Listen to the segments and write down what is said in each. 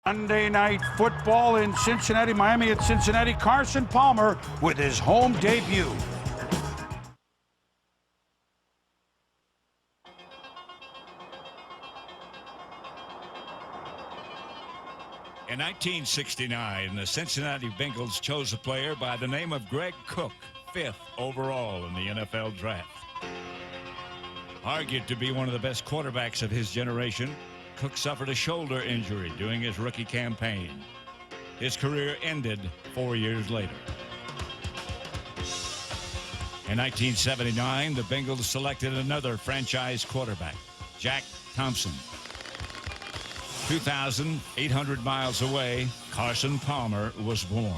Monday Night Football in Cincinnati, Miami at Cincinnati. Carson Palmer with his home debut. In 1969, the Cincinnati Bengals chose a player by the name of Greg Cook, 5th overall in the NFL draft. Argued to be one of the best quarterbacks of his generation, Cook suffered a shoulder injury during his rookie campaign. His career ended 4 years later. In 1979, the Bengals selected another franchise quarterback, Jack Thompson. 2,800 miles away, Carson Palmer was born.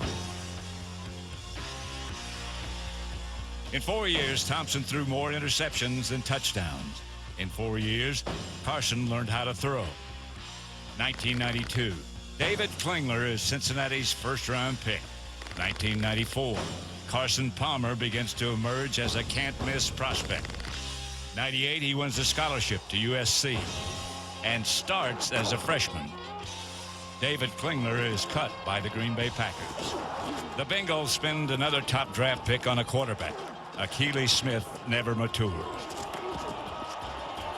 In 4 years, Thompson threw more interceptions than touchdowns. In 4 years, Carson learned how to throw. 1992, David Klingler is Cincinnati's first-round pick. 1994, Carson Palmer begins to emerge as a can't-miss prospect. 98, he wins a scholarship to USC and starts as a freshman. David Klingler is cut by the Green Bay Packers. The Bengals spend another top draft pick on a quarterback. Akili Smith never matures.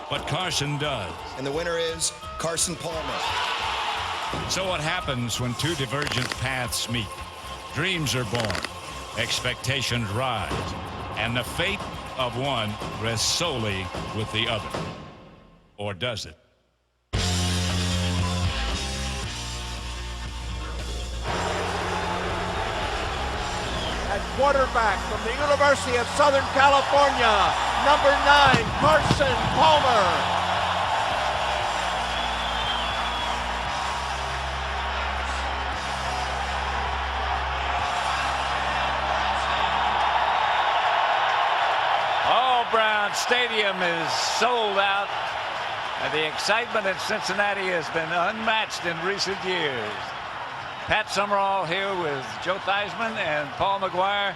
But Carson does. And the winner is Carson Palmer. So what happens when two divergent paths meet? Dreams are born, expectations rise, and the fate of one rests solely with the other. Or does it? At quarterback from the University of Southern California, number 9, Carson Palmer. Brown Stadium is sold out, and the excitement in Cincinnati has been unmatched in recent years. Pat Summerall here with Joe Theismann and Paul McGuire.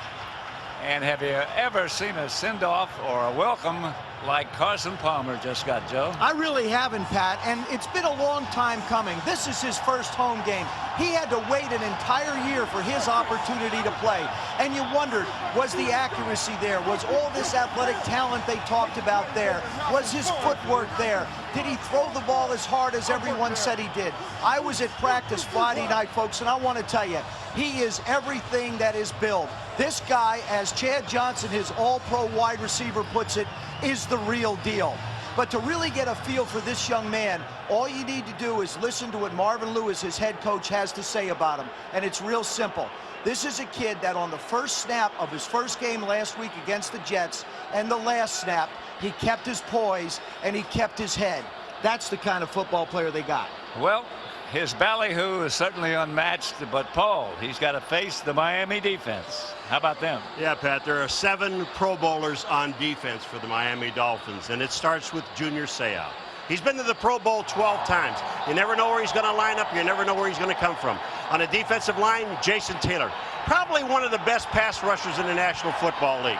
And have you ever seen a send-off or a welcome like Carson Palmer just got, Joe? I really haven't, Pat, and it's been a long time coming. This is his first home game. He had to wait an entire year for his opportunity to play. And you wondered, was the accuracy there? Was all this athletic talent they talked about there? Was his footwork there? Did he throw the ball as hard as everyone said he did? I was at practice Friday night, folks, and I want to tell you, he is everything that is billed. This guy, as Chad Johnson, his all-pro wide receiver, puts it, is the real deal. But to really get a feel for this young man, all you need to do is listen to what Marvin Lewis, his head coach, has to say about him. And it's real simple. This is a kid that on the first snap of his first game last week against the Jets and the last snap, he kept his poise and he kept his head. That's the kind of football player they got. Well, his ballyhoo is certainly unmatched, but Paul, he's got to face the Miami defense. How about them? Yeah, Pat, there are 7 Pro Bowlers on defense for the Miami Dolphins, and it starts with Junior Seau. He's been to the Pro Bowl 12 times. You never know where he's going to line up. You never know where he's going to come from. On the defensive line, Jason Taylor, probably one of the best pass rushers in the National Football League.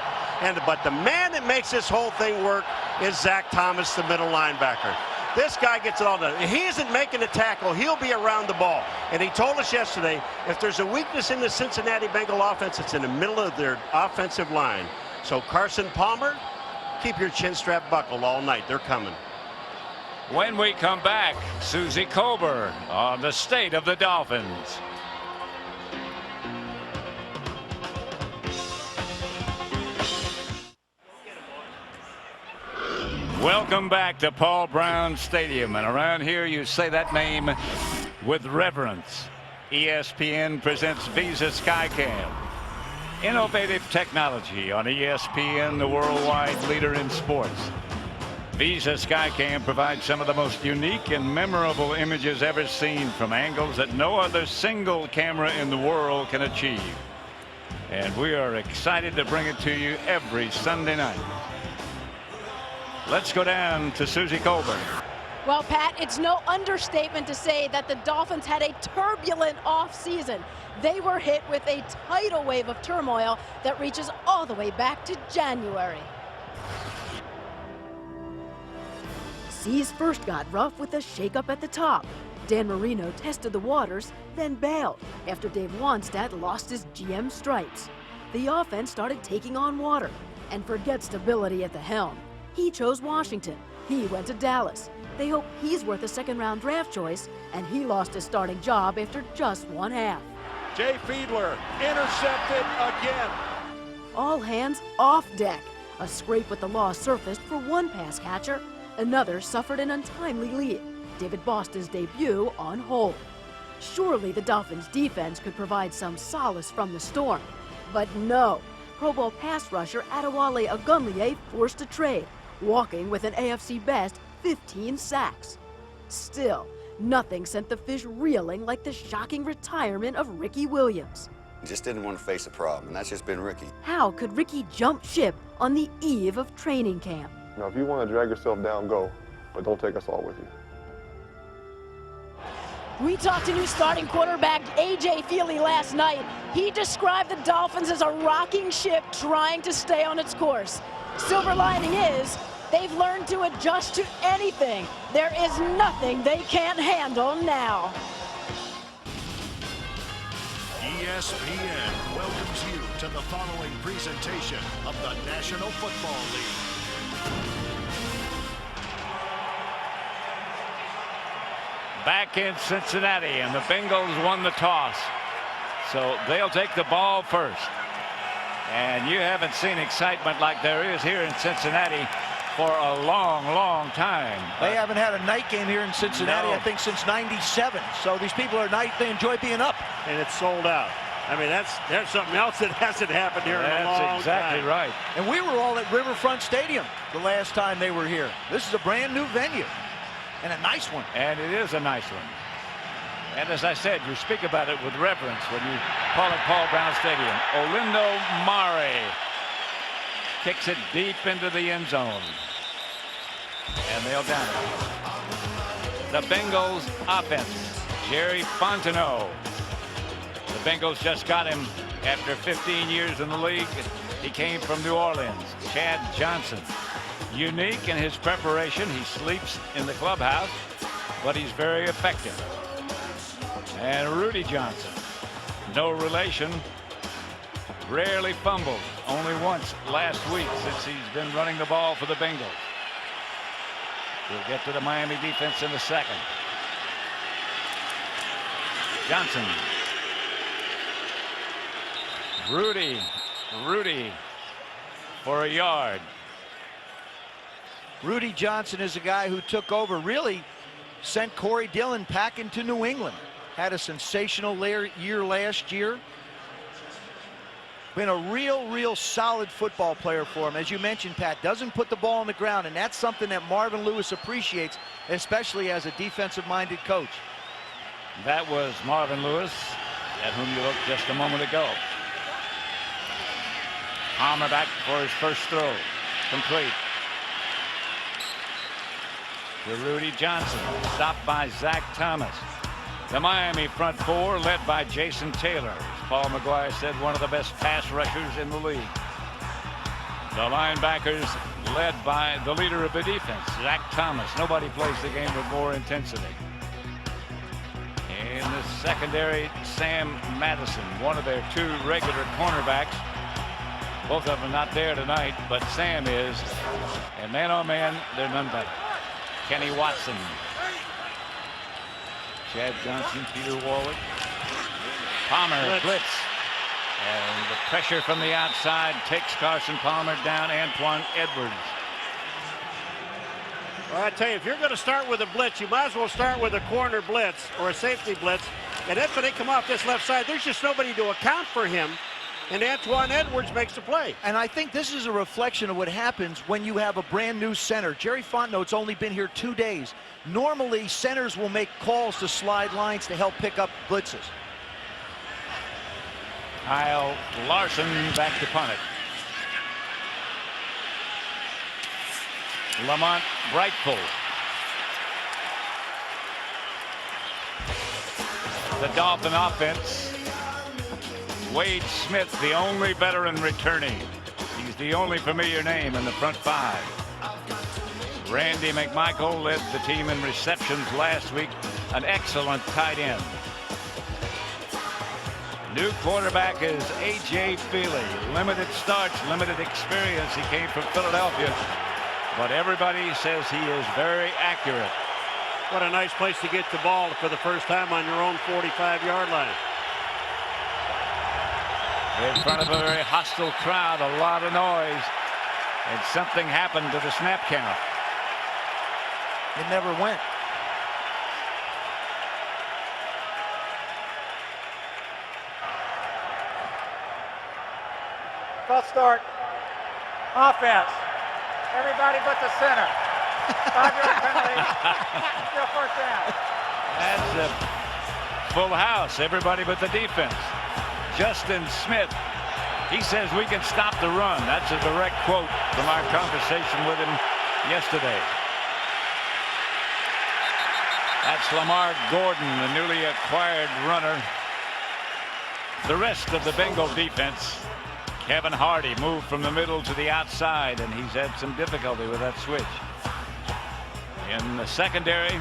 But the man that makes this whole thing work is Zach Thomas, the middle linebacker. This guy gets it all done. If he isn't making a tackle, he'll be around the ball. And he told us yesterday, if there's a weakness in the Cincinnati Bengal offense, it's in the middle of their offensive line. So Carson Palmer, keep your chin strap buckled all night. They're coming. When we come back, Susie Colbert on the state of the Dolphins. Welcome back to Paul Brown Stadium, and around here you say that name with reverence. ESPN presents Visa Skycam. Innovative technology on ESPN, the worldwide leader in sports. Visa Skycam provides some of the most unique and memorable images ever seen from angles that no other single camera in the world can achieve. And we are excited to bring it to you every Sunday night. Let's go down to Susie Colbert. Well, Pat, it's no understatement to say that the Dolphins had a turbulent offseason. They were hit with a tidal wave of turmoil that reaches all the way back to January. Seas first got rough with a shakeup at the top. Dan Marino tested the waters, then bailed after Dave Wannstedt lost his GM stripes. The offense started taking on water, and forget stability at the helm. He chose Washington. He went to Dallas. They hope he's worth a second-round draft choice, and he lost his starting job after just one half. Jay Fiedler intercepted again. All hands off deck. A scrape with the law surfaced for one pass catcher. Another suffered an untimely lead. David Boston's debut on hold. Surely the Dolphins' defense could provide some solace from the storm. But no. Pro Bowl pass rusher Adewale Ogunleye forced a trade, walking with an AFC best 15 sacks. Still, nothing sent the Fish reeling like the shocking retirement of Ricky Williams. He just didn't want to face a problem, and that's just been Ricky. How could Ricky jump ship on the eve of training camp? Now, if you want to drag yourself down, go, but don't take us all with you. We talked to new starting quarterback A.J. Feely last night. He described the Dolphins as a rocking ship trying to stay on its course. Silver lining is, they've learned to adjust to anything. There is nothing they can't handle now. ESPN welcomes you to the following presentation of the National Football League. Back in Cincinnati, and the Bengals won the toss. So they'll take the ball first. And you haven't seen excitement like there is here in Cincinnati for a long, long time. They haven't had a night game here in Cincinnati, No. I think, since '97. So these people are they enjoy being up. And it's sold out. I mean, there's something else that hasn't happened here in a long That's exactly time. right. And we were all at Riverfront Stadium the last time they were here. This is a brand new venue. And a nice one. And it is a nice one. And as I said, you speak about it with reverence when you call it Paul Brown Stadium. Olindo Mare kicks it deep into the end zone. And they'll down it. The Bengals offense. Jerry Fontenot. The Bengals just got him after 15 years in the league. He came from New Orleans. Chad Johnson. Unique in his preparation. He sleeps in the clubhouse, but he's very effective. And Rudy Johnson, no relation, rarely fumbled, only once last week since he's been running the ball for the Bengals. We'll get to the Miami defense in a second. Johnson. Rudy for a yard. Rudy Johnson is a guy who took over, really sent Corey Dillon packing to New England. Had a sensational year last year. Been a real solid football player for him. As you mentioned, Pat, doesn't put the ball on the ground, and that's something that Marvin Lewis appreciates, especially as a defensive-minded coach. That was Marvin Lewis, at whom you looked just a moment ago. Palmer back for his first throw. Complete. To Rudy Johnson, stopped by Zach Thomas. The Miami front four led by Jason Taylor. As Paul McGuire said, one of the best pass rushers in the league. The linebackers led by the leader of the defense, Zach Thomas. Nobody plays the game with more intensity. In the secondary, Sam Madison, one of their two regular cornerbacks. Both of them not there tonight, but Sam is. And man on man, they're none better. Kenny Watson. Chad Johnson, Peter Warwick. Palmer blitz. And the pressure from the outside takes Carson Palmer down. Antoine Edwards. Well, I tell you, if you're going to start with a blitz, you might as well start with a corner blitz or a safety blitz. And then when they come off this left side, there's just nobody to account for him. And Antoine Edwards makes the play. And I think this is a reflection of what happens when you have a brand new center. Jerry Fontenot's only been here 2 days. Normally, centers will make calls to slide lines to help pick up blitzes. Kyle Larson back to punt it. Lamont Brightful. The Dolphin offense. Wade Smith, the only veteran returning. He's the only familiar name in the front five. Randy McMichael led the team in receptions last week an excellent tight end. New quarterback is A.J. Feely. Limited starts, limited experience. He came from Philadelphia, but everybody says he is very accurate. What a nice place to get the ball for the first time on your own 45-yard line. In front of a very hostile crowd, a lot of noise, and something happened to the snap count. It never went. False start. Offense. Everybody but the center. 5-yard penalty. Still first down. That's a full house. Everybody but the defense. Justin Smith. He says we can stop the run. That's a direct quote from our conversation with him yesterday. That's Lamar Gordon, the newly acquired runner. The rest of the Bengal defense. Kevin Hardy moved from the middle to the outside, and he's had some difficulty with that switch. In the secondary,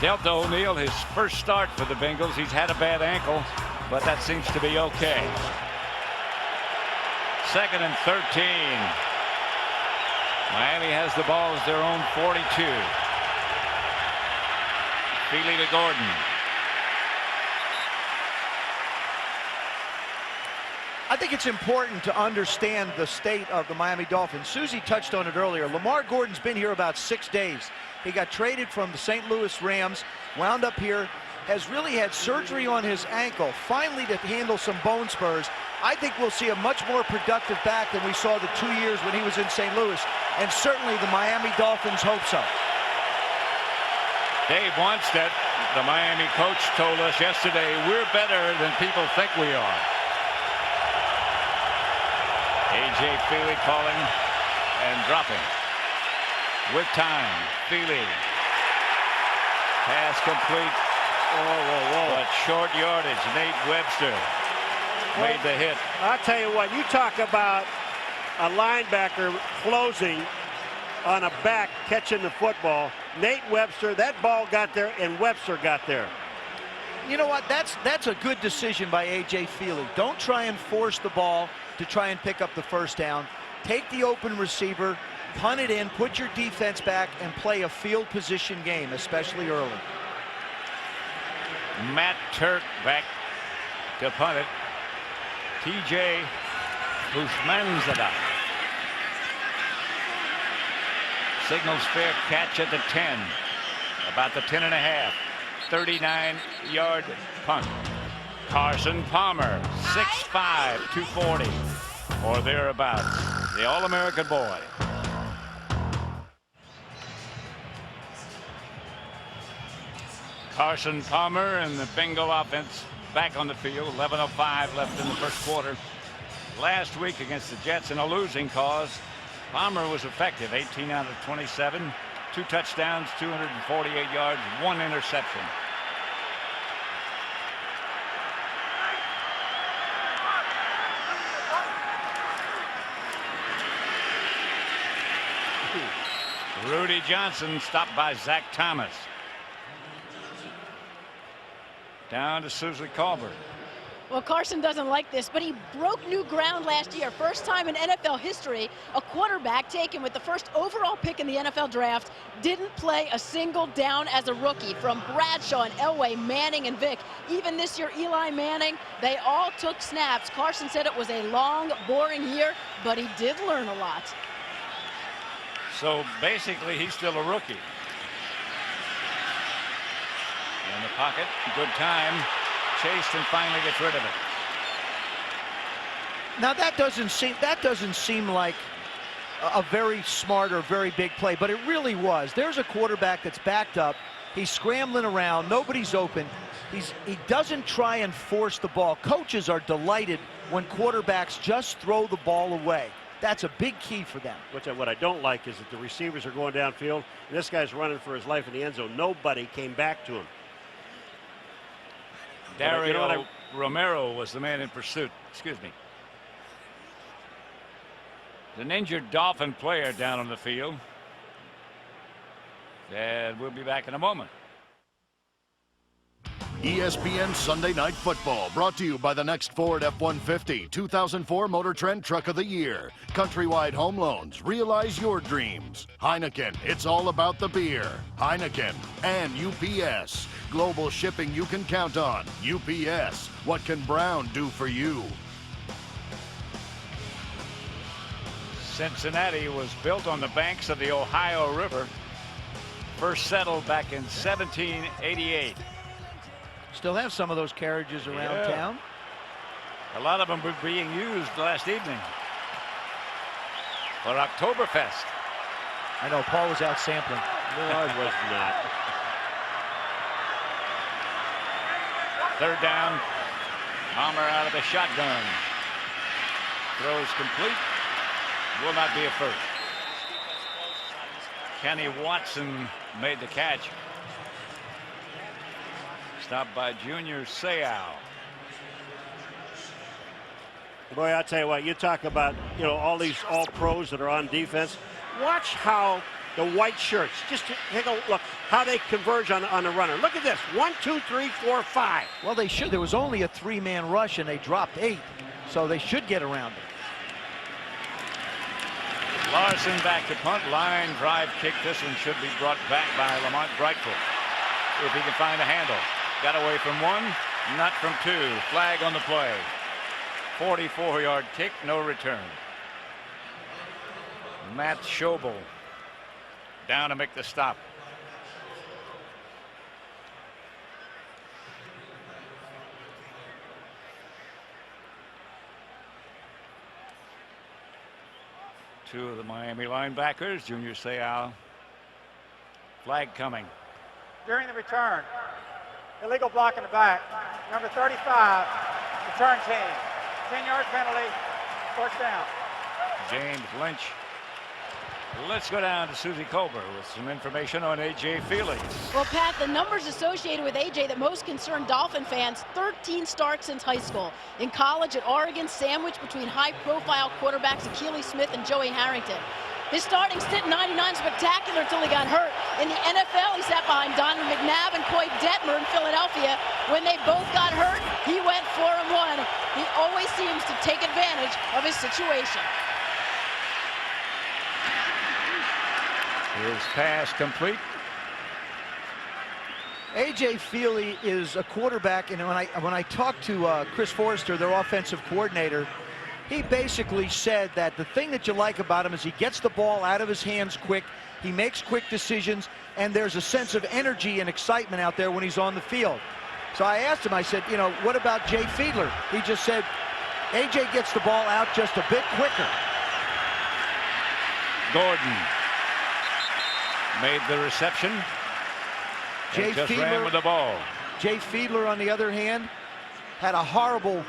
Delta O'Neal, his first start for the Bengals. He's had a bad ankle, but that seems to be okay. 2nd and 13. Miami has the ball as their own 42. Feely to Gordon. I think it's important to understand the state of the Miami Dolphins. Susie touched on it earlier. Lamar Gordon's been here about 6 days. He got traded from the St. Louis Rams, wound up here, has really had surgery on his ankle, finally to handle some bone spurs. I think we'll see a much more productive back than we saw the 2 years when he was in St. Louis, and certainly the Miami Dolphins hope so. Dave Wannstedt, the Miami coach, told us yesterday, we're better than people think we are. A.J. Feely calling and dropping. With time, Feely. Pass complete. But short yardage. Nate Webster made the hit. I'll tell you what, you talk about a linebacker closing on a back catching the football. Nate Webster, that ball got there and Webster got there. You know what? That's a good decision by A.J. Feely. Don't try and force the ball to try and pick up the first down. Take the open receiver, punt it in, put your defense back, and play a field position game, especially early. Matt Turk back to punt it. T.J. Bushmanzada signals fair catch at the 10. About the 10.5. 39-yard punt. Carson Palmer, 6'5", 240, or thereabouts. The All-American boy. Carson Palmer and the Bengal offense back on the field. 11:05 left in the first quarter. Last week against the Jets in a losing cause, Palmer was effective. 18 out of 27, 2 touchdowns, 248 yards, 1 interception. Rudy Johnson stopped by Zach Thomas. Down to Susie Colbert. Well, Carson doesn't like this, but he broke new ground last year. First time in NFL history, a quarterback taken with the first overall pick in the NFL draft didn't play a single down as a rookie. From Bradshaw and Elway, Manning and Vick, even this year Eli Manning, they all took snaps. Carson said it was a long, boring year, but he did learn a lot. So basically, he's still a rookie. In the pocket, good time. Chased and finally gets rid of it. Now that doesn't seem like a very smart or very big play, but it really was. There's a quarterback that's backed up. He's scrambling around. Nobody's open. He doesn't try and force the ball. Coaches are delighted when quarterbacks just throw the ball away. That's a big key for them. What I don't like is that the receivers are going downfield, and this guy's running for his life in the end zone. Nobody came back to him. Dario Romero was the man in pursuit. Excuse me. An injured Dolphin player down on the field. And we'll be back in a moment. ESPN Sunday Night Football, brought to you by the next Ford F-150 2004 Motor Trend Truck of the Year. Countrywide Home Loans, realize your dreams. Heineken, it's all about the beer. Heineken and UPS. Global shipping you can count on. UPS, what can Brown do for you? Cincinnati was built on the banks of the Ohio River. First settled back in 1788. Still have some of those carriages around town. A lot of them were being used last evening for Oktoberfest. I know Paul was out sampling. No, I was not. Third down. Palmer out of the shotgun. Throws complete. Will not be a first. Kenny Watson made the catch. Stopped by Junior Seau. Boy, I'll tell you what, you talk about, all these all-pros that are on defense. Watch how the white shirts, just take a look, how they converge on the runner. Look at this, 1, 2, 3, 4, 5. Well, they should. There was only a 3-man rush, and they dropped 8, so they should get around it. Larson back to punt. Line drive kick. This one should be brought back by Lamont Brightful if he can find a handle. Got away from 1, not from 2. Flag on the play. 44-yard kick, no return. Matt Schobel down to make the stop. Two of the Miami linebackers, Junior Seau. Flag coming. During the return, illegal block in the back. Number 35, return team. 10-yard penalty, first down. James Lynch. Let's go down to Susie Colbert with some information on A.J. Feely. Well, Pat, the numbers associated with A.J. that most concern Dolphin fans, 13 starts since high school. In college at Oregon, sandwiched between high-profile quarterbacks Akili Smith and Joey Harrington. His starting stint in '99 spectacular until he got hurt. In the NFL, he sat behind Donovan McNabb and Coy Detmer in Philadelphia. When they both got hurt, he went 4-1. He always seems to take advantage of his situation. His pass complete. A.J. Feely is a quarterback, and when I talked to Chris Forrester, their offensive coordinator, he basically said that the thing that you like about him is he gets the ball out of his hands quick, he makes quick decisions, and there's a sense of energy and excitement out there when he's on the field. So I asked him, I said, what about Jay Fiedler? He just said, A.J. gets the ball out just a bit quicker. Gordon made the reception. Jay just ran with the ball. Jay Fiedler, on the other hand, had a horrible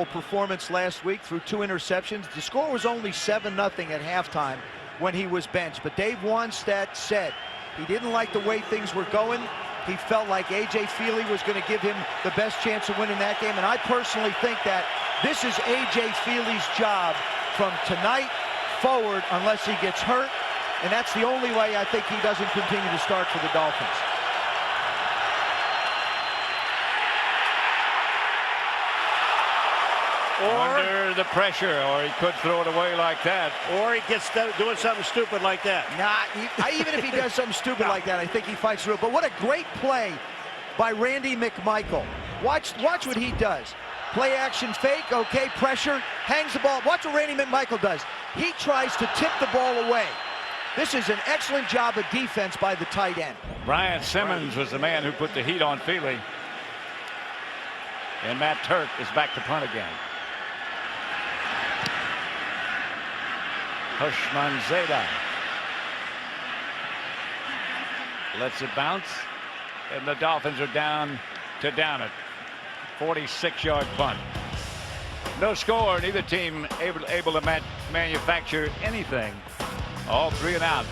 performance last week through 2 interceptions. The score was only 7-0 at halftime when he was benched. But Dave Wannstedt said he didn't like the way things were going. He felt like A.J. Feely was going to give him the best chance of winning that game. And I personally think that this is A.J. Feely's job from tonight forward unless he gets hurt. And that's the only way I think he doesn't continue to start for the Dolphins. Under the pressure, or he could throw it away like that. Or he gets doing something stupid like that. Even if he does something stupid like that, I think he fights through it. But what a great play by Randy McMichael. Watch what he does. Play action fake, okay, pressure, hangs the ball. Watch what Randy McMichael does. He tries to tip the ball away. This is an excellent job of defense by the tight end. Brian Simmons was the man who put the heat on Feely. And Matt Turk is back to punt again. Hushmanzada lets it bounce, and the Dolphins are down to down it. 46-yard punt. No score, neither team able to manufacture anything. All 3 and out.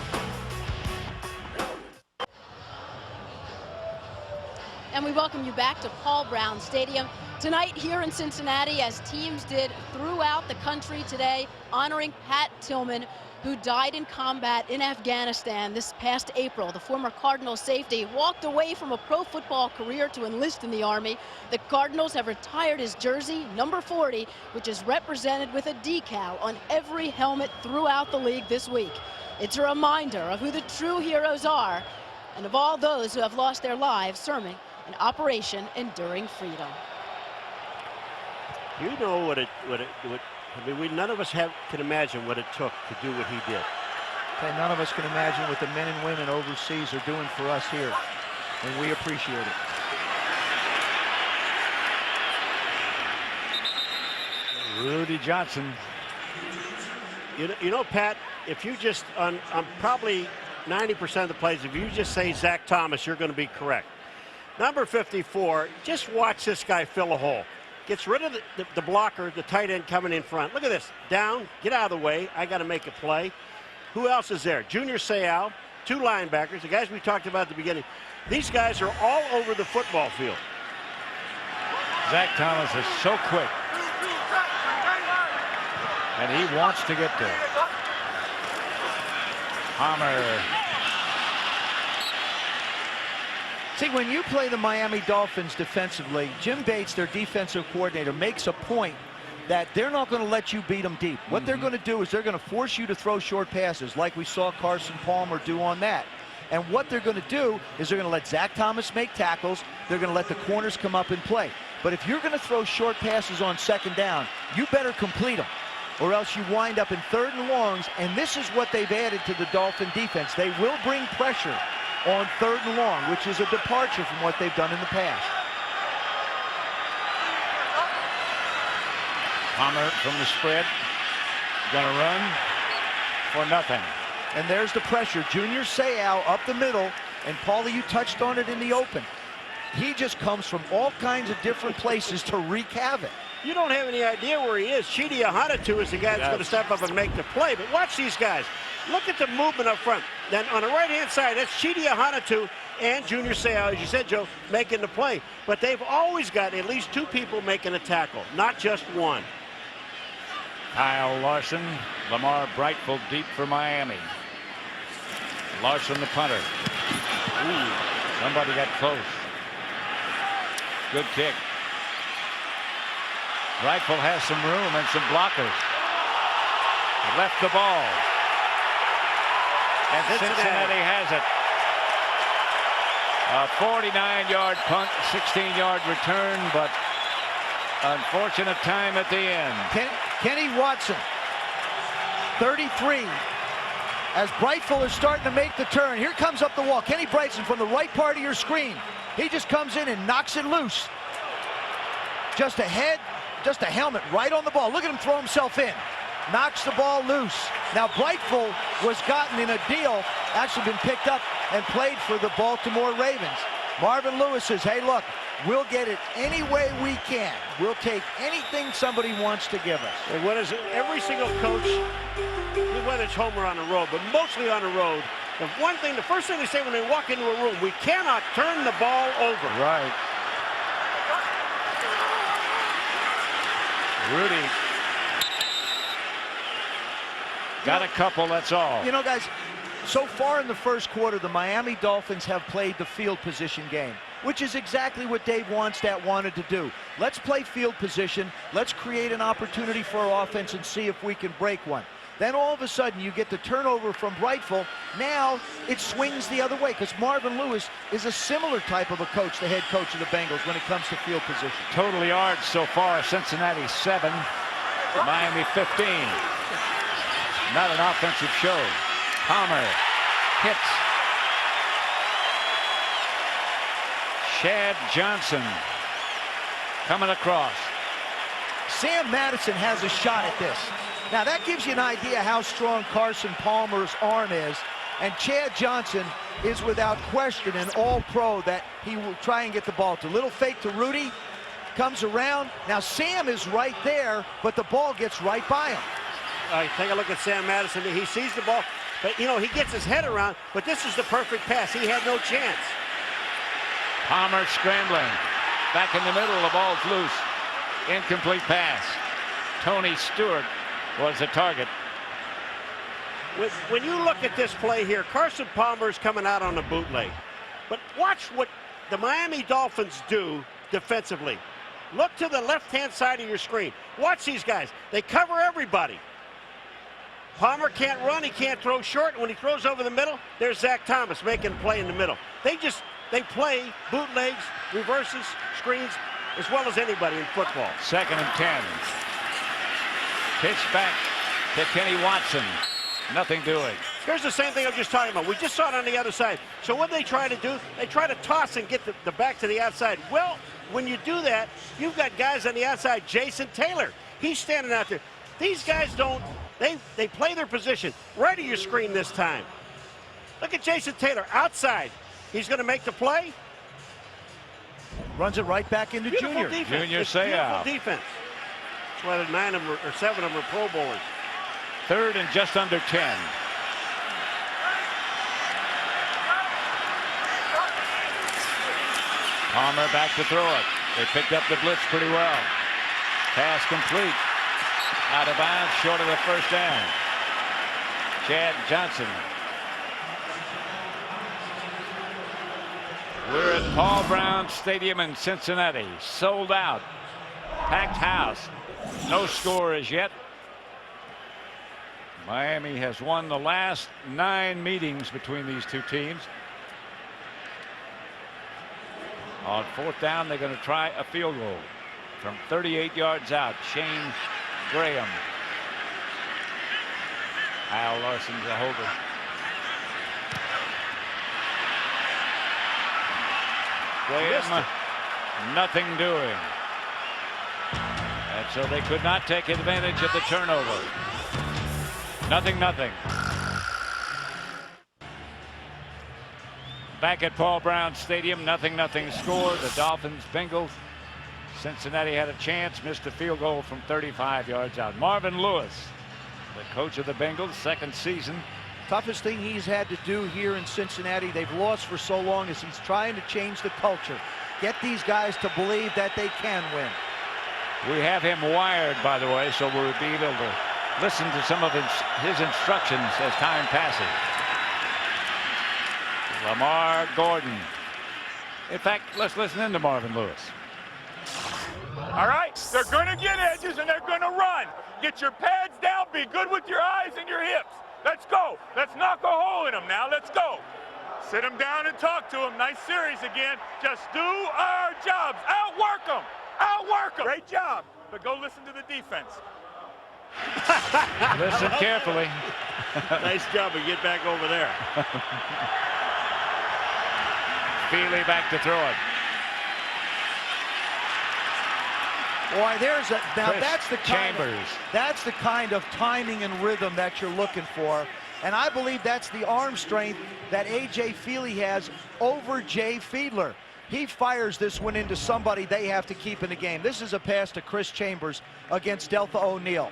And we welcome you back to Paul Brown Stadium tonight here in Cincinnati, as teams did throughout the country today, honoring Pat Tillman, who died in combat in Afghanistan this past April. The former Cardinals safety walked away from a pro football career to enlist in the Army. The Cardinals have retired his jersey, number 40, which is represented with a decal on every helmet throughout the league this week. It's a reminder of who the true heroes are and of all those who have lost their lives serving in Operation Enduring Freedom. You know what I mean, none of us can imagine what it took to do what he did. And none of us can imagine what the men and women overseas are doing for us here, and we appreciate it. Rudy Johnson. You know, Pat, if you just, on probably 90% of the plays, if you just say Zach Thomas, you're going to be correct. Number 54, just watch this guy fill a hole. Gets rid of the blocker, the tight end coming in front. Look at this. Down, get out of the way. I got to make a play. Who else is there? Junior Seau, 2 linebackers, the guys we talked about at the beginning. These guys are all over the football field. Zach Thomas is so quick. And he wants to get there. Palmer. See, when you play the Miami Dolphins defensively, Jim Bates, their defensive coordinator, makes a point that they're not going to let you beat them deep. What they're going to do is they're going to force you to throw short passes like we saw Carson Palmer do on that. And what they're going to do is they're going to let Zach Thomas make tackles. They're going to let the corners come up and play. But if you're going to throw short passes on 2nd down, you better complete them, or else you wind up in 3rd and longs, and this is what they've added to the Dolphin defense. They will bring pressure on 3rd and long, which is a departure from what they've done in the past. Palmer from the spread. Gonna run for nothing. And there's the pressure. Junior Seau up the middle, and Paulie, you touched on it in the open. He just comes from all kinds of different places to wreak havoc. You don't have any idea where he is. Chidi Ahanotu is the guy that's going to step up and make the play. But watch these guys. Look at the movement up front. Then on the right-hand side, that's Chidi Ahanotu and Junior Seau, as you said, Joe, making the play. But they've always got at least 2 people making a tackle, not just one. Kyle Larson, Lamar Brightful deep for Miami. Larson the punter. Ooh, somebody got close. Good kick. Brightful has some room and some blockers. Left the ball. And Cincinnati has it. A 49-yard punt, 16-yard return, but unfortunate time at the end. Kenny Watson, 33. As Brightful is starting to make the turn, here comes up the wall. Kenny Brightson from the right part of your screen. He just comes in and knocks it loose. Just a head, just a helmet right on the ball. Look at him throw himself in. Knocks the ball loose. Now Brightful was gotten in a deal, actually been picked up and played for the Baltimore Ravens. Marvin Lewis says, hey, look, we'll get it any way we can. We'll take anything somebody wants to give us. And what is it? Every single coach, whether it's home or on the road, but mostly on the road, the first thing they say when they walk into a room, we cannot turn the ball over. Right. Rudy got a couple, that's all. You know, guys, so far in the first quarter, the Miami Dolphins have played the field position game, which is exactly what Dave Wannstedt wanted to do. Let's play field position. Let's create an opportunity for our offense and see if we can break one. Then all of a sudden, you get the turnover from Brightful. Now it swings the other way because Marvin Lewis is a similar type of a coach, the head coach of the Bengals, when it comes to field position. Total yards so far, Cincinnati 7, Miami 15. Not an offensive show. Palmer hits. Chad Johnson coming across. Sam Madison has a shot at this. Now that gives you an idea how strong Carson Palmer's arm is. And Chad Johnson is without question an all-pro that he will try and get the ball to. Little fake to Rudy, comes around. Now Sam is right there, but the ball gets right by him. Take a look at Sam Madison. He sees the ball, but you know, he gets his head around, but this is the perfect pass. He had no chance. Palmer scrambling. Back in the middle, the ball's loose. Incomplete pass. Tony Stewart was the target. When you look at this play here, Carson Palmer is coming out on a bootleg. But watch what the Miami Dolphins do defensively. Look to the left-hand side of your screen. Watch these guys. They cover everybody. Palmer can't run. He can't throw short. When he throws over the middle, there's Zach Thomas making a play in the middle. They play bootlegs, reverses, screens, as well as anybody in football. 2nd and 10. Pitch back to Kenny Watson. Nothing doing. Here's the same thing I was just talking about. We just saw it on the other side. So what they try to do, they try to toss and get the back to the outside. Well, when you do that, you've got guys on the outside. Jason Taylor, he's standing out there. These guys don't, they play their position. Right at your screen this time. Look at Jason Taylor outside. He's going to make the play. Runs it right back into Beautiful Junior. Defense. Junior it's Seau. Beautiful defense. That's why there's 9 of them or 7 of them are Pro Bowlers. 3rd and just under 10. Palmer back to throw it. They picked up the blitz pretty well. Pass complete. Out of bounds, short of the first down. Chad Johnson. We're at Paul Brown Stadium in Cincinnati. Sold out. Packed house. No score as yet. Miami has won the last 9 meetings between these two teams. On 4th down, they're going to try a field goal from 38 yards out. Shane Graham. Al Larson's a holder. Graham, nothing doing. And so they could not take advantage of the turnover. Nothing. Back at Paul Brown Stadium, nothing score. The Dolphins, Bengals. Cincinnati had a chance, missed a field goal from 35 yards out. Marvin Lewis, the coach of the Bengals, 2nd season. Toughest thing he's had to do here in Cincinnati, they've lost for so long, is he's trying to change the culture. Get these guys to believe that they can win. We have him wired, by the way, so we'll be able to listen to some of his instructions as time passes. Lamar Gordon. In fact, let's listen in to Marvin Lewis. All right, they're going to get edges and they're going to run. Get your pads down, be good with your eyes and your hips. Let's go. Let's knock a hole in them now. Let's go. Sit them down and talk to them. Nice series again. Just do our jobs. Outwork them. Outwork them. Great job. But go listen to the defense. Listen carefully. Nice job. We get back over there. Feely back to throw it. Boy, now Chris that's the kind of timing and rhythm that you're looking for. And I believe that's the arm strength that A.J. Feely has over Jay Fiedler. He fires this one into somebody they have to keep in the game. This is a pass to Chris Chambers against Deltha O'Neal.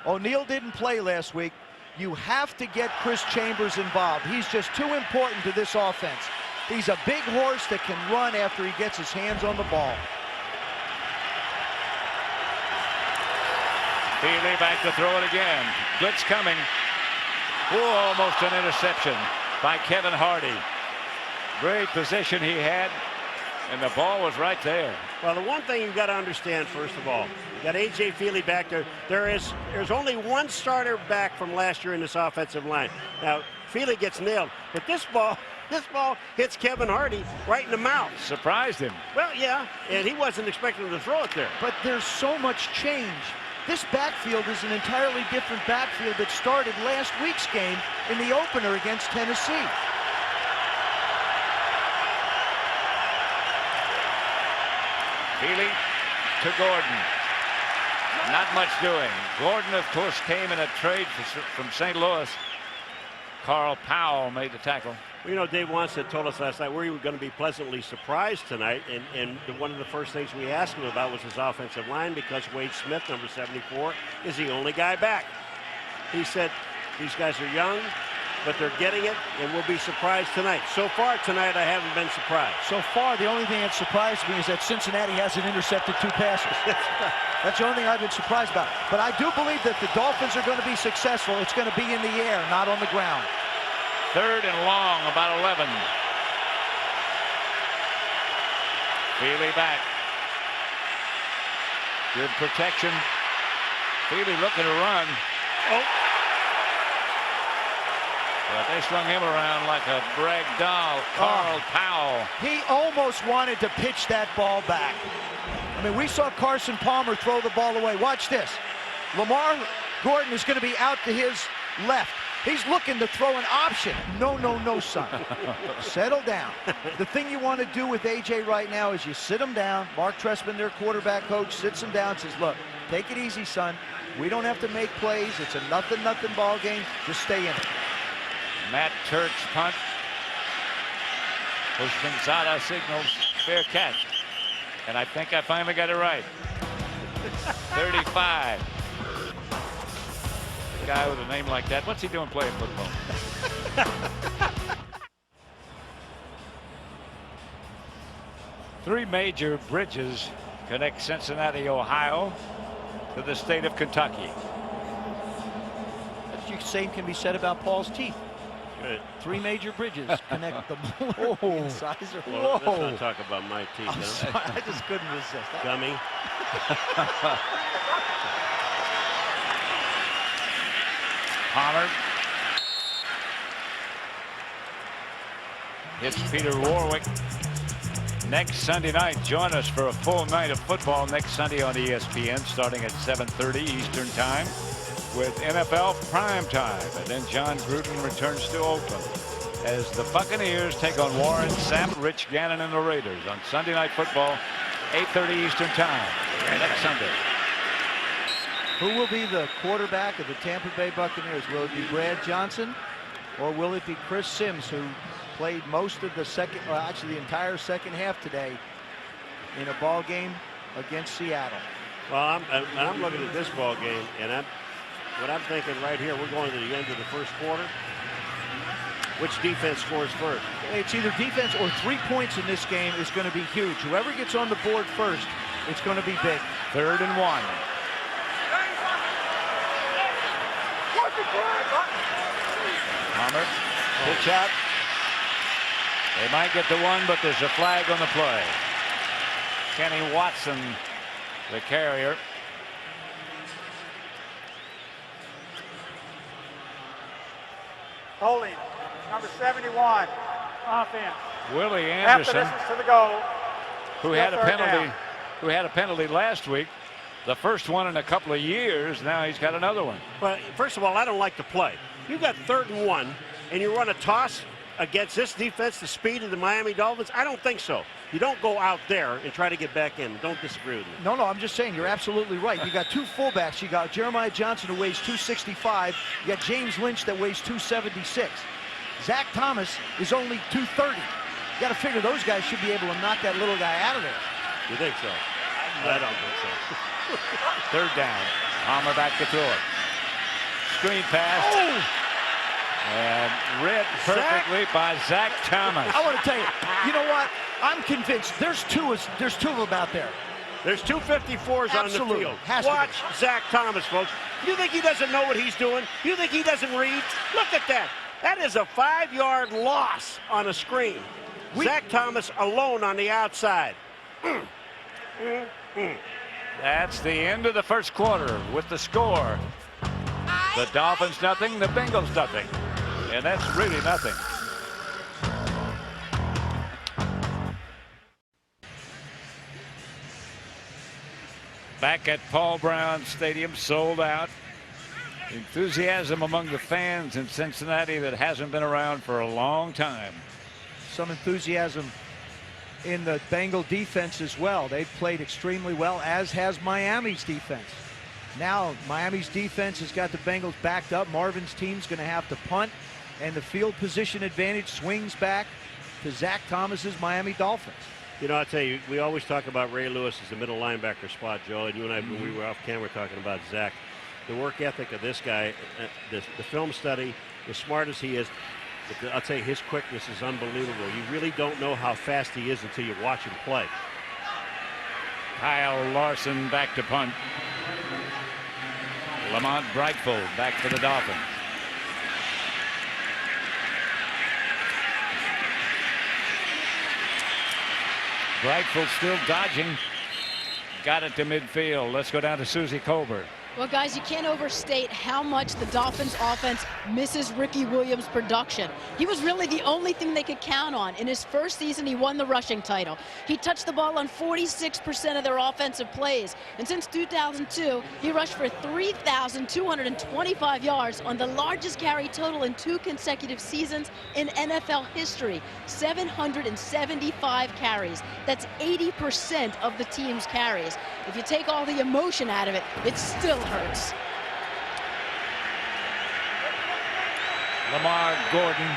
O'Neal didn't play last week. You have to get Chris Chambers involved. He's just too important to this offense. He's a big horse that can run after he gets his hands on the ball. Feely back to throw it again. Blitz coming. Oh, almost an interception by Kevin Hardy. Great position he had, and the ball was right there. Well, the one thing you've got to understand, first of all, you got A.J. Feely back there. There's only one starter back from last year in this offensive line. Now, Feely gets nailed, but this ball hits Kevin Hardy right in the mouth. Surprised him. Well, yeah, and he wasn't expecting to throw it there. But there's so much change. This backfield is an entirely different backfield that started last week's game in the opener against Tennessee. Feely to Gordon. Not much doing. Gordon, of course, came in a trade from St. Louis. Carl Powell made the tackle. Well, you know, Dave Wanstead told us last night we were going to be pleasantly surprised tonight, and one of the first things we asked him about was his offensive line, because Wade Smith, number 74, is the only guy back. He said these guys are young, but they're getting it, and we'll be surprised tonight. So far tonight, I haven't been surprised. So far, the only thing that surprised me is that Cincinnati hasn't intercepted 2 passes. That's the only thing I've been surprised about. But I do believe that the Dolphins are going to be successful. It's going to be in the air, not on the ground. 3rd and long, about 11. Feely back. Good protection. Feely looking to run. Oh. But they slung him around like a brag doll. Carl Powell. He almost wanted to pitch that ball back. I mean, we saw Carson Palmer throw the ball away. Watch this. Lamar Gordon is going to be out to his left. He's looking to throw an option. No, no, no, son. Settle down. The thing you want to do with A.J. right now is you sit him down. Mark Trestman, their quarterback coach, sits him down and says, look, take it easy, son. We don't have to make plays. It's a nothing ball game. Just stay in it. Matt Turk's punt. Pushmanzada signals fair catch. And I think I finally got it right. 35. A guy with a name like that, what's he doing playing football? 3 major bridges connect Cincinnati, Ohio to the state of Kentucky. The same can be said about Paul's teeth. Good. 3 major bridges connect the incisor. Well, let's not talk about my teeth. I'm sorry, I just couldn't resist that. Dummy. Palmer hits Peter Warwick. Next Sunday night, join us for a full night of football next Sunday on ESPN, starting at 7:30 Eastern Time with NFL Prime Time. And then John Gruden returns to Oakland as the Buccaneers take on Warren Sapp, Rich Gannon, and the Raiders on Sunday Night Football, 8:30 Eastern Time next Sunday. Who will be the quarterback of the Tampa Bay Buccaneers? Will it be Brad Johnson, or will it be Chris Sims, who played most of the actually the entire second half today in a ball game against Seattle? Well, I'm looking at this ball game, and what I'm thinking right here, we're going to the end of the first quarter. Which defense scores first? It's either defense or 3 points in this game is going to be huge. Whoever gets on the board first, it's going to be big. 3rd and 1. Palmer, pitch out. They might get the 1, but there's a flag on the play. Kenny Watson, the carrier. Holding, number 71, offense. Willie Anderson, After this is to the goal. who had a penalty last week, the first one in a couple of years. Now he's got another one. Well, first of all, I don't like the play. You've got 3rd and 1, and you run a toss against this defense, the speed of the Miami Dolphins. I don't think so. You don't go out there and try to get back in. Don't disagree with me. No, I'm just saying you're absolutely right. You got 2 fullbacks. You got Jeremiah Johnson, who weighs 265. You got James Lynch that weighs 276. Zach Thomas is only 230. You got to figure those guys should be able to knock that little guy out of there. You think so? I don't think so. 3rd down. Palmer back to throw it. Screen pass. Oh! And read perfectly by Zach Thomas. I want to tell you, you know what? I'm convinced there's two of them out there. There's 2 54s on the field. Watch Zach Thomas, folks. You think he doesn't know what he's doing? You think he doesn't read? Look at that. That is a 5-yard loss on a screen. Zach Thomas alone on the outside. That's the end of the first quarter with the score. The Dolphins nothing, the Bengals nothing. And that's really nothing. Back at Paul Brown Stadium, sold out. Enthusiasm among the fans in Cincinnati that hasn't been around for a long time. Some enthusiasm in the Bengal defense as well. They've played extremely well, as has Miami's defense. Now Miami's defense has got the Bengals backed up. Marvin's team's going to have to punt, and the field position advantage swings back to Zach Thomas's Miami Dolphins. You know, I'll tell you, we always talk about Ray Lewis as the middle linebacker spot, Joe, and you and I, when we were off camera talking about Zach. The work ethic of this guy, the film study, as smart as he is, but I'll tell you, his quickness is unbelievable. You really don't know how fast he is until you watch him play. Kyle Larson back to punt. Lamont Brightfold back for the Dolphins. Brightfold still dodging. Got it to midfield. Let's go down to Susie Colbert. Well, guys, you can't overstate how much the Dolphins offense misses Ricky Williams' production. He was really the only thing they could count on. In his first season, he won the rushing title. He touched the ball on 46% of their offensive plays. And since 2002, he rushed for 3,225 yards on the largest carry total in 2 consecutive seasons in NFL history. 775 carries. That's 80% of the team's carries. If you take all the emotion out of it, it still hurts. Lamar Gordon.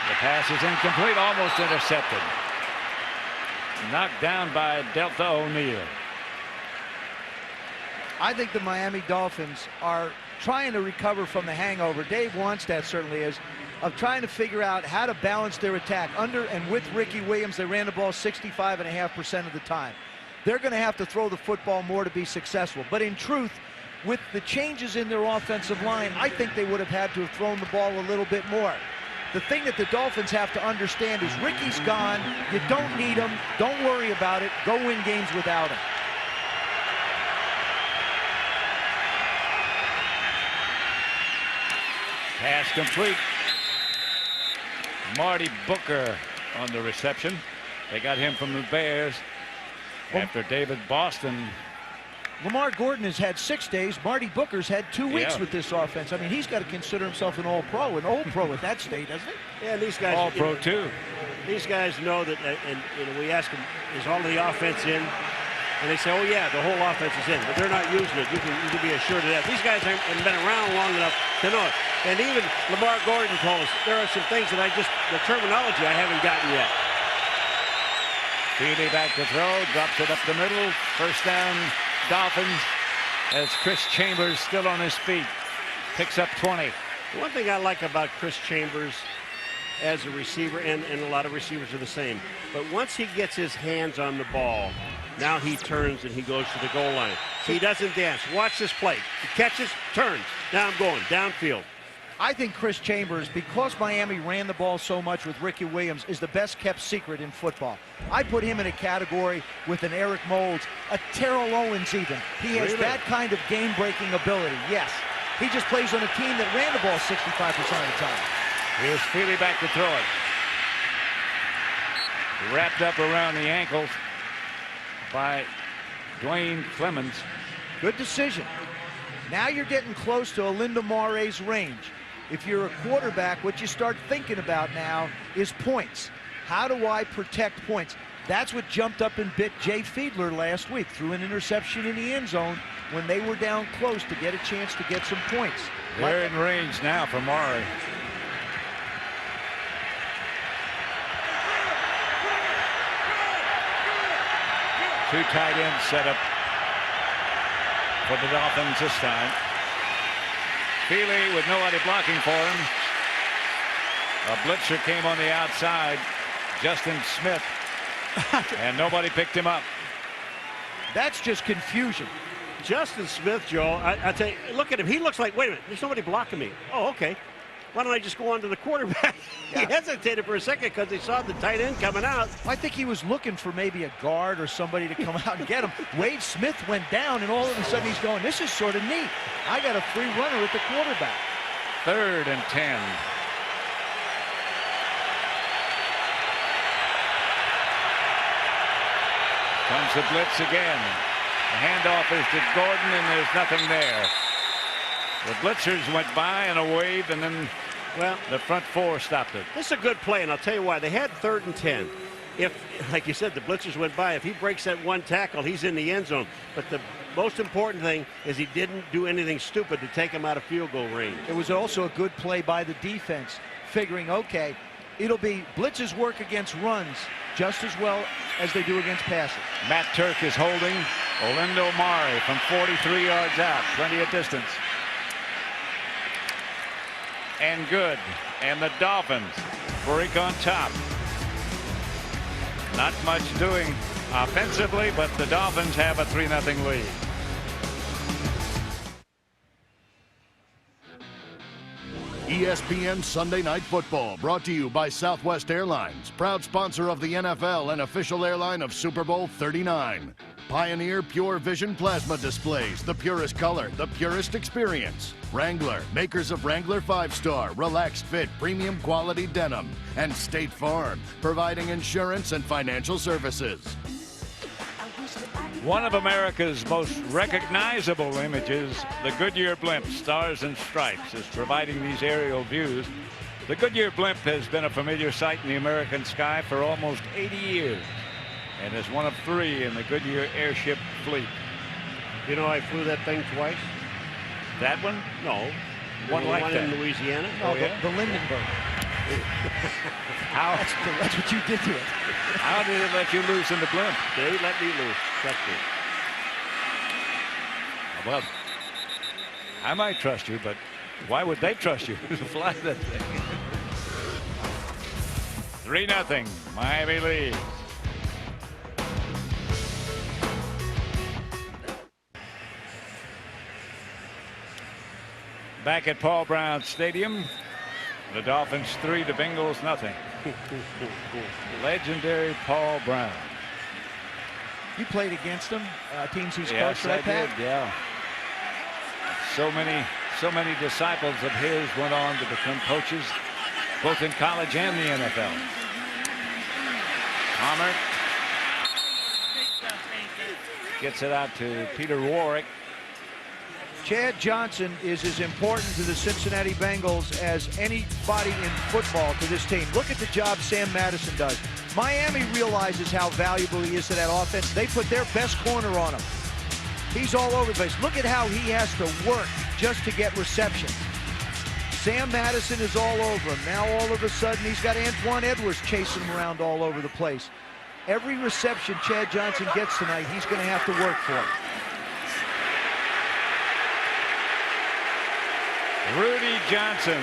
The pass is incomplete, almost intercepted. Knocked down by Delta O'Neal. I think the Miami Dolphins are trying to recover from the hangover. Dave Wannstedt certainly is, of trying to figure out how to balance their attack. Under and with Ricky Williams, they ran the ball 65.5% of the time. They're going to have to throw the football more to be successful. But in truth, with the changes in their offensive line, I think they would have had to have thrown the ball a little bit more. The thing that the Dolphins have to understand is Ricky's gone. You don't need him. Don't worry about it. Go win games without him. Pass complete. Marty Booker on the reception. They got him from the Bears after David Boston. Lamar Gordon has had 6 days. Marty Booker's had 2 weeks with this offense. I mean, he's got to consider himself an all-pro, an all-pro at that state, doesn't he? Yeah, these guys. All-pro too. These guys know that, and we ask them, is all of the offense in? And they say, oh yeah, the whole offense is in, but they're not using it. You can be assured of that. These guys haven't been around long enough to know it. And even Lamar Gordon told us there are some things that the terminology I haven't gotten yet. Feely back to throw, drops it up the middle. First down, Dolphins, as Chris Chambers still on his feet. Picks up 20. One thing I like about Chris Chambers as a receiver, and a lot of receivers are the same, but once he gets his hands on the ball, now he turns and he goes to the goal line. He doesn't dance. Watch this play. He catches, turns. Now I'm going downfield. I think Chris Chambers, because Miami ran the ball so much with Ricky Williams, is the best kept secret in football. I put him in a category with an Eric Moulds, a Terrell Owens even. He has that kind of game-breaking ability, yes. He just plays on a team that ran the ball 65% of the time. Here's Feely back to throw it. Wrapped up around the ankles by Dwayne Clemens. Good decision. Now you're getting close to Olinda Maury's range. If you're a quarterback, what you start thinking about now is points. How do I protect points? That's what jumped up and bit Jay Fiedler last week. Threw an interception in the end zone when they were down close to get a chance to get some points. They're in range now for Maury. Two tight ends set up for the Dolphins this time. Feely with nobody blocking for him. A blitzer came on the outside. Justin Smith. And nobody picked him up. That's just confusion. Justin Smith, Joe, I tell you, look at him. He looks like, wait a minute, there's nobody blocking me. Oh, okay. Why don't I just go on to the quarterback? He hesitated for a second because he saw the tight end coming out. I think he was looking for maybe a guard or somebody to come out and get him. Wade Smith went down, and all of a sudden he's going, this is sort of neat. I got a free runner at the quarterback. 3rd and 10. Comes the blitz again. The handoff is to Gordon, and there's nothing there. The blitzers went by in a wave, and then the front four stopped it. This is a good play, and I'll tell you why. They had 3rd and 10. If, like you said, the blitzers went by, if he breaks that one tackle, he's in the end zone. But the most important thing is he didn't do anything stupid to take him out of field goal range. It was also a good play by the defense, figuring, okay, it'll be blitzes work against runs just as well as they do against passes. Matt Turk is holding Olindo Maury from 43 yards out, plenty of distance. and good. And the Dolphins break on top. Not much doing offensively, but the Dolphins have a 3-0 lead. ESPN Sunday Night Football, brought to you by Southwest Airlines, proud sponsor of the NFL and official airline of Super Bowl 39. Pioneer Pure Vision Plasma Displays, the purest color, the purest experience. Wrangler, makers of Wrangler 5-Star, Relaxed Fit, Premium Quality Denim. And State Farm, providing insurance and financial services. One of America's most recognizable images, the Goodyear blimp, Stars and Stripes, is providing these aerial views. The Goodyear blimp has been a familiar sight in the American sky for almost 80 years and is one of 3 in the Goodyear airship fleet. You know, I flew that thing twice. That one? No. One like one that. in Louisiana. No, Oh, yeah? the Lindenberg. How? That's what you did to it. How did it let you loose in the blimp? They let me loose. Trust me. Well, I might trust you, but why would they trust you to fly that thing? 3-0, Miami leads. Back at Paul Brown Stadium, the Dolphins 3, the Bengals 0. Legendary Paul Brown. You played against him, teams he's Yes, coached, right, I Pat? did, yeah. So many disciples of his went on to become coaches, both in college and the NFL. Palmer gets it out to Peter Warwick. Chad Johnson is as important to the Cincinnati Bengals as anybody in football to this team. Look at the job Sam Madison does. Miami realizes how valuable he is to that offense. They put their best corner on him. He's all over the place. Look at how he has to work just to get reception. Sam Madison is all over him. Now all of a sudden he's got Antoine Edwards chasing him around all over the place. Every reception Chad Johnson gets tonight, he's going to have to work for. Rudy Johnson.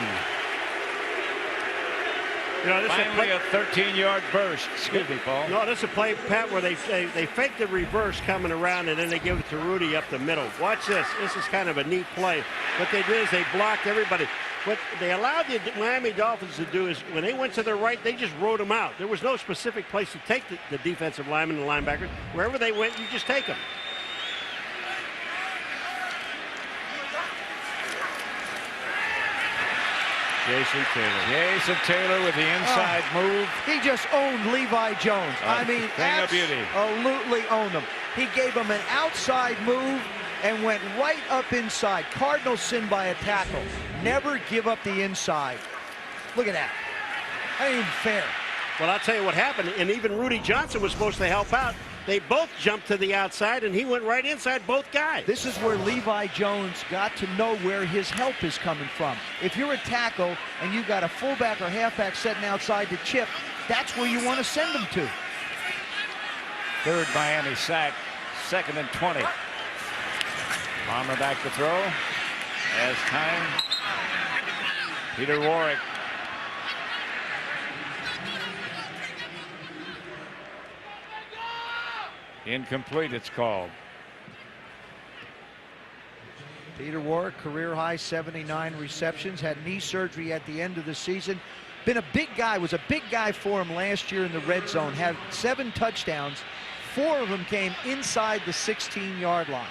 You know, this Finally a 13-yard burst. Excuse me, Paul. No, this is a play, Pat, where they fake the reverse coming around and then they give it to Rudy up the middle. Watch this. This is kind of a neat play. What they did is they blocked everybody. What they allowed the Miami Dolphins to do is when they went to their right, they just rode them out. There was no specific place to take the defensive linemen and linebackers. Wherever they went, you just take them. Jason Taylor with the inside move. He just owned Levi Jones. I mean, thing of beauty. absolutely owned him. He gave him an outside move and went right up inside. Cardinals sin by a tackle. Never give up the inside. Look at that. That ain't fair. Well, I'll tell you what happened, and even Rudy Johnson was supposed to help out. They both jumped to the outside, and he went right inside both guys. This is where Levi Jones got to know where his help is coming from. If you're a tackle and you've got a fullback or halfback setting outside to chip, that's where you want to send them to. Third Miami sack, 2nd and 20. Palmer back to throw. As time. Peter Warwick. Incomplete, it's called. Peter Warwick, career high 79 receptions, had knee surgery at the end of the season. Been a big guy, was a big guy for him last year in the red zone. Had 7 touchdowns. 4 of them came inside the 16-yard line.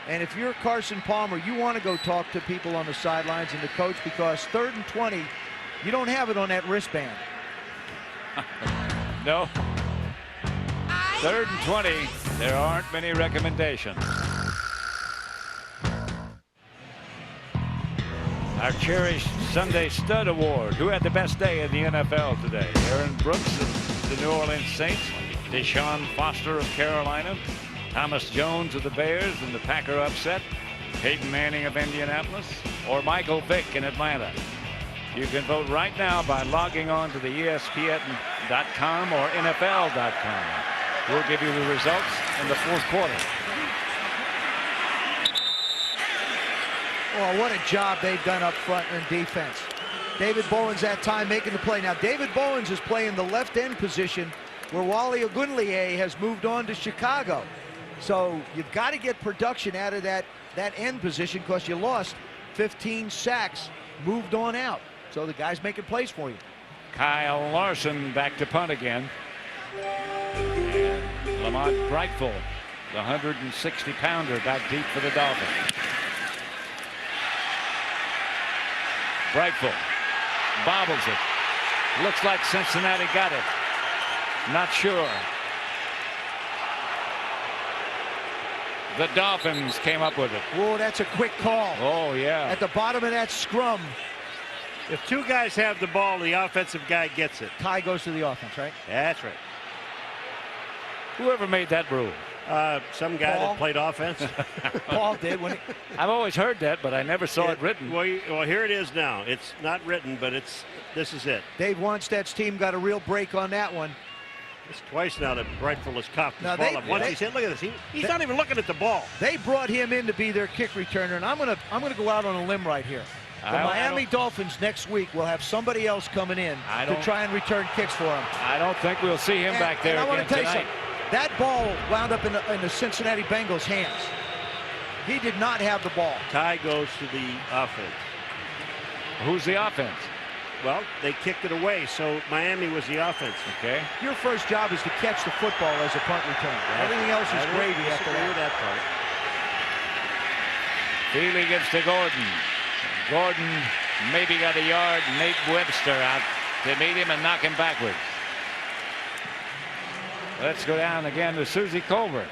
And if you're Carson Palmer, you want to go talk to people on the sidelines and the coach, because 3rd and 20, you don't have it on that wristband. No. 3rd and 20, there aren't many recommendations. Our cherished Sunday Stud Award. Who had the best day in the NFL today? Aaron Brooks of the New Orleans Saints, Deshaun Foster of Carolina, Thomas Jones of the Bears and the Packer upset, Peyton Manning of Indianapolis, or Michael Vick in Atlanta. You can vote right now by logging on to the ESPN.com or NFL.com. We'll give you the results in the 4th quarter. Oh, what a job they've done up front in defense. David Bowens that time making the play. Now, David Bowens is playing the left end position where Wally Ogunleye has moved on to Chicago. So you've got to get production out of that end position because you lost 15 sacks, moved on out. So the guy's making plays for you. Kyle Larson back to punt again. And Lamont Brightful, the 160-pounder, back deep for the Dolphins. Brightful bobbles it. Looks like Cincinnati got it. Not sure. The Dolphins came up with it. Whoa, that's a quick call. Oh, yeah. At the bottom of that scrum. If two guys have the ball, the offensive guy gets it. Tie goes to the offense, right? That's right. Whoever made that rule? Some guy Paul? that played offense. Paul did. When I've always heard that, but I never saw it written. Well, here it is now. It's not written, but this is it. Dave Wanstead's team got a real break on that one. It's twice now that Brightful has coughed Now the ball up. Once he's hit, look at this. He's not even looking at the ball. They brought him in to be their kick returner, and I'm gonna go out on a limb right here. The Miami Dolphins next week will have somebody else coming in to try and return kicks for him. I don't think we'll see him back there and I again want to tell tonight. you something. That ball wound up in the Cincinnati Bengals' hands. He did not have the ball. Tie goes to the offense. Who's the offense? Well, they kicked it away, so Miami was the offense. Okay. Your first job is to catch the football as a punt return. Everything else is gravy after that. part. Feely gets to Gordon. Gordon maybe got a yard. Nate Webster out to meet him and knock him backwards. Let's go down again to Susie Colbert.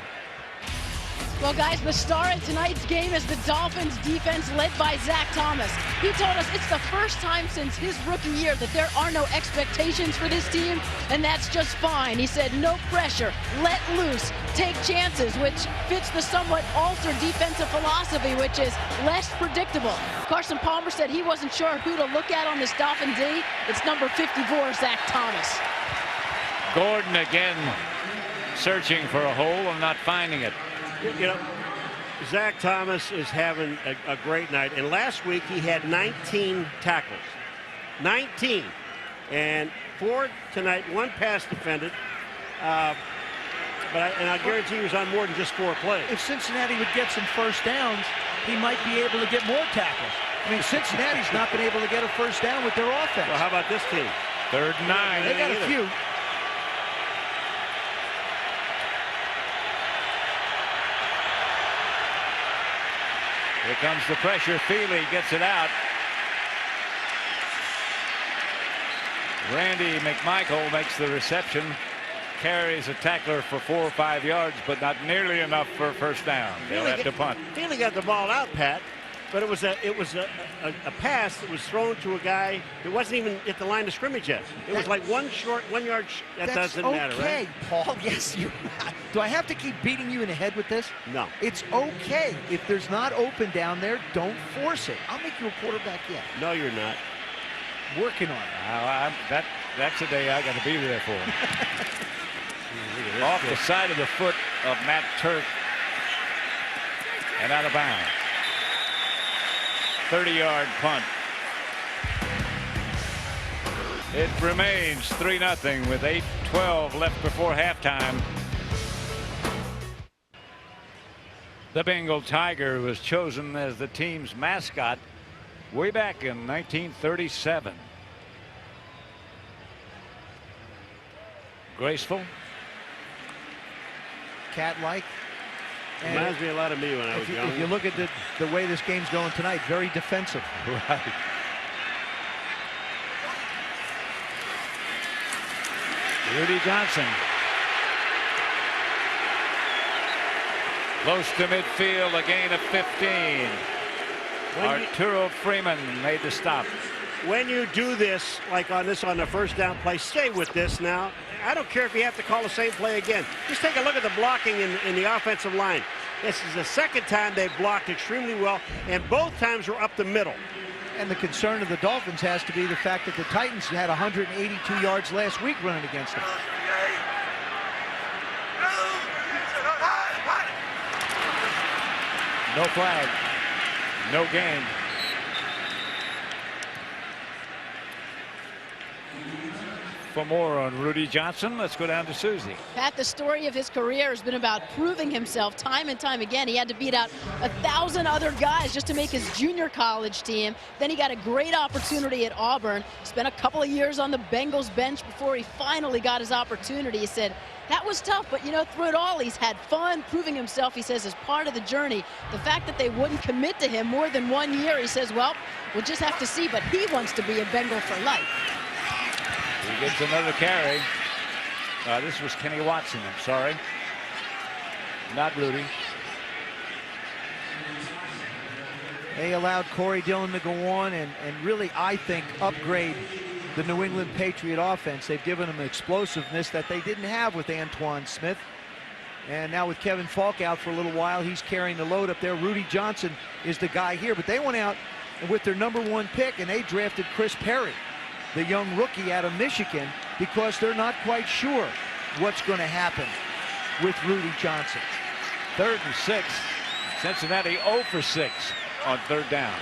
Well, guys, the star in tonight's game is the Dolphins defense led by Zach Thomas. He told us it's the first time since his rookie year that there are no expectations for this team, and that's just fine. He said no pressure, let loose, take chances, which fits the somewhat altered defensive philosophy, which is less predictable. Carson Palmer said he wasn't sure who to look at on this Dolphin D. It's number 54, Zach Thomas. Gordon again searching for a hole and not finding it. You know, Zach Thomas is having a great night. And last week he had 19 tackles. 19. And 4 tonight, 1 pass defended. But I guarantee he was on more than just 4 plays. If Cincinnati would get some first downs, he might be able to get more tackles. I mean, Cincinnati's not been able to get a first down with their offense. Well, how about this team? 3rd and 9. They got a few. Here comes the pressure. Feely gets it out. Randy McMichael makes the reception. Carries a tackler for 4 or 5 yards, but not nearly enough for a first down. They'll have to punt. Feely got the ball out, Pat, but it was a pass that was thrown to a guy that wasn't even at the line of scrimmage yet. It was like 1 yard. That doesn't matter, right? Paul. Yes, you. Do I have to keep beating you in the head with this? No. It's okay. If there's not open down there, don't force it. I'll make you a quarterback yet. No, you're not. Working on it. That's the day I got to be there for. Off the side of the foot of Matt Turk and out of bounds. 30-yard punt. It remains 3-0 with 8:12 left before halftime. The Bengal Tiger was chosen as the team's mascot way back in 1937. Graceful. Cat-like. Reminds me a lot of me when I was young. If you look at the way this game's going tonight, very defensive. Right. Rudy Johnson. Close to midfield, a gain of 15. Arturo Freeman made the stop. When you do this, like on the first down play, stay with this now. I don't care if you have to call the same play again. Just take a look at the blocking in the offensive line. This is the 2nd time they've blocked extremely well, and both times were up the middle. And the concern of the Dolphins has to be the fact that the Titans had 182 yards last week running against them. No flag. No gain. For more on Rudy Johnson, let's go down to Susie. Pat, the story of his career has been about proving himself time and time again. He had to beat out 1,000 other guys just to make his junior college team. Then he got a great opportunity at Auburn. Spent a couple of years on the Bengals bench before he finally got his opportunity. He said, that was tough, but, you know, through it all, he's had fun proving himself, he says, as part of the journey. The fact that they wouldn't commit to him more than 1 year, he says, well, we'll just have to see, but he wants to be a Bengal for life. He gets another carry. This was Kenny Watson, I'm sorry. Not Rudy. They allowed Corey Dillon to go on and really, I think, upgrade the New England Patriot offense. They've given them explosiveness that they didn't have with Antoine Smith. And now with Kevin Falk out for a little while, he's carrying the load up there. Rudy Johnson is the guy here. But they went out with their #1 pick, and they drafted Chris Perry, the young rookie out of Michigan, because they're not quite sure what's going to happen with Rudy Johnson. 3rd and 6. Cincinnati 0 for 6 on 3rd down.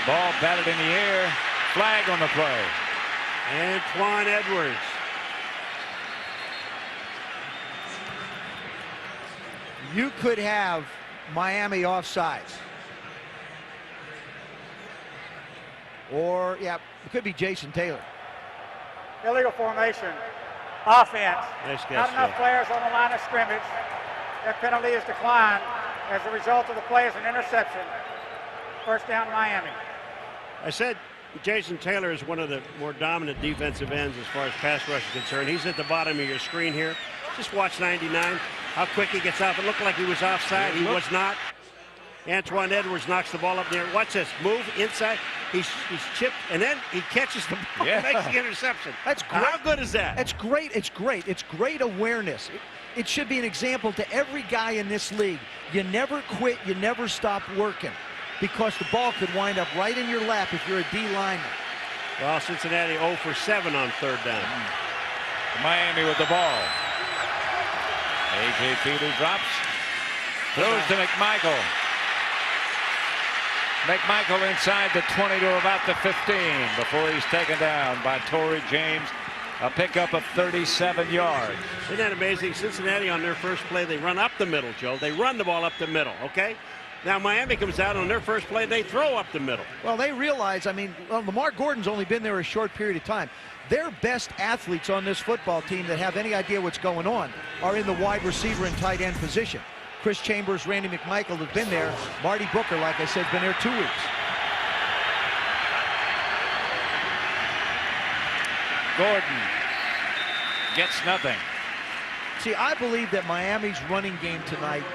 Ball batted in the air. Flag on the play. Antoine Edwards. You could have Miami offsides. Or, yeah, it could be Jason Taylor. Illegal formation. Offense. Nice guess, Not enough Phil. players on the line of scrimmage. That penalty is declined as a result of the play as an interception. 1st down, Miami. I said Jason Taylor is one of the more dominant defensive ends as far as pass rush is concerned. He's at the bottom of your screen here. Just watch 99. How quick he gets off. It looked like he was offside. He was not. Antoine Edwards knocks the ball up there. Watch this. Move inside. He's chipped, and then he catches the ball and makes the interception. That's great. How good is that? That's great. It's great. It's great awareness. It should be an example to every guy in this league. You never quit. You never stop working, because the ball could wind up right in your lap if you're a D lineman. Well, Cincinnati 0 for 7 on 3rd down. Miami with the ball. A.J. Feely drops. Throws to McMichael. McMichael inside the 20 to about the 15 before he's taken down by Torrey James. A pickup of 37 yards. Isn't that amazing? Cincinnati on their first play, they run up the middle, Joe. They run the ball up the middle, okay? Now Miami comes out on their first play, they throw up the middle. Well, they realize, I mean, Lamar Gordon's only been there a short period of time. Their best athletes on this football team that have any idea what's going on are in the wide receiver and tight end position. Chris Chambers, Randy McMichael have been there. Marty Booker, like I said, been there 2 weeks. Gordon gets nothing. See, I believe that Miami's running game tonight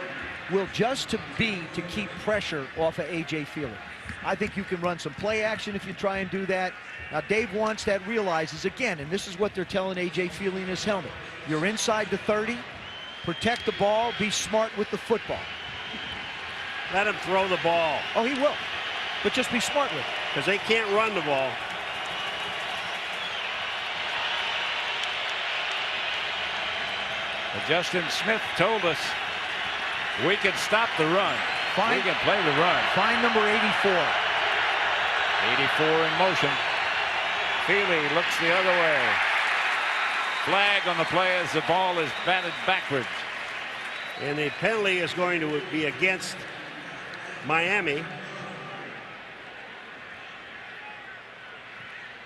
will just be to keep pressure off of A.J. Feely. I think you can run some play action if you try and do that. Now, Dave Wanstead realizes, again, and this is what they're telling A.J. Feely in his helmet, you're inside the 30, protect the ball, be smart with the football. Let him throw the ball. Oh, he will, but just be smart with it. Because they can't run the ball. Justin Smith told us we can stop the run. We can play the run. Find number 84. 84 in motion. Feely looks the other way. Flag on the play as the ball is batted backwards. And the penalty is going to be against Miami.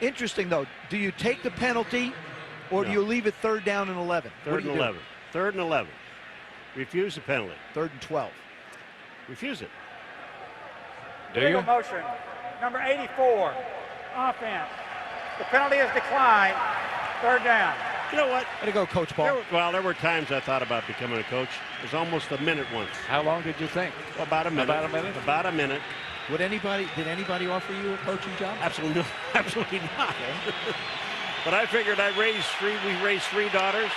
Interesting, though. Do you take the penalty or do you leave it 3rd down and 11? 3rd and 11. 3rd and 11. Refuse the penalty. 3rd and 12. Refuse it. Do Illegal you? motion. Number 84. Offense. The penalty is declined. 3rd down. You know what? Way to go, Coach Paul. There were times I thought about becoming a coach. It was almost a minute once. How long did you think? Well, about a minute. About a minute? About a minute. Did anybody offer you a coaching job? Absolutely not. But I figured we raised 3 daughters,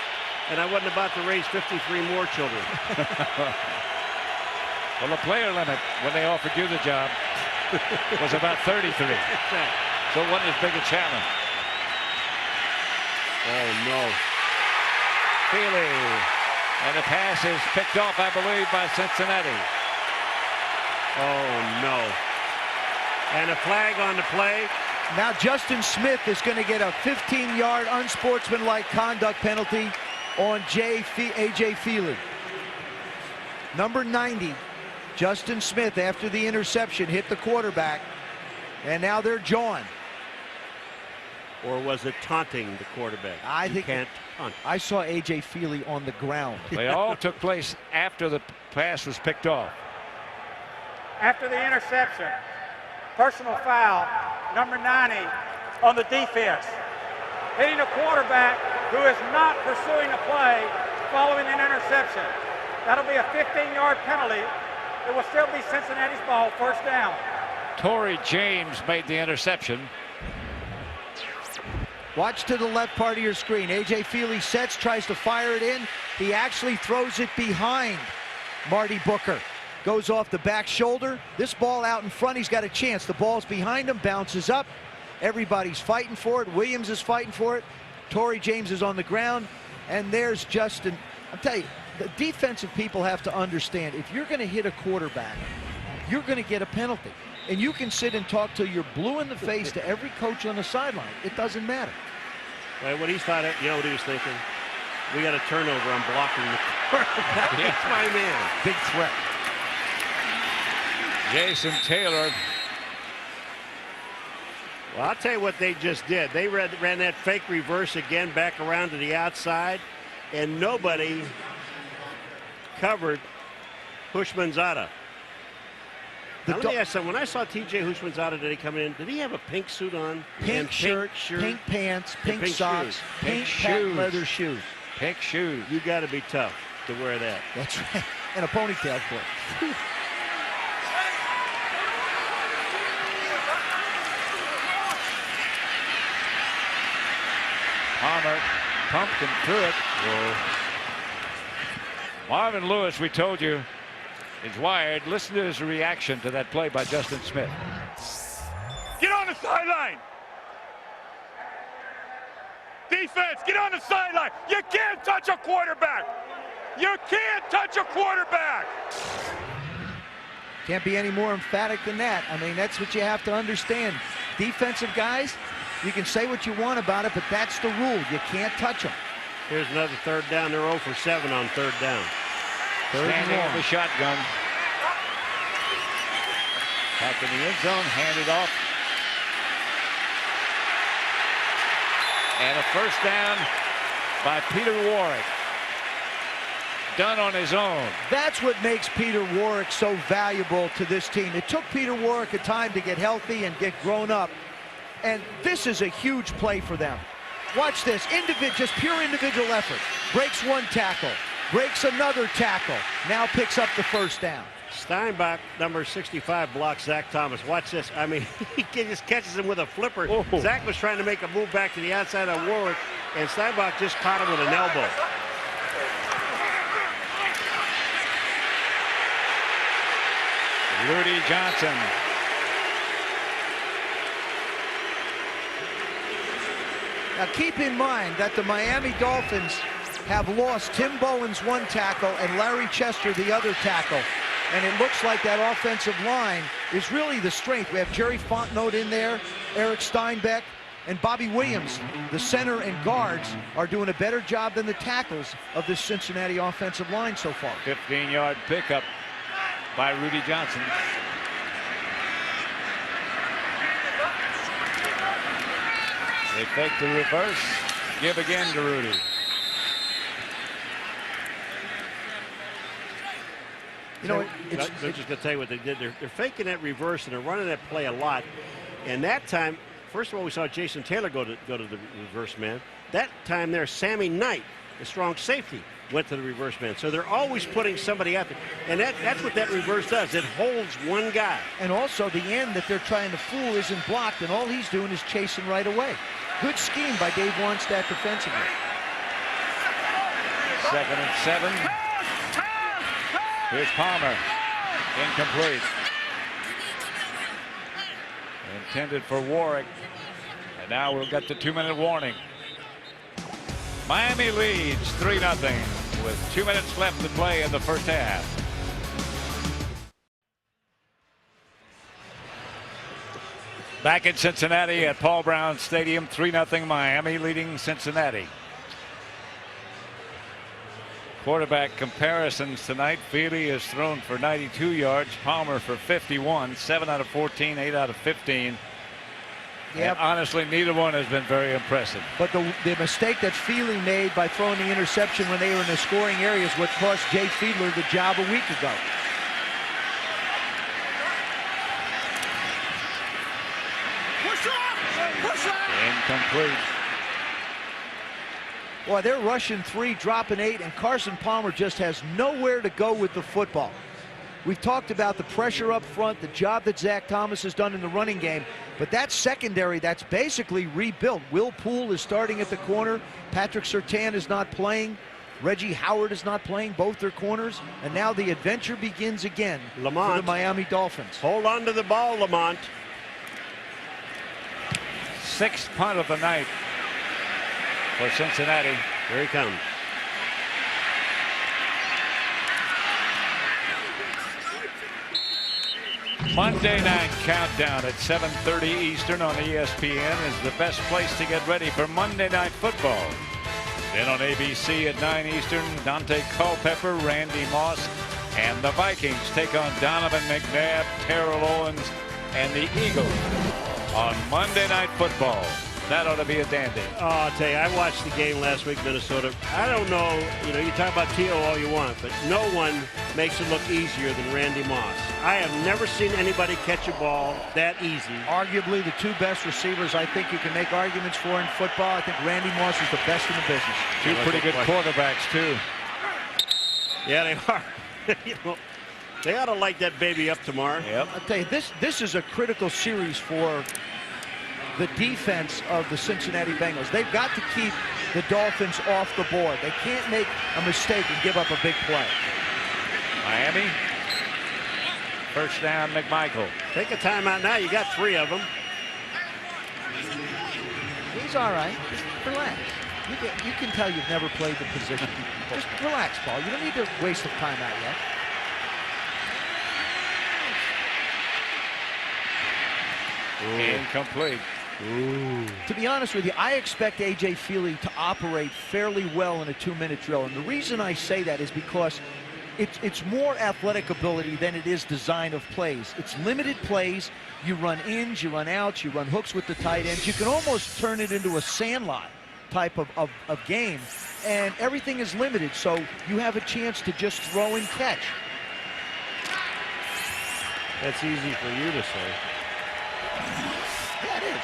and I wasn't about to raise 53 more children. Well, the player limit when they offered you the job was about 33. So it wasn't as big a challenge. Oh, no. Feely. And the pass is picked off, I believe, by Cincinnati. Oh, no. And a flag on the play. Now Justin Smith is going to get a 15-yard unsportsmanlike conduct penalty on A.J. Feely. Number 90, Justin Smith, after the interception, hit the quarterback, and now they're jawing. Or was it taunting the quarterback? I think can't taunt. I saw A.J. Feely on the ground. They all took place after the pass was picked off. After the interception, personal foul, number 90 on the defense. Hitting a quarterback who is not pursuing a play following an interception. That'll be a 15-yard penalty. It will still be Cincinnati's ball, first down. Torrey James made the interception. Watch to the left part of your screen. A.J. Feely sets, tries to fire it in. He actually throws it behind Marty Booker. Goes off the back shoulder. This ball out in front, he's got a chance. The ball's behind him, bounces up. Everybody's fighting for it. Williams is fighting for it. Torrey James is on the ground. And there's Justin. I'll tell you, the defensive people have to understand, if you're going to hit a quarterback, you're going to get a penalty. And you can sit and talk till you're blue in the face to every coach on the sideline. It doesn't matter. Well, what he thought, you know what he was thinking? We got a turnover. I'm blocking the quarterback. That's my man. Big threat. Jason Taylor. Well, I'll tell you what they just did. They ran that fake reverse again back around to the outside, and nobody covered Hushmanzada. Now, let me ask something. When I saw T.J. Hushmanzada today coming in, did he have a pink suit on? Pink shirt, pink pants, pink socks, pink patent leather shoes. Pink shoes. You got to be tough to wear that. That's right. And a ponytail clip. Palmer pumped him through it. Whoa. Marvin Lewis, we told you, is wired. Listen to his reaction to that play by Justin Smith. Get on the sideline. Defense, get on the sideline. You can't touch a quarterback. You can't touch a quarterback. Can't be any more emphatic than that. I mean, that's what you have to understand. Defensive guys, you can say what you want about it, but that's the rule. You can't touch them. Here's another third down. They're 0 for 7 on third down. Standing in the shotgun. Back in the end zone, handed off. And a first down by Peter Warrick. Done on his own. That's what makes Peter Warrick so valuable to this team. It took Peter Warrick a time to get healthy and get grown up. And this is a huge play for them. Watch this, just pure individual effort. Breaks one tackle, breaks another tackle, now picks up the first down. Steinbach, number 65, blocks Zach Thomas. Watch this. I mean, he just catches him with a flipper. Oh. Zach was trying to make a move back to the outside on Warwick, and Steinbach just caught him with an elbow. Rudy Johnson. Now keep in mind that the Miami Dolphins have lost Tim Bowens one tackle and Larry Chester the other tackle. And it looks like that offensive line is really the strength. We have Jerry Fontenot in there, Eric Steinbeck, and Bobby Williams. The center and guards are doing a better job than the tackles of this Cincinnati offensive line so far. 15-yard pickup by Rudy Johnson. They fake the reverse, give again to Rudy. You know, I'm just going to tell you what they did. They're faking that reverse and they're running that play a lot. And that time, first of all, we saw Jason Taylor go to the reverse man. That time there, Sammy Knight, the strong safety, went to the reverse man. So they're always putting somebody out there. And that's what that reverse does. It holds one guy. And also the end that they're trying to fool isn't blocked, and all he's doing is chasing right away. Good scheme by Dave Wannstedt defensively. 2nd and 7. Here's Palmer. Incomplete. Intended for Warwick. And now we'll get the 2-minute warning. Miami leads 3-0 with 2 minutes left to play in the first half. Back in Cincinnati at Paul Brown Stadium, 3-0 Miami leading Cincinnati. Quarterback comparisons tonight. Feely has thrown for 92 yards, Palmer for 51, 7 out of 14, 8 out of 15. Yep. And honestly, neither one has been very impressive. But the mistake that Feely made by throwing the interception when they were in the scoring area is what cost Jay Fiedler the job a week ago. Incomplete. Boy, they're rushing 3, dropping 8, and Carson Palmer just has nowhere to go with the football. We've talked about the pressure up front, the job that Zach Thomas has done in the running game, but that secondary, that's basically rebuilt. Will Poole is starting at the corner. Patrick Surtain is not playing. Reggie Howard is not playing, both their corners, and now the adventure begins again for the Miami Dolphins. Hold on to the ball, Lamont. 6th punt of the night for Cincinnati. Here he comes. Monday night countdown at 7:30 Eastern on ESPN is the best place to get ready for Monday Night Football. Then on ABC at 9 Eastern, Dante Culpepper, Randy Moss, and the Vikings take on Donovan McNabb, Terrell Owens, and the Eagles on Monday Night Football. That ought to be a dandy. Oh, I'll tell you, I watched the game last week, Minnesota. I don't know, you talk about T.O. all you want, but no one makes it look easier than Randy Moss. I have never seen anybody catch a ball that easy. Arguably the 2 best receivers I think you can make arguments for in football. I think Randy Moss is the best in the business. 2 pretty good quarterbacks, too. Yeah, they are. They ought to light that baby up tomorrow. Yep. I'll tell you, this is a critical series for the defense of the Cincinnati Bengals. They've got to keep the Dolphins off the board. They can't make a mistake and give up a big play. Miami. First down, McMichael. Take a timeout now. You got 3 of them. He's all right. Just relax. You can tell you've never played the position. Just relax, Paul. You don't need to waste the timeout yet. Incomplete. To be honest with you, I expect A.J. Feely to operate fairly well in a 2-minute drill. And the reason I say that is because it's more athletic ability than it is design of plays. It's limited plays. You run ins, you run outs, you run hooks with the tight ends. You can almost turn it into a sandlot type of game. And everything is limited, so you have a chance to just throw and catch. That's easy for you to say. Yeah, it is.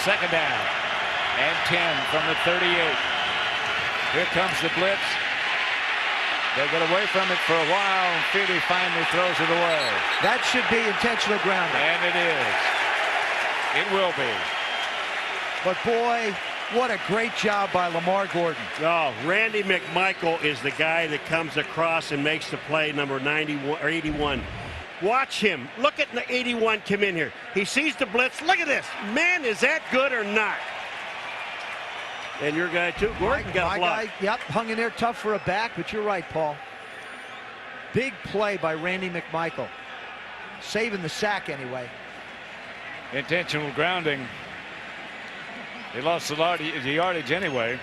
2nd down and 10 from the 38. Here comes the blitz. They get away from it for a while, and Feely finally throws it away. That should be intentional grounding. And it is. It will be. But boy, what a great job by Lamar Gordon. Oh, Randy McMichael is the guy that comes across and makes the play, number 91 or 81. Watch him. Look at the 81 come in here. He sees the blitz. Look at this. Man, is that good or not? And your guy, too. Gordon got a block. Yep, hung in there tough for a back, but you're right, Paul. Big play by Randy McMichael. Saving the sack anyway. Intentional grounding. They lost the yardage anyway.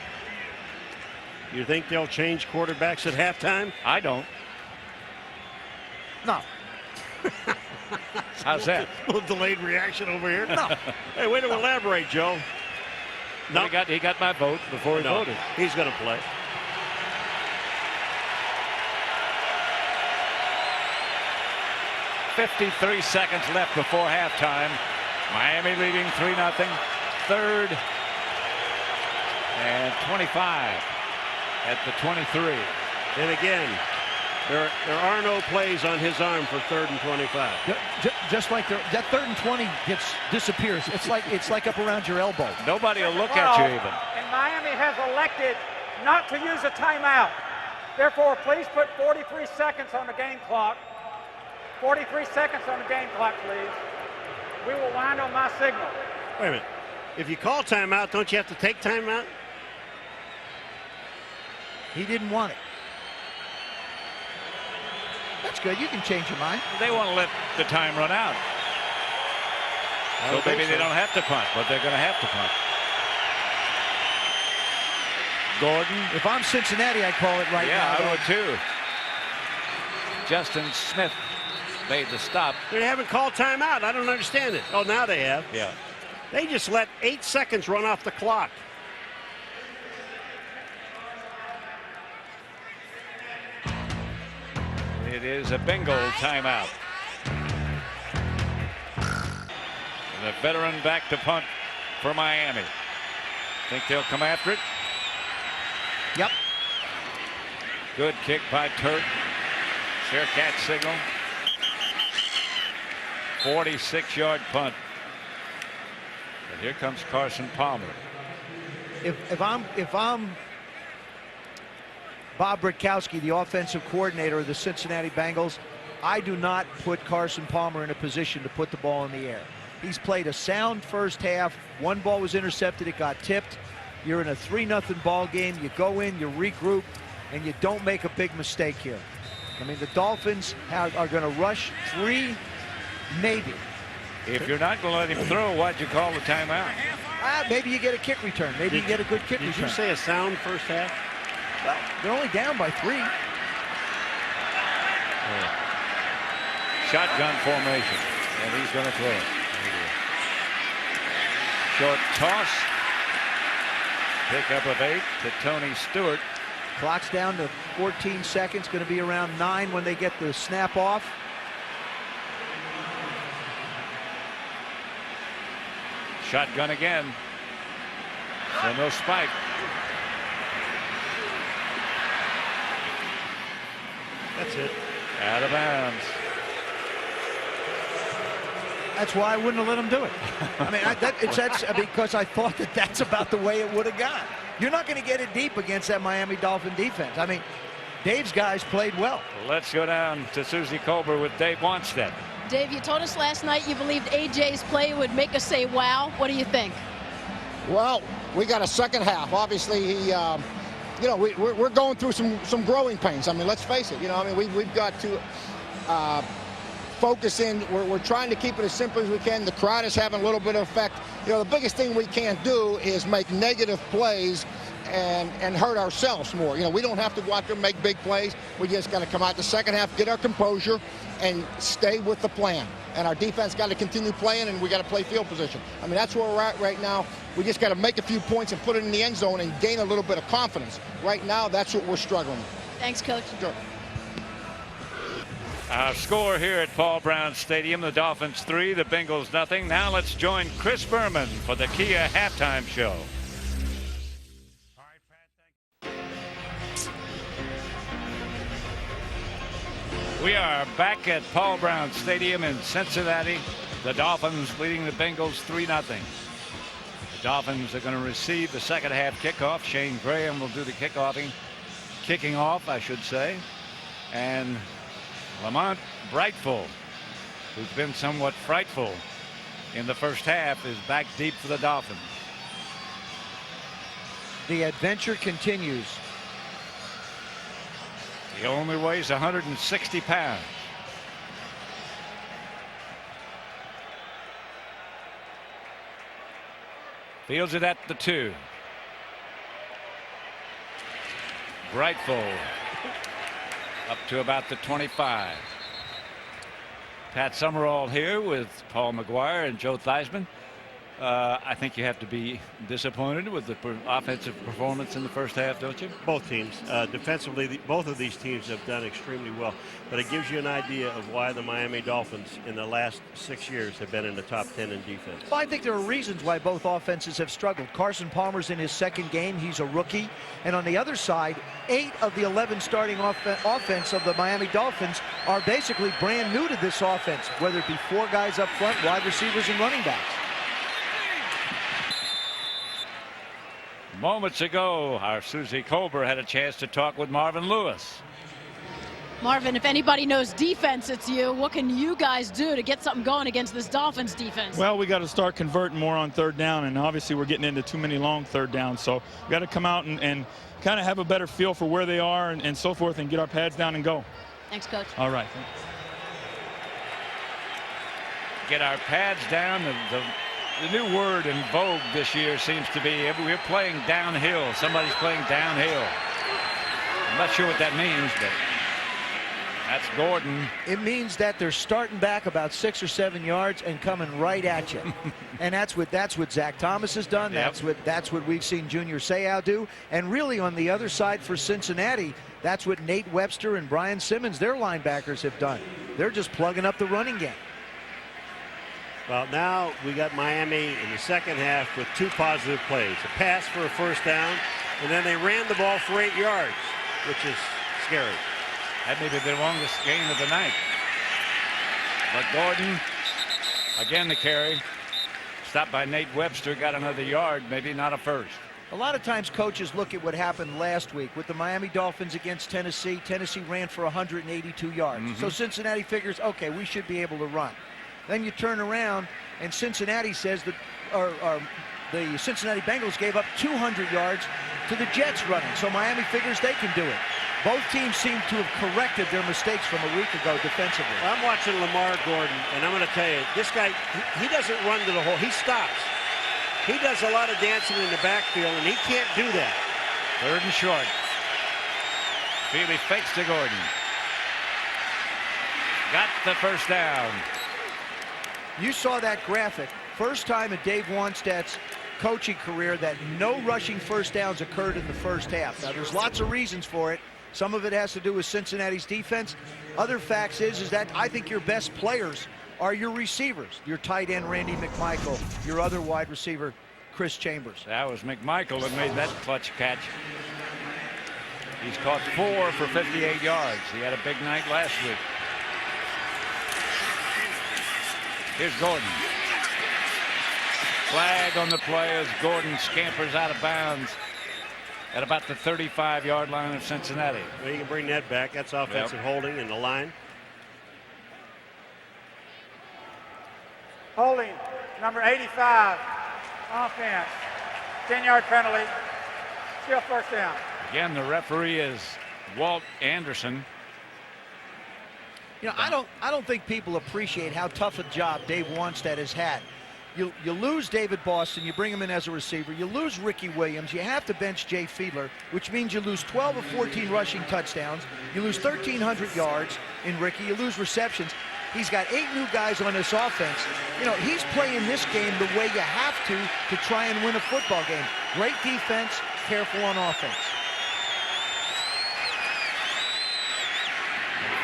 You think they'll change quarterbacks at halftime? I don't. No. How's that? A little delayed reaction over here. No. Hey, way to elaborate, Joe. No. He got my vote before he voted. He's going to play. .53 seconds left before halftime. Miami leading 3-0. 3rd and 25 at the 23. And again, there are no plays on his arm for 3rd and 25. Just like that 3rd and 20 disappears. It's like up around your elbow. Nobody will look at you even. And Miami has elected not to use a timeout. Therefore, please put 43 seconds on the game clock. 43 seconds on the game clock, please. We will wind on my signal. Wait a minute. If you call timeout, don't you have to take timeout? He didn't want it. That's good. You can change your mind. They want to let the time run out. So maybe they don't have to punt, but they're going to have to punt. Gordon. If I'm Cincinnati, I'd call it right now. Yeah, I would too. Justin Smith made the stop. They haven't called timeout. I don't understand it. Oh, now they have. Yeah. They just let 8 seconds run off the clock. It is a Bengal timeout. And the veteran back to punt for Miami. Think they'll come after it? Yep. Good kick by Turk. Faircat signal. 46-yard punt. And here comes Carson Palmer. If I'm Bob Britkowski, the offensive coordinator of the Cincinnati Bengals, I do not put Carson Palmer in a position to put the ball in the air. He's played a sound first half. One ball was intercepted. It got tipped. You're in a 3-0 ball game. You go in, you regroup, and you don't make a big mistake here. I mean, the Dolphins are going to rush 3, maybe. If you're not going to let him throw, why'd you call the timeout? Maybe you get a kick return. Maybe you get a good kick return. Did you say a sound first half? Well, they're only down by 3. Shotgun formation, and he's going to throw it. Short toss. Pickup of 8 to Tony Stewart. Clock's down to 14 seconds. Going to be around 9 when they get the snap off. Shotgun again. So no spike. That's it. Out of bounds. That's why I wouldn't have let him do it. I mean, that's because I thought that's about the way it would have gone. You're not going to get it deep against that Miami Dolphin defense. I mean, Dave's guys played well. Let's go down to Susie Colbert with Dave Wanstead. Dave, you told us last night you believed AJ's play would make us say wow. What do you think? Well, we got a second half. Obviously, he, you know, we're going through some growing pains. I mean, let's face it. You know, I mean, we've got to focus in. We're trying to keep it as simple as we can. The crowd is having a little bit of effect. You know, the biggest thing we can't do is make negative plays and hurt ourselves more. You know, we don't have to go out there and make big plays. We just got to come out the second half, get our composure, and stay with the plan. And our defense got to continue playing, and we got to play field position. I mean, that's where we're at right now. We just got to make a few points and put it in the end zone and gain a little bit of confidence. Right now, that's what we're struggling with. Thanks, Coach. Sure. Our score here at Paul Brown Stadium, the Dolphins 3, the Bengals nothing. Now let's join Chris Berman for the Kia halftime show. We are back at Paul Brown Stadium in Cincinnati. The Dolphins leading the Bengals 3-0. The Dolphins are going to receive the second half kickoff. Shane Graham will do the kicking off, I should say. And Lamont Brightful, who's been somewhat frightful in the first half, is back deep for the Dolphins. The adventure continues. He only weighs 160 pounds. Fields it at the 2. Brightful up to about the 25. Pat Summerall here with Paul McGuire and Joe Theismann. I think you have to be disappointed with the offensive performance in the first half, don't you? Both teams. Defensively, both of these teams have done extremely well. But it gives you an idea of why the Miami Dolphins in the last 6 years have been in the top 10 in defense. Well, I think there are reasons why both offenses have struggled. Carson Palmer's in his second game. He's a rookie. And on the other side, 8 of the 11 starting offense of the Miami Dolphins are basically brand new to this offense, whether it be 4 guys up front, wide receivers, and running backs. Moments ago, our Susie Colbert had a chance to talk with Marvin Lewis. Marvin, if anybody knows defense, it's you. What can you guys do to get something going against this Dolphins defense? Well, we got to start converting more on third down, and obviously we're getting into too many long third downs. So we got to come out and kind of have a better feel for where they are and so forth, and get our pads down and go. Thanks, Coach. All right. Thanks. get our pads down. The new word in vogue this year seems to be we're playing downhill. Somebody's playing downhill. I'm not sure what that means, but that's Gordon. It means that they're starting back about 6 or 7 yards and coming right at you. And that's what Zach Thomas has done. Yep. That's what we've seen Junior Seau do. And really on the other side for Cincinnati, that's what Nate Webster and Brian Simmons, their linebackers, have done. They're just plugging up the running game. Well, now we got Miami in the second half with 2 positive plays. A pass for a first down, and then they ran the ball for 8 yards, which is scary. That may be the longest game of the night. But Gordon, again the carry. Stopped by Nate Webster, got another yard, maybe not a first. A lot of times coaches look at what happened last week with the Miami Dolphins against Tennessee. Tennessee ran for 182 yards. So Cincinnati figures, okay, we should be able to run. Then you turn around and Cincinnati says that the Cincinnati Bengals gave up 200 yards to the Jets running. So Miami figures they can do it. Both teams seem to have corrected their mistakes from a week ago defensively. Well, I'm watching Lamar Gordon, and I'm going to tell you, this guy, he doesn't run to the hole. He stops. He does a lot of dancing in the backfield, and he can't do that. 3rd and short. Feely fakes to Gordon. Got the first down. You saw that graphic. First time in Dave Wanstadt's coaching career that no rushing first downs occurred in the first half. Now, there's lots of reasons for it. Some of it has to do with Cincinnati's defense. Other facts is that I think your best players are your receivers. Your tight end, Randy McMichael. Your other wide receiver, Chris Chambers. That was McMichael that made that clutch catch. He's caught 4 for 58 yards. He had a big night last week. Here's Gordon. Flag on the play as Gordon scampers out of bounds at about the 35-yard line of Cincinnati. Well, you can bring that back. That's offensive holding in the line. Holding, number 85, offense. 10-yard penalty. Still first down. Again, the referee is Walt Anderson. You know, I don't think people appreciate how tough a job Dave Wanstadt has had. You lose David Boston, you bring him in as a receiver. You lose Ricky Williams. You have to bench Jay Fiedler, which means you lose 12 of 14 rushing touchdowns. You lose 1,300 yards in Ricky. You lose receptions. He's got 8 new guys on this offense. You know, he's playing this game the way you have to try and win a football game. Great defense, careful on offense.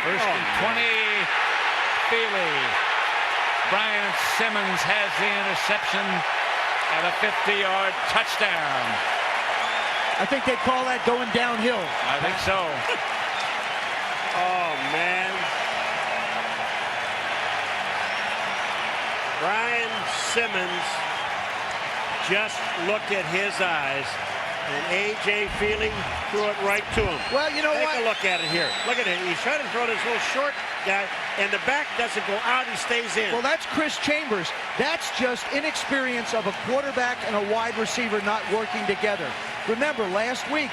First and 20, Feely. Brian Simmons has the interception and a 50-yard touchdown. I think they call that going downhill. I think so. Oh, man. Brian Simmons just looked at his eyes, and A.J. Feely threw it right to him. Well, you know what? Take a look at it here. Look at it. He's trying to throw this little short guy, and the back doesn't go out. He stays in. Well, that's Chris Chambers. That's just inexperience of a quarterback and a wide receiver not working together. Remember, last week,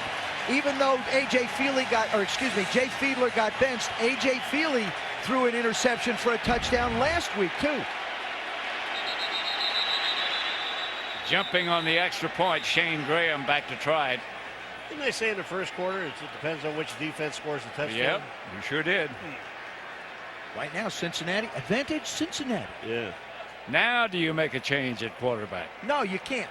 even though Jay Fiedler got benched, A.J. Feely threw an interception for a touchdown last week, too. Jumping on the extra point, Shane Graham back to try it. Didn't they say in the first quarter it depends on which defense scores the touchdown? Yep, you sure did. Right now, Cincinnati, advantage Cincinnati. Yeah. Now do you make a change at quarterback? No, you can't.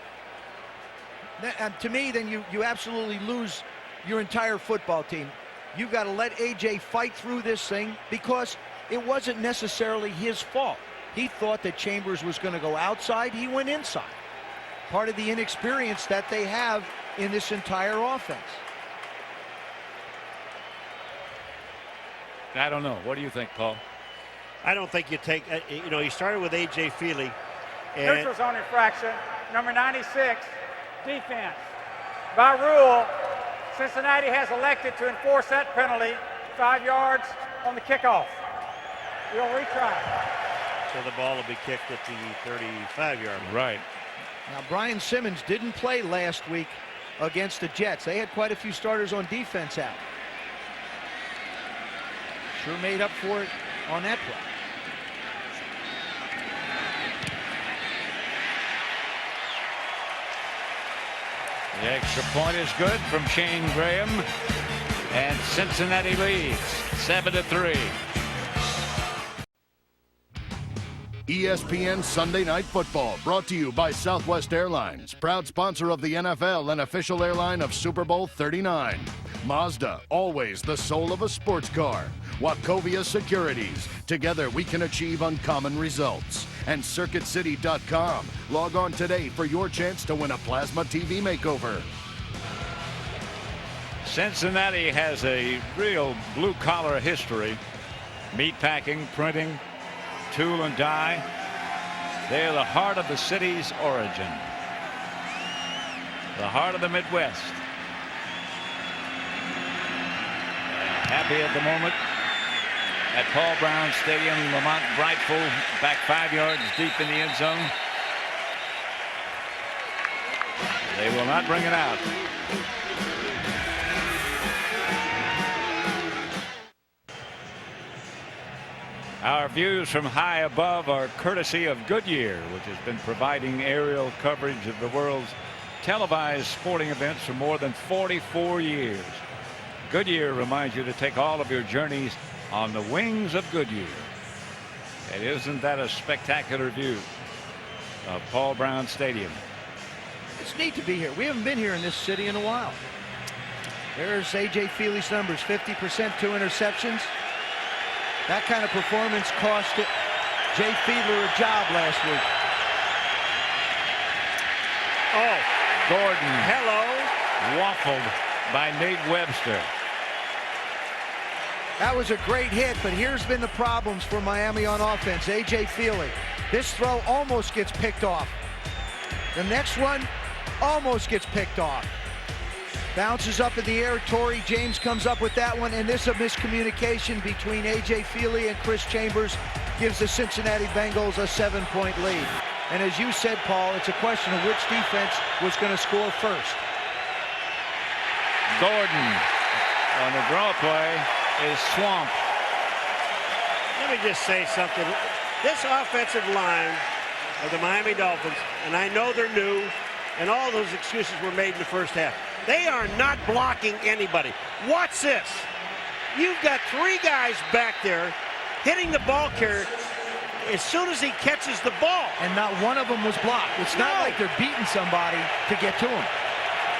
To me, then you absolutely lose your entire football team. You've got to let A.J. fight through this thing because it wasn't necessarily his fault. He thought that Chambers was going to go outside. He went inside. Part of the inexperience that they have in this entire offense. I don't know. What do you think, Paul? I don't think you take, you know, he started with A.J. Feely. Neutral zone infraction, number 96, defense. By rule, Cincinnati has elected to enforce that penalty, 5 yards on the kickoff. We'll retry. So the ball will be kicked at the 35-yard line. Right. Now, Brian Simmons didn't play last week against the Jets. They had quite a few starters on defense out. Sure made up for it on that play. The extra point is good from Shane Graham, and Cincinnati leads 7-3. ESPN Sunday Night Football, brought to you by Southwest Airlines, proud sponsor of the NFL and official airline of Super Bowl 39. Mazda, always the soul of a sports car. Wachovia Securities, together we can achieve uncommon results. And CircuitCity.com. Log on today for your chance to win a plasma TV makeover. Cincinnati has a real blue-collar history. Meatpacking, printing, tool and die. They're the heart of the city's origin. The heart of the Midwest. Happy at the moment at Paul Brown Stadium. Lamont Brightful back 5 yards deep in the end zone. They will not bring it out. Our views from high above are courtesy of Goodyear, which has been providing aerial coverage of the world's televised sporting events for more than 44 years. Goodyear reminds you to take all of your journeys on the wings of Goodyear. And isn't that a spectacular view of Paul Brown Stadium? It's neat to be here. We haven't been here in this city in a while. There's A.J. Feely's numbers, 50%, 2 interceptions. That kind of performance cost Jay Fiedler a job last week. Oh, Gordon. Hello. Waffled by Nate Webster. That was a great hit, but here's been the problems for Miami on offense. A.J. Feely. This throw almost gets picked off. The next one almost gets picked off. Bounces up in the air. Torrey James comes up with that one, and this a miscommunication between A.J. Feely and Chris Chambers gives the Cincinnati Bengals a 7-point lead. And as you said, Paul, it's a question of which defense was going to score first. Gordon on the draw play is swamped. Let me just say something. This offensive line of the Miami Dolphins, and I know they're new, and all those excuses were made in the first half. They are not blocking anybody. Watch this. You've got 3 guys back there hitting the ball carrier as soon as he catches the ball. And not one of them was blocked. It's not like they're beating somebody to get to him.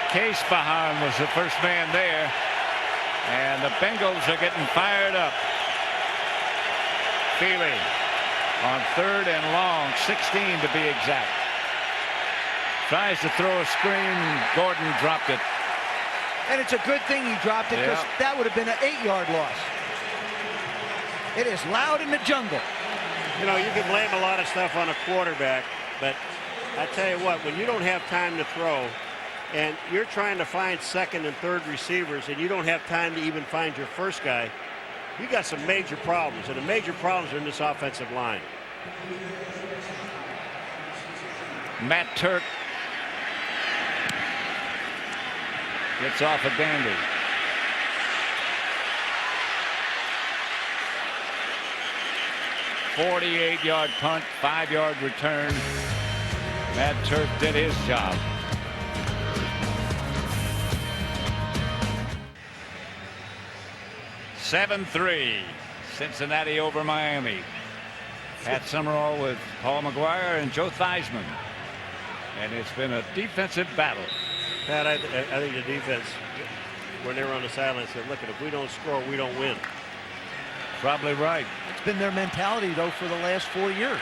Case Bahan was the first man there. And the Bengals are getting fired up. Feely on 3rd and long, 16 to be exact. Tries to throw a screen. Gordon dropped it. And it's a good thing he dropped it, because that would have been an 8-yard loss. It is loud in the jungle. You know, you can blame a lot of stuff on a quarterback, but I tell you what, when you don't have time to throw and you're trying to find 2nd and 3rd receivers and you don't have time to even find your first guy, you got some major problems, and the major problems are in this offensive line. Matt Turk gets off a dandy. "48-yard punt, 5-yard return." Matt Turk did his job. "7-3, Cincinnati over Miami." Pat Summerall with Paul McGuire and Joe Theismann. And it's been a defensive battle. Pat, I think the defense, when they were on the sideline, said, look, if we don't score, we don't win. Probably right. It's been their mentality, though, for the last 4 years.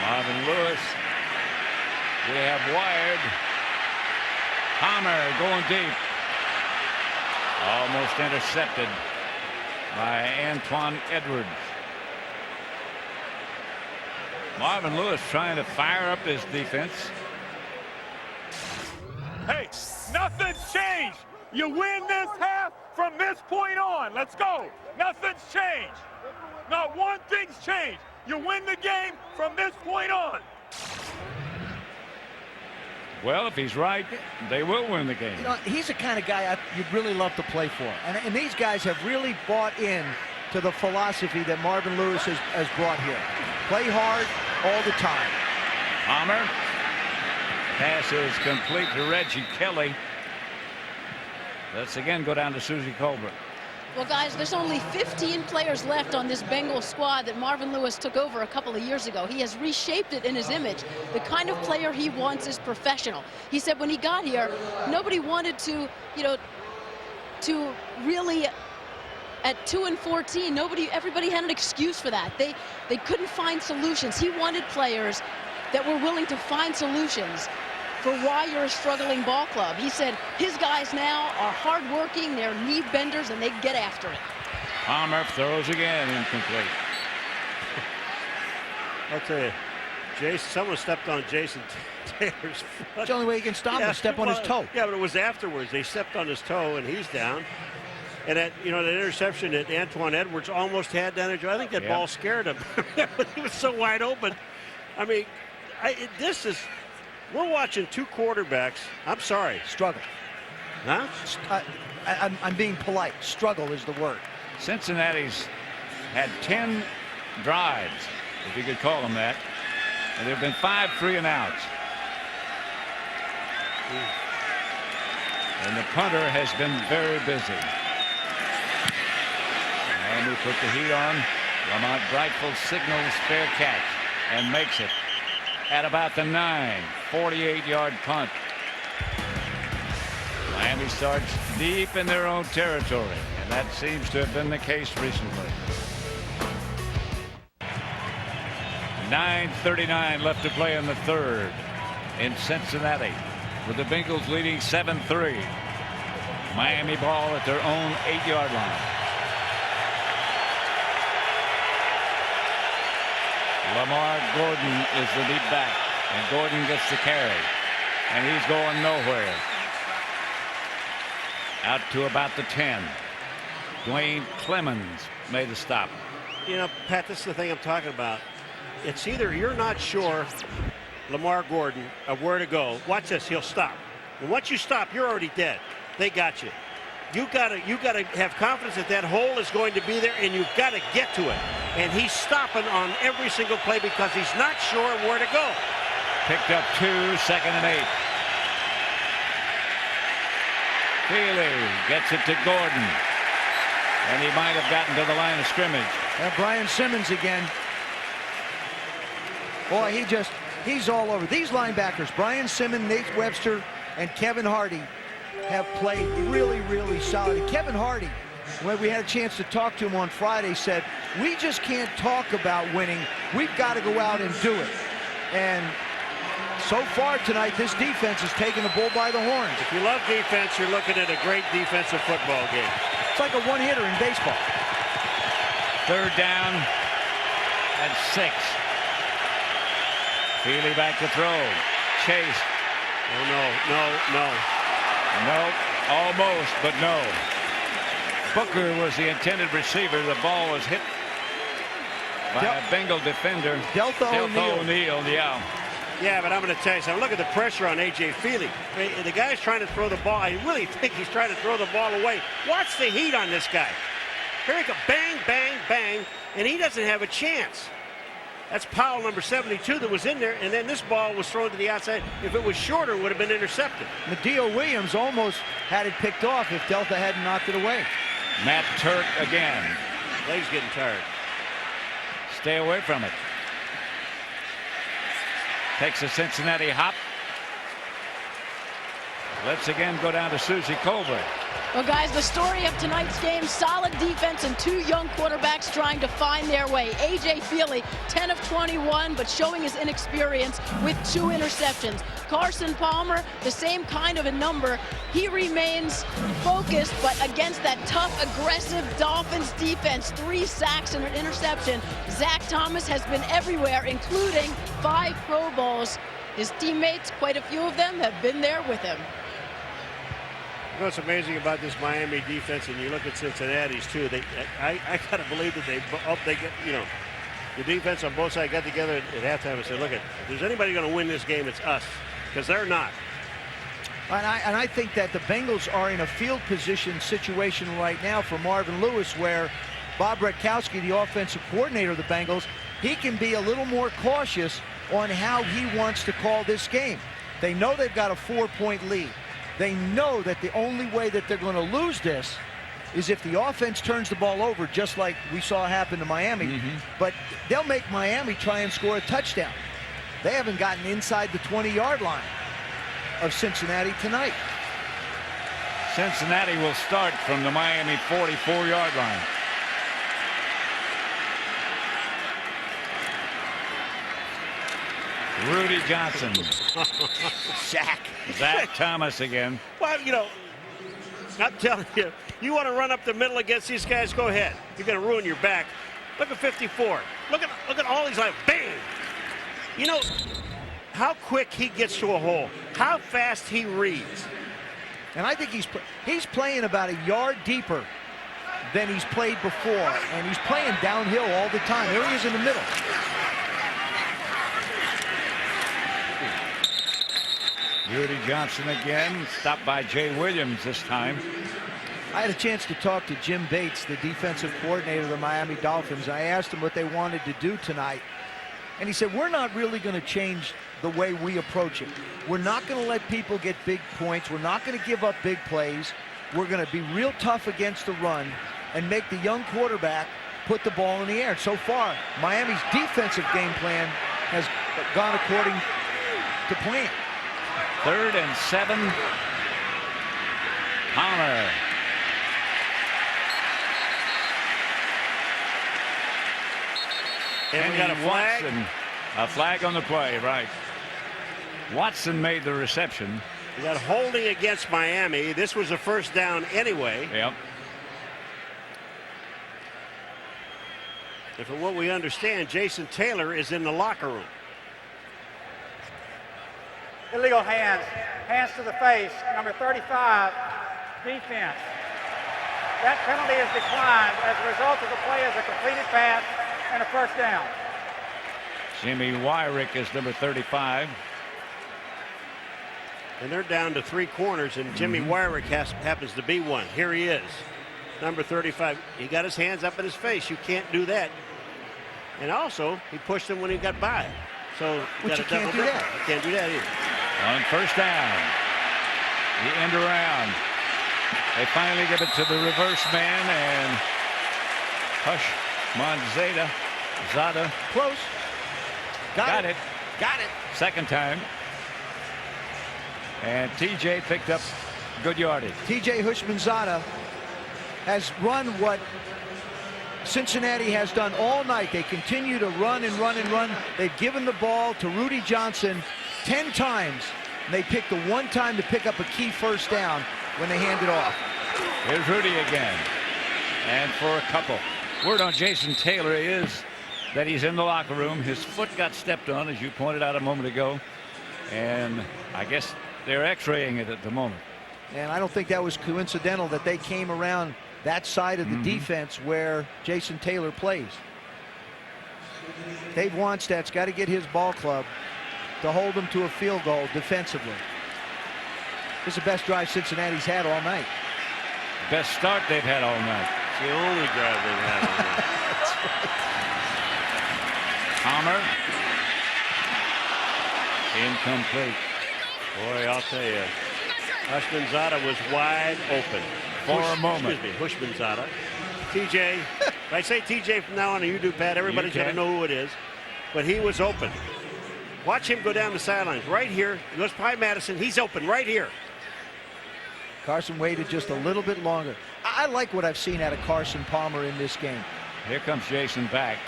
Marvin Lewis. We have wired. Palmer going deep. Almost intercepted by Antoine Edwards. Marvin Lewis trying to fire up his defense. Hey, nothing's changed. You win this half from this point on. Let's go. Nothing's changed. Not one thing's changed. You win the game from this point on. Well, if he's right, they will win the game. You know, he's the kind of guy you'd really love to play for. And these guys have really bought in to the philosophy that Marvin Lewis has brought here. Play hard all the time. Palmer. Pass is complete to Reggie Kelly. Let's again go down to Susie Colbert. Well, guys, there's only 15 players left on this Bengals squad that Marvin Lewis took over a couple of years ago. He has reshaped it in his image. The kind of player he wants is professional. He said when he got here, nobody wanted to, to really, at 2-14, everybody had an excuse for that. They couldn't find solutions. He wanted players that were willing to find solutions for why you're a struggling ball club. He said his guys now are hardworking, they're knee benders, and they get after it. Palmer throws again, incomplete. I'll tell you, someone stepped on Jason Taylor's foot. It's the only way he can stop him, step on his toe. Yeah, but it was afterwards. They stepped on his toe, and he's down. And that, that interception that Antoine Edwards almost had down there, I think that ball scared him. He was so wide open. I mean, we're watching two quarterbacks. I'm sorry. Struggle. Huh? I'm being polite. Struggle is the word. Cincinnati's had 10 drives, if you could call them that. And there have been 5 3-and-outs. And the punter has been very busy. And we put the heat on. Lamont Breitfeld signals fair catch and makes it at about the 48-yard punt. Miami starts deep in their own territory, and that seems to have been the case recently. 9:39 left to play in the third in Cincinnati, with the Bengals leading 7-3. Miami ball at their own 8-yard line. Lamar Gordon is the lead back, and Gordon gets the carry, and he's going nowhere. Out to about the 10. Dwayne Clemens made the stop. Pat, this is the thing I'm talking about. It's either you're not sure, Lamar Gordon, of where to go. Watch this, he'll stop. And once you stop, you're already dead. They got you. You gotta have confidence that hole is going to be there, and you've got to get to it. And he's stopping on every single play because he's not sure where to go. Picked up 2, 2nd and 8. Feely gets it to Gordon, and he might have gotten to the line of scrimmage. And Brian Simmons again. Boy, he's all over. These linebackers, Brian Simmons, Nate Webster, and Kevin Hardy, have played really, really solid. And Kevin Hardy, when we had a chance to talk to him on Friday, said, we just can't talk about winning. We've got to go out and do it. And so far tonight, this defense is taking the bull by the horns. If you love defense, you're looking at a great defensive football game. It's like a one-hitter in baseball. 3rd down and 6. Feely back to throw. Chase. Oh, no. Nope, almost, but no. Booker was the intended receiver. The ball was hit by a Bengal defender. Delta O'Neal. Yeah, but I'm going to tell you something. Look at the pressure on A.J. Feely. The guy's trying to throw the ball. I really think he's trying to throw the ball away. Watch the heat on this guy. Here he goes. Bang, bang, bang. And he doesn't have a chance. That's Powell, number 72, that was in there, and then this ball was thrown to the outside. If it was shorter, it would have been intercepted. Medeo Williams almost had it picked off if Delta hadn't knocked it away. Matt Turk again. Legs getting tired. Stay away from it. Takes a Cincinnati hop. Let's again go down to Susie Colbert. Well, guys, the story of tonight's game, solid defense and 2 young quarterbacks trying to find their way. A.J. Feely, 10 of 21, but showing his inexperience with 2 interceptions. Carson Palmer, the same kind of a number. He remains focused, but against that tough, aggressive Dolphins defense, 3 sacks and an interception. Zach Thomas has been everywhere, including 5 Pro Bowls. His teammates, quite a few of them, have been there with him. You know what's amazing about this Miami defense, and you look at Cincinnati's too. I gotta believe that they get, the defense on both sides got together at halftime and said, "Look, if there's anybody going to win this game, it's us," because they're not. And I think that the Bengals are in a field position situation right now for Marvin Lewis, where Bob Retkowski, the offensive coordinator of the Bengals, he can be a little more cautious on how he wants to call this game. They know they've got a 4-point lead. They know that the only way that they're going to lose this is if the offense turns the ball over, just like we saw happen to Miami. But they'll make Miami try and score a touchdown. They haven't gotten inside the 20-yard line of Cincinnati tonight. Cincinnati will start from the Miami 44-yard line. Rudy Johnson. Zach Thomas again. Well, you know, I'm telling you, you want to run up the middle against these guys, go ahead. You're going to ruin your back. Look at 54. Look at all these, like, bang. You know, how quick he gets to a hole, how fast he reads. And I think he's playing about a yard deeper than he's played before, and he's playing downhill all the time. There he is in the middle. Rudy Johnson again, stopped by Jay Williams this time. I had a chance to talk to Jim Bates, the defensive coordinator of the Miami Dolphins. I asked him what they wanted to do tonight, and he said, we're not really going to change the way we approach it. We're not going to let people get big points. We're not going to give up big plays. We're going to be real tough against the run and make the young quarterback put the ball in the air. So far, Miami's defensive game plan has gone according to plan. 3rd and 7. Palmer. And we got a flag. Watson. A flag on the play, right. Watson made the reception. We got holding against Miami. This was a first down anyway. Yep. And from what we understand, Jason Taylor is in the locker room. Illegal hands. Hands to the face. Number 35, defense. That penalty is declined as a result of the play as a completed pass and a first down. Jimmy Wyrick is number 35. And they're down to 3 corners, and Jimmy Wyrick happens to be one. Here he is, number 35. He got his hands up in his face. You can't do that. And also, he pushed him when he got by. So but you can't do that. You can't do that either. On first down, the end around. They finally give it to the reverse man, and Zada. Close. Got it. Got it. Second time. And TJ picked up good yardage. TJ Hushmanzada has run what Cincinnati has done all night. They continue to run and run and run. They've given the ball to Rudy Johnson 10 times. And they picked the one time to pick up a key first down when they hand it off. Here's Rudy again. And for a couple. Word on Jason Taylor is that he's in the locker room. His foot got stepped on, as you pointed out a moment ago. And I guess they're x-raying it at the moment. And I don't think that was coincidental that they came around that side of the defense where Jason Taylor plays. Dave Wanstadt's got to get his ball club to hold them to a field goal defensively. This is the best drive Cincinnati's had all night. Best start they've had all night. It's the only drive they've had all night. Palmer. Incomplete. Boy, I'll tell you, Hushmanzada was wide open. For a moment. Excuse me, Hushmanzada. TJ, if I say TJ from now on, and you do, Pat, everybody's going to know who it is. But he was open. Watch him go down the sidelines. Right here. He goes by Madison. He's open right here. Carson waited just a little bit longer. I like what I've seen out of Carson Palmer in this game. Here comes Jason back.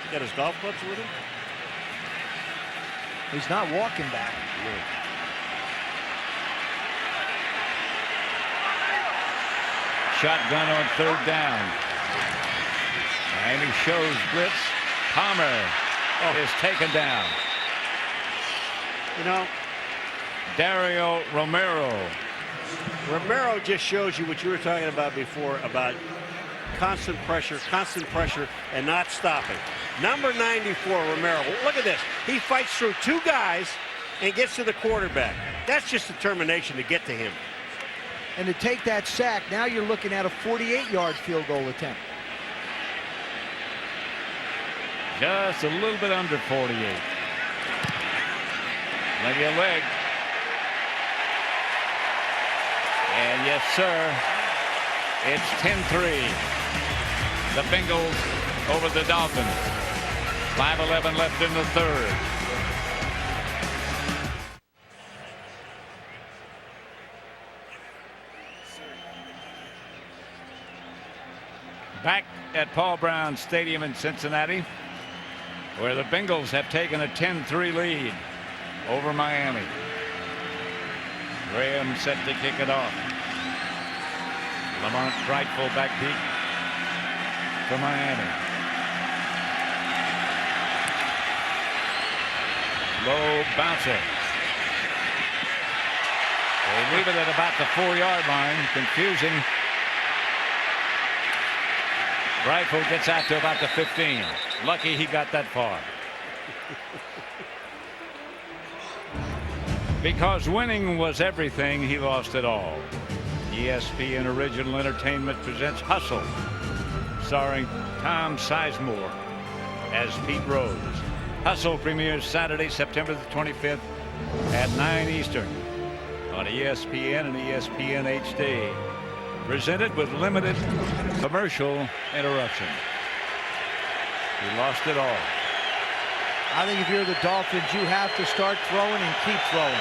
He's got his golf clubs with him. He's not walking back. No. Shotgun on third down. Miami shows blitz. Palmer is taken down. You know, Dario Romero. Romero just shows you what you were talking about before, about constant pressure, and not stopping. Number 94, Romero. Look at this. He fights through 2 guys and gets to the quarterback. That's just determination to get to him. And to take that sack, now you're looking at a 48-yard field goal attempt. Just a little bit under 48. Maybe a leg. And yes, sir, it's 10-3. The Bengals over the Dolphins. 5:11 left in the third. Back at Paul Brown Stadium in Cincinnati, where the Bengals have taken a 10-3 lead over Miami. Graham set to kick it off. Lamont Wright fullback peak for Miami. Low bouncer. They leave it at about the 4-yard line. Confusing. Rifle gets out to about the 15. Lucky he got that far. Because winning was everything, he lost it all. ESPN Original Entertainment presents Hustle, starring Tom Sizemore as Pete Rose. Hustle premieres Saturday, September the 25th at 9 Eastern on ESPN and ESPN HD. Presented with limited commercial interruption. He lost it all. I think if you're the Dolphins, you have to start throwing and keep throwing.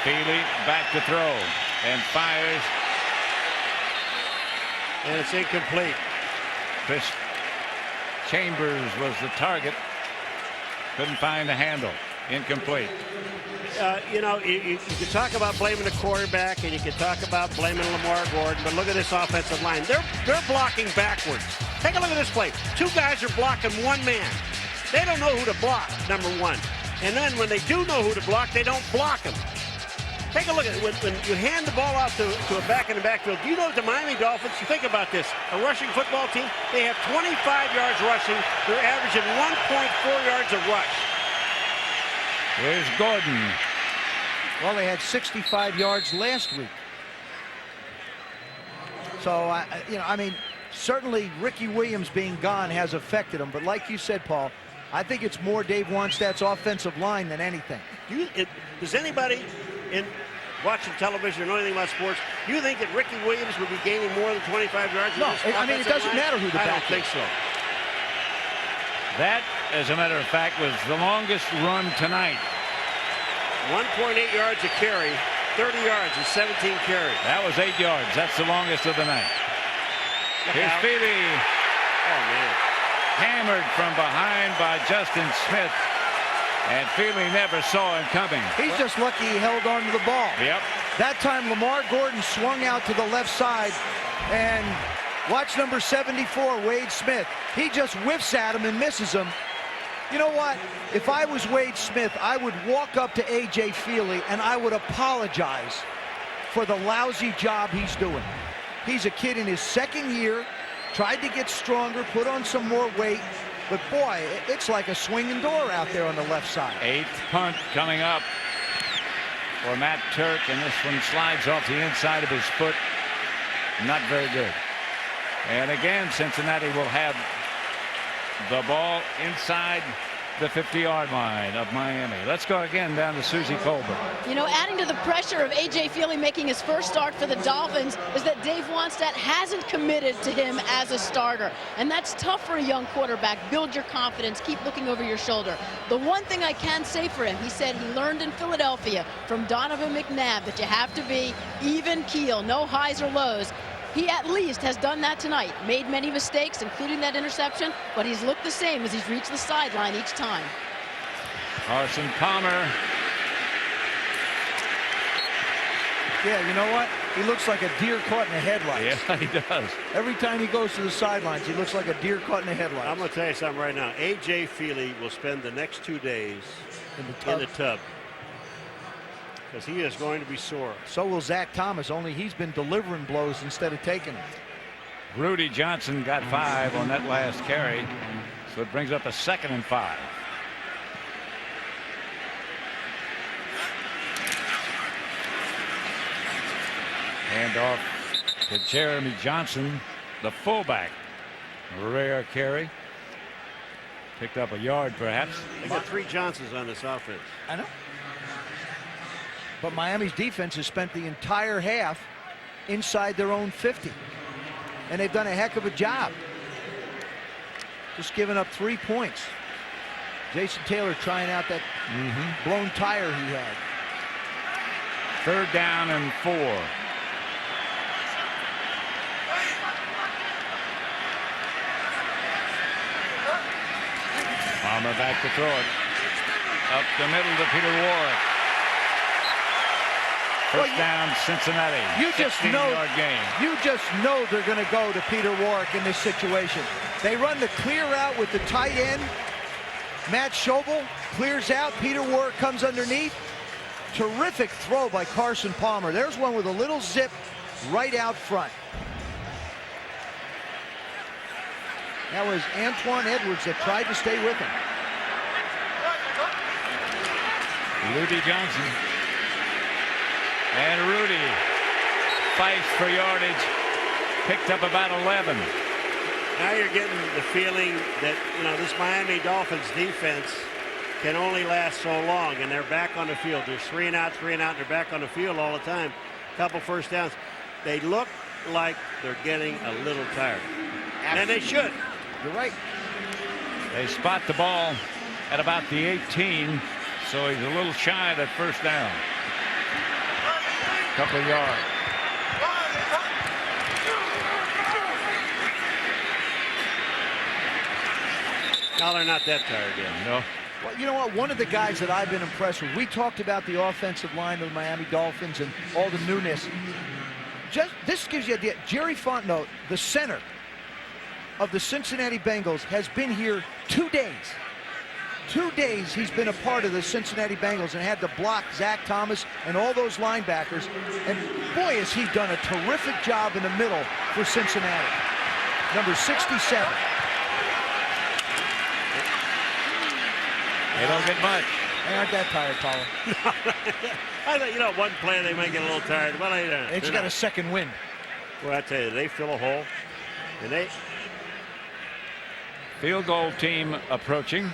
Feely back to throw and fires. And it's incomplete. Chris Chambers was the target. Couldn't find the handle. Incomplete. You know, you can talk about blaming the quarterback and you can talk about blaming Lamar Gordon, but look at this offensive line. They're blocking backwards. Take a look at this play. Two guys are blocking one man. They don't know who to block, number one. And then when they do know who to block, they don't block him. Take a look at it. When you hand the ball out to a back in the backfield, do you know the Miami Dolphins, you think about this, a rushing football team, they have 25 yards rushing. They're averaging 1.4 yards a rush. Here's Gordon. Well, they had 65 yards last week. So, I mean, certainly Ricky Williams being gone has affected them. But like you said, Paul, I think it's more Dave Wannstedt's offensive line than anything. Does anybody in watching television or know anything about sports, you think that Ricky Williams would be gaining more than 25 yards? No, I mean, it doesn't matter who the back is. I don't think so. That, as a matter of fact, was the longest run tonight. 1.8 yards a carry, 30 yards and 17 carries. That was 8 yards. That's the longest of the night. Here's Feely. Oh, man. Hammered from behind by Justin Smith. And Feely never saw him coming. He's just lucky he held on to the ball. Yep. That time Lamar Gordon swung out to the left side, and watch number 74, Wade Smith. He just whiffs at him and misses him. You know what? If I was Wade Smith, I would walk up to A.J. Feely and I would apologize for the lousy job he's doing. He's a kid in his second year, tried to get stronger, put on some more weight, but boy, it's like a swinging door out there on the left side. 8th punt coming up for Matt Turk, and this one slides off the inside of his foot. Not very good. And again, Cincinnati will have the ball inside the 50-yard line of Miami. Let's go again down to Susie Colbert. You know, adding to the pressure of A.J. Feely making his first start for the Dolphins is that Dave Wannstedt hasn't committed to him as a starter. And that's tough for a young quarterback. Build your confidence. Keep looking over your shoulder. The one thing I can say for him, he said he learned in Philadelphia from Donovan McNabb that you have to be even keel, no highs or lows. He at least has done that tonight. Made many mistakes, including that interception, but he's looked the same as he's reached the sideline each time. Carson Palmer. Yeah, you know what? He looks like a deer caught in the headlights. Yeah, he does. Every time he goes to the sidelines, he looks like a deer caught in the headlights. I'm going to tell you something right now. A.J. Feely will spend the next 2 days in the tub. Because he is going to be sore. So will Zach Thomas, only he's been delivering blows instead of taking them. Rudy Johnson got 5 on that last carry, so it brings up a 2nd and 5. Hand off to Jeremy Johnson, the fullback. Rare carry. Picked up a yard, perhaps. They got 3 Johnsons on this offense. I know. But Miami's defense has spent the entire half inside their own 50. And they've done a heck of a job. Just giving up 3 points. Jason Taylor trying out that blown tire he had. 3rd down and 4. Palmer back to throw it. Up the middle to Peter Warrick. First down, Cincinnati. You just know. 16-yard gain. You just know they're going to go to Peter Warrick in this situation. They run the clear route with the tight end. Matt Schobel clears out. Peter Warrick comes underneath. Terrific throw by Carson Palmer. There's one with a little zip right out front. That was Antoine Edwards that tried to stay with him. Rudy Johnson. And Rudy fights for yardage. Picked up about 11. Now you're getting the feeling that, you know, this Miami Dolphins defense can only last so long, and they're back on the field. There's 3 and out, and they're back on the field all the time. Couple first downs. They look like they're getting a little tired. And they should. You're right. They spot the ball at about the 18, so he's a little shy of that first down. Couple of yards. No, they're not that tired yet. No. Well, you know what? One of the guys that I've been impressed with, we talked about the offensive line of the Miami Dolphins and all the newness. This gives you an idea. Jerry Fontenot, the center of the Cincinnati Bengals, has been here 2 days. 2 days he's been a part of the Cincinnati Bengals and had to block Zach Thomas and all those linebackers. And boy, has he done a terrific job in the middle for Cincinnati. Number 67. They don't get much. They aren't that tired, Paula. I thought, you know, one play they might get a little tired. Well, It's got a second wind. Well, I tell you, they fill a hole. And they... Field goal team approaching.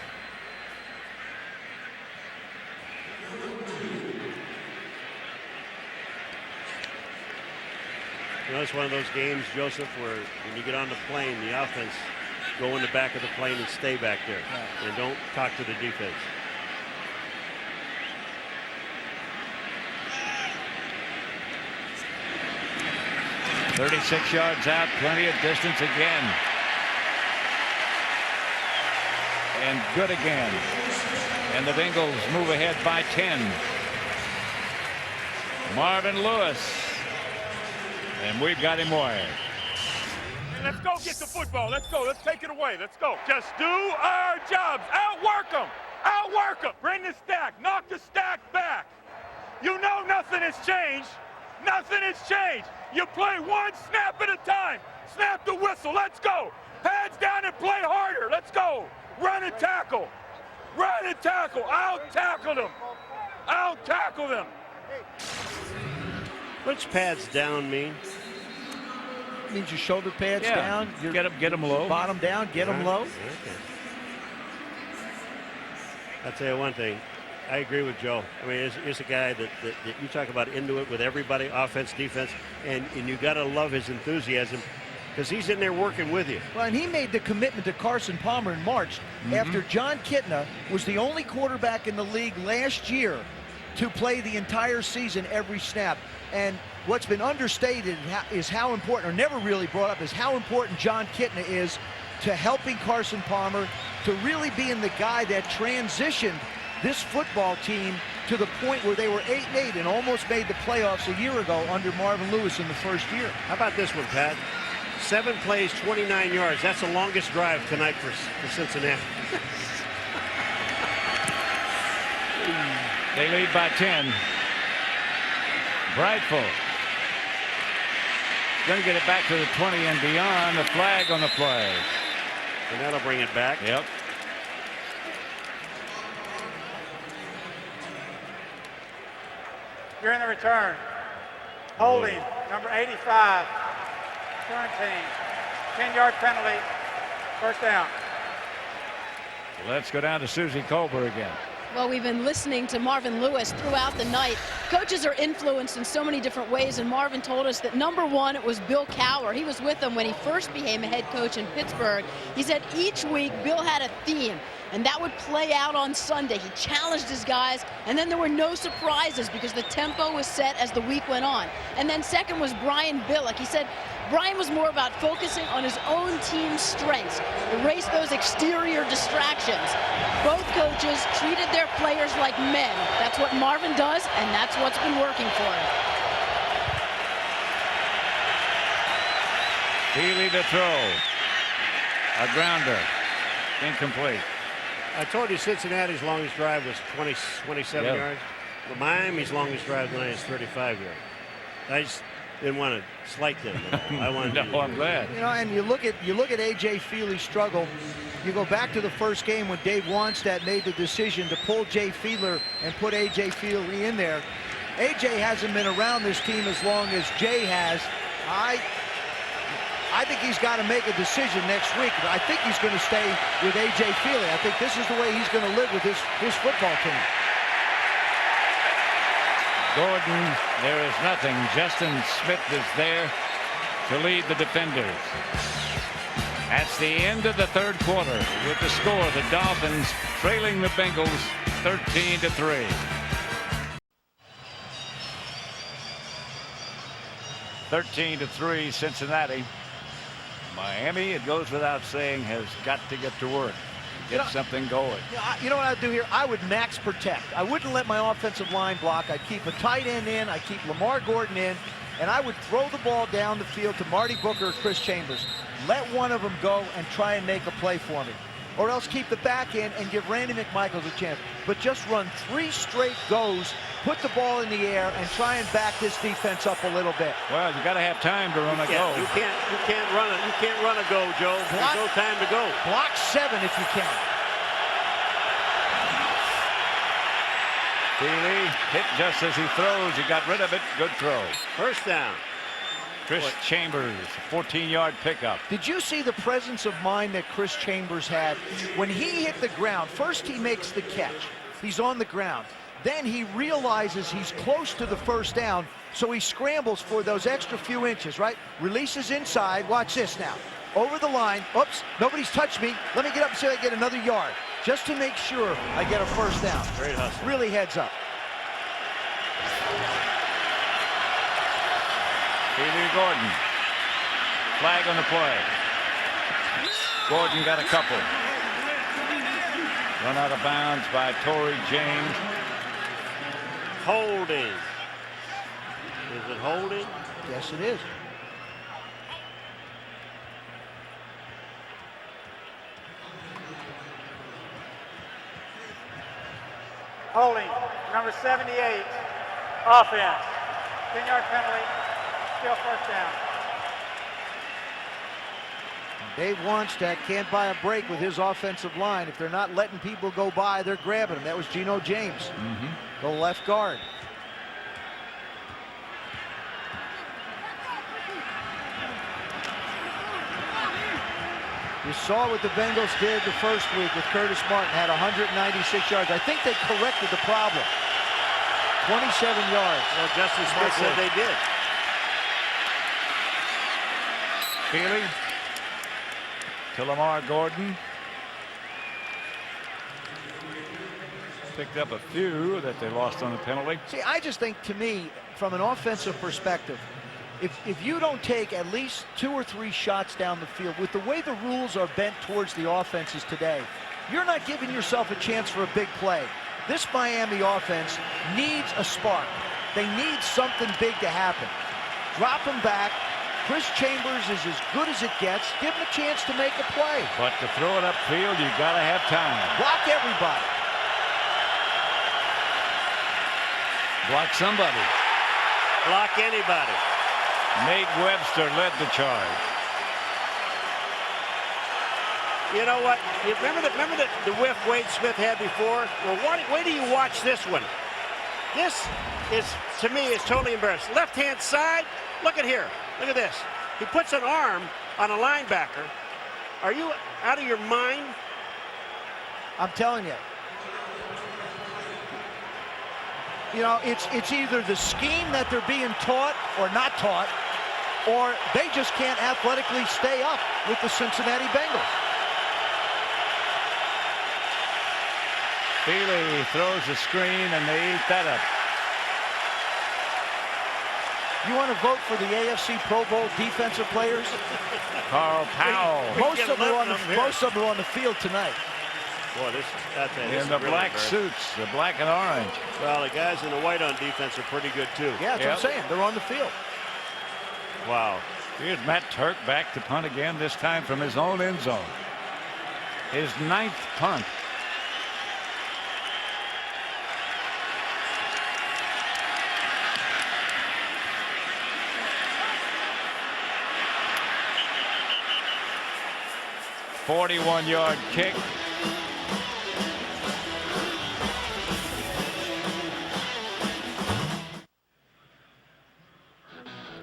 You know, it's one of those games, Joseph, where when you get on the plane, the offense go in the back of the plane and stay back there. And don't talk to the defense. .36 yards out, plenty of distance again. And good again. And the Bengals move ahead by 10. Marvin Lewis. And we've got him wired. Let's go get the football. Let's go. Let's take it away. Let's go. Just do our jobs. Outwork them. Outwork them. Bring the stack. Knock the stack back. You know nothing has changed. Nothing has changed. You play one snap at a time. Snap the whistle. Let's go. Pads down and play harder. Let's go. Run and tackle. Run and tackle. Out-tackle them. Out-tackle them. What's pads down mean? It means your shoulder pads down. Your get them low. Bottom down. Get them low. Okay. I'll tell you one thing. I agree with Joe. I mean, he's a guy that you talk about into it with everybody, offense, defense, and you got to love his enthusiasm because he's in there working with you. Well, and he made the commitment to Carson Palmer in March after John Kitna was the only quarterback in the league last year to play the entire season every snap. And what's been understated is how important, or never really brought up, is how important John Kitna is to helping Carson Palmer, to really being the guy that transitioned this football team to the point where they were 8-8 and almost made the playoffs a year ago under Marvin Lewis in the first year. How about this one, Pat? 7 plays, 29 yards. That's the longest drive tonight for Cincinnati. They lead by 10. Brightful. Going to get it back to the 20 and beyond. The flag on the play. And that'll bring it back. Yep. You're in the return. Holding, number 85. Return team. 10-yard penalty. First down. Let's go down to Susie Colbert again. Well, we've been listening to Marvin Lewis throughout the night. Coaches are influenced in so many different ways, and Marvin told us that number one, it was Bill Cowher. He was with him when he first became a head coach in Pittsburgh. He said each week Bill had a theme, and that would play out on Sunday. He challenged his guys, and then there were no surprises because the tempo was set as the week went on. And then second was Brian Billick. He said Brian was more about focusing on his own team's strengths, erase those exterior distractions. Both coaches treated their players like men. That's what Marvin does, and that's what's been working for him. Healy to throw. A grounder. Incomplete. I told you Cincinnati's longest drive was 27 yards. But Miami's longest drive tonight is 35 yards. I just didn't want to slight them. I wanted to. No, I'm glad. You know, and you look at A.J. Feely's struggle. You go back to the first game when Dave Wannstedt made the decision to pull Jay Fiedler and put A.J. Feely in there. A.J. hasn't been around this team as long as Jay has. I think he's got to make a decision next week. I think he's going to stay with A.J. Feely. I think this is the way he's going to live with his football team. Gordon, there is nothing. Justin Smith is there to lead the defenders. That's the end of the third quarter with the score, the Dolphins trailing the Bengals 13-3. (13-3) Cincinnati. Miami, it goes without saying, has got to get to work. Get something going. You know what I'd do here? I would max protect. I wouldn't let my offensive line block. I'd keep a tight end in. I'd keep Lamar Gordon in. And I would throw the ball down the field to Marty Booker or Chris Chambers. Let one of them go and try and make a play for me. Or else keep the back in and give Randy McMichaels a chance. But just run 3 straight goes, put the ball in the air, and try and back this defense up a little bit. Well, you got to have time to run a go. You can't run it. You can't run a go, Joe. There's no time to go. Block 7 if you can. Feely hit just as he throws. He got rid of it. Good throw. First down. Chris Chambers, 14-yard pickup. Did you see the presence of mind that Chris Chambers had when he hit the ground? First, he makes the catch. He's on the ground. Then he realizes he's close to the first down, so he scrambles for those extra few inches, right? Releases inside. Watch this now. Over the line. Oops, nobody's touched me. Let me get up and see if I get another yard, just to make sure I get a first down. Great hustle. Really heads up. Feely Gordon. Flag on the play. Gordon got a couple. Run out of bounds by Torrey James. Holding. Is it holding? Yes, it is. Holding, number 78, offense. 10-yard penalty, still first down. Dave Wannstedt can't buy a break with his offensive line. If they're not letting people go by, they're grabbing them. That was Geno James, the left guard. You saw what the Bengals did the first week with Curtis Martin, had 196 yards. I think they corrected the problem. 27 yards. Well, Justin Smith said they did. Feely to Lamar Gordon. Picked up a few that they lost on the penalty. See, I just think, to me, from an offensive perspective, if you don't take at least 2 or 3 shots down the field, with the way the rules are bent towards the offenses today, you're not giving yourself a chance for a big play. This Miami offense needs a spark. They need something big to happen. Drop them back. Chris Chambers is as good as it gets. Give him a chance to make a play. But to throw it upfield, you got to have time. Block everybody. Block somebody. Block anybody. Nate Webster led the charge. You know what? You remember the whiff Wade Smith had before? Well, wait till you watch this one. This is, to me, is totally embarrassing. Left-hand side, look at here. Look at this. He puts an arm on a linebacker. Are you out of your mind? I'm telling you. You know, it's either the scheme that they're being taught or not taught, or they just can't athletically stay up with the Cincinnati Bengals. Feely throws a screen, and they eat that up. You want to vote for the AFC Pro Bowl defensive players? Carl Powell. Most of them are on the field tonight. Boy, that's in the black suits, the black and orange. Well, the guys in the white on defense are pretty good, too. Yeah, that's what I'm saying. They're on the field. Wow. Here's Matt Turk back to punt again, this time from his own end zone. His 9th punt. ...41-yard kick.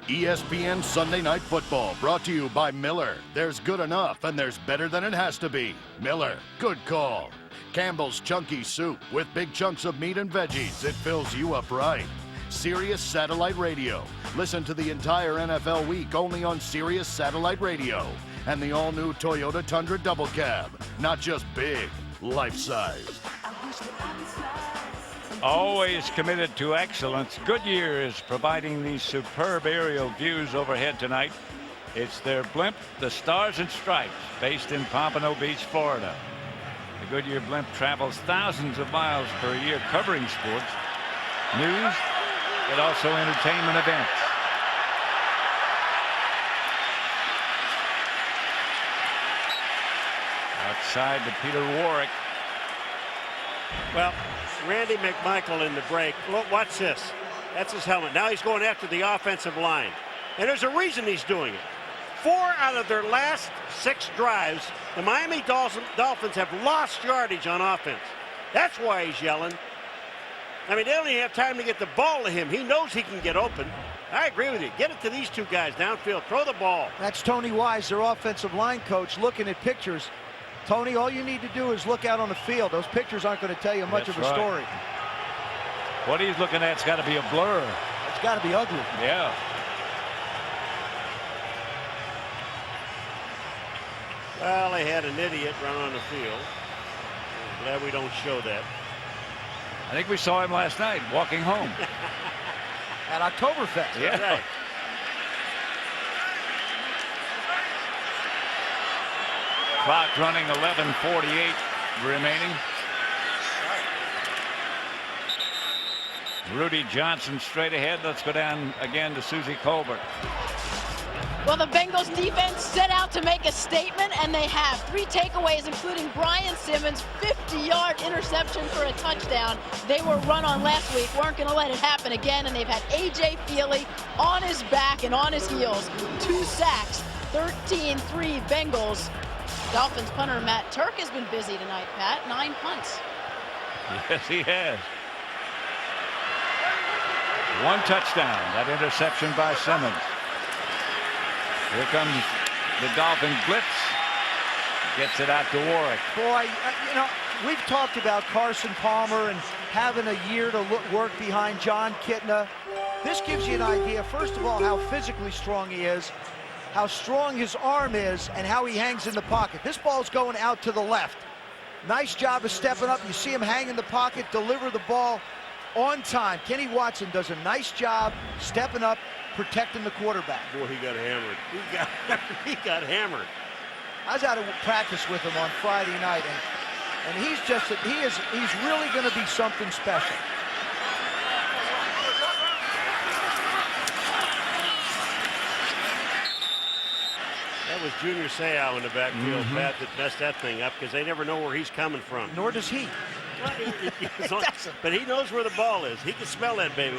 ESPN Sunday Night Football, brought to you by Miller. There's good enough, and there's better than it has to be. Miller, good call. Campbell's Chunky Soup with big chunks of meat and veggies. It fills you up right. Sirius Satellite Radio. Listen to the entire NFL week only on Sirius Satellite Radio. And the all-new Toyota Tundra Double Cab. Not just big, life-sized. Always committed to excellence, Goodyear is providing these superb aerial views overhead tonight. It's their blimp, the Stars and Stripes, based in Pompano Beach, Florida. The Goodyear blimp travels thousands of miles per year covering sports, news, and also entertainment events. Outside to Peter Warwick. Well, Randy McMichael in the break. Look, watch this. That's his helmet. Now he's going after the offensive line. And there's a reason he's doing it. 4 out of their last 6 drives, the Miami Dolphins have lost yardage on offense. That's why he's yelling. I mean, they don't even have time to get the ball to him. He knows he can get open. I agree with you. Get it to these 2 guys downfield. Throw the ball. That's Tony Wise, their offensive line coach, looking at pictures. Tony, all you need to do is look out on the field. Those pictures aren't going to tell you much of a story. What he's looking at's got to be a blur. It's got to be ugly. Yeah. Well, they had an idiot run on the field. Glad we don't show that. I think we saw him last night walking home. At Oktoberfest. Yeah. Right. Clock running, 11:48 remaining. Rudy Johnson straight ahead. Let's go down again to Susie Colbert. Well, the Bengals defense set out to make a statement, and they have 3 takeaways, including Brian Simmons' 50-yard interception for a touchdown. They were run on last week, weren't going to let it happen again, and they've had A.J. Feely on his back and on his heels. 2 sacks, 13-3 Bengals. Dolphins punter Matt Turk has been busy tonight, Pat. 9 punts. Yes, he has. 1 touchdown. That interception by Simmons. Here comes the Dolphin blitz. Gets it out to Warwick. Boy, you know, we've talked about Carson Palmer and having a year to work behind John Kitna. This gives you an idea, first of all, how physically strong he is, how strong his arm is, and how he hangs in the pocket. This ball's going out to the left. Nice job of stepping up. You see him hang in the pocket, deliver the ball on time. Kenny Watson does a nice job stepping up, protecting the quarterback. Boy, he got hammered. He got hammered. I was out of practice with him on Friday night, and he's really going to be something special. That was Junior Seau in the backfield, Pat, that messed that thing up because they never know where he's coming from. Nor does he. But he knows where the ball is. He can smell that baby.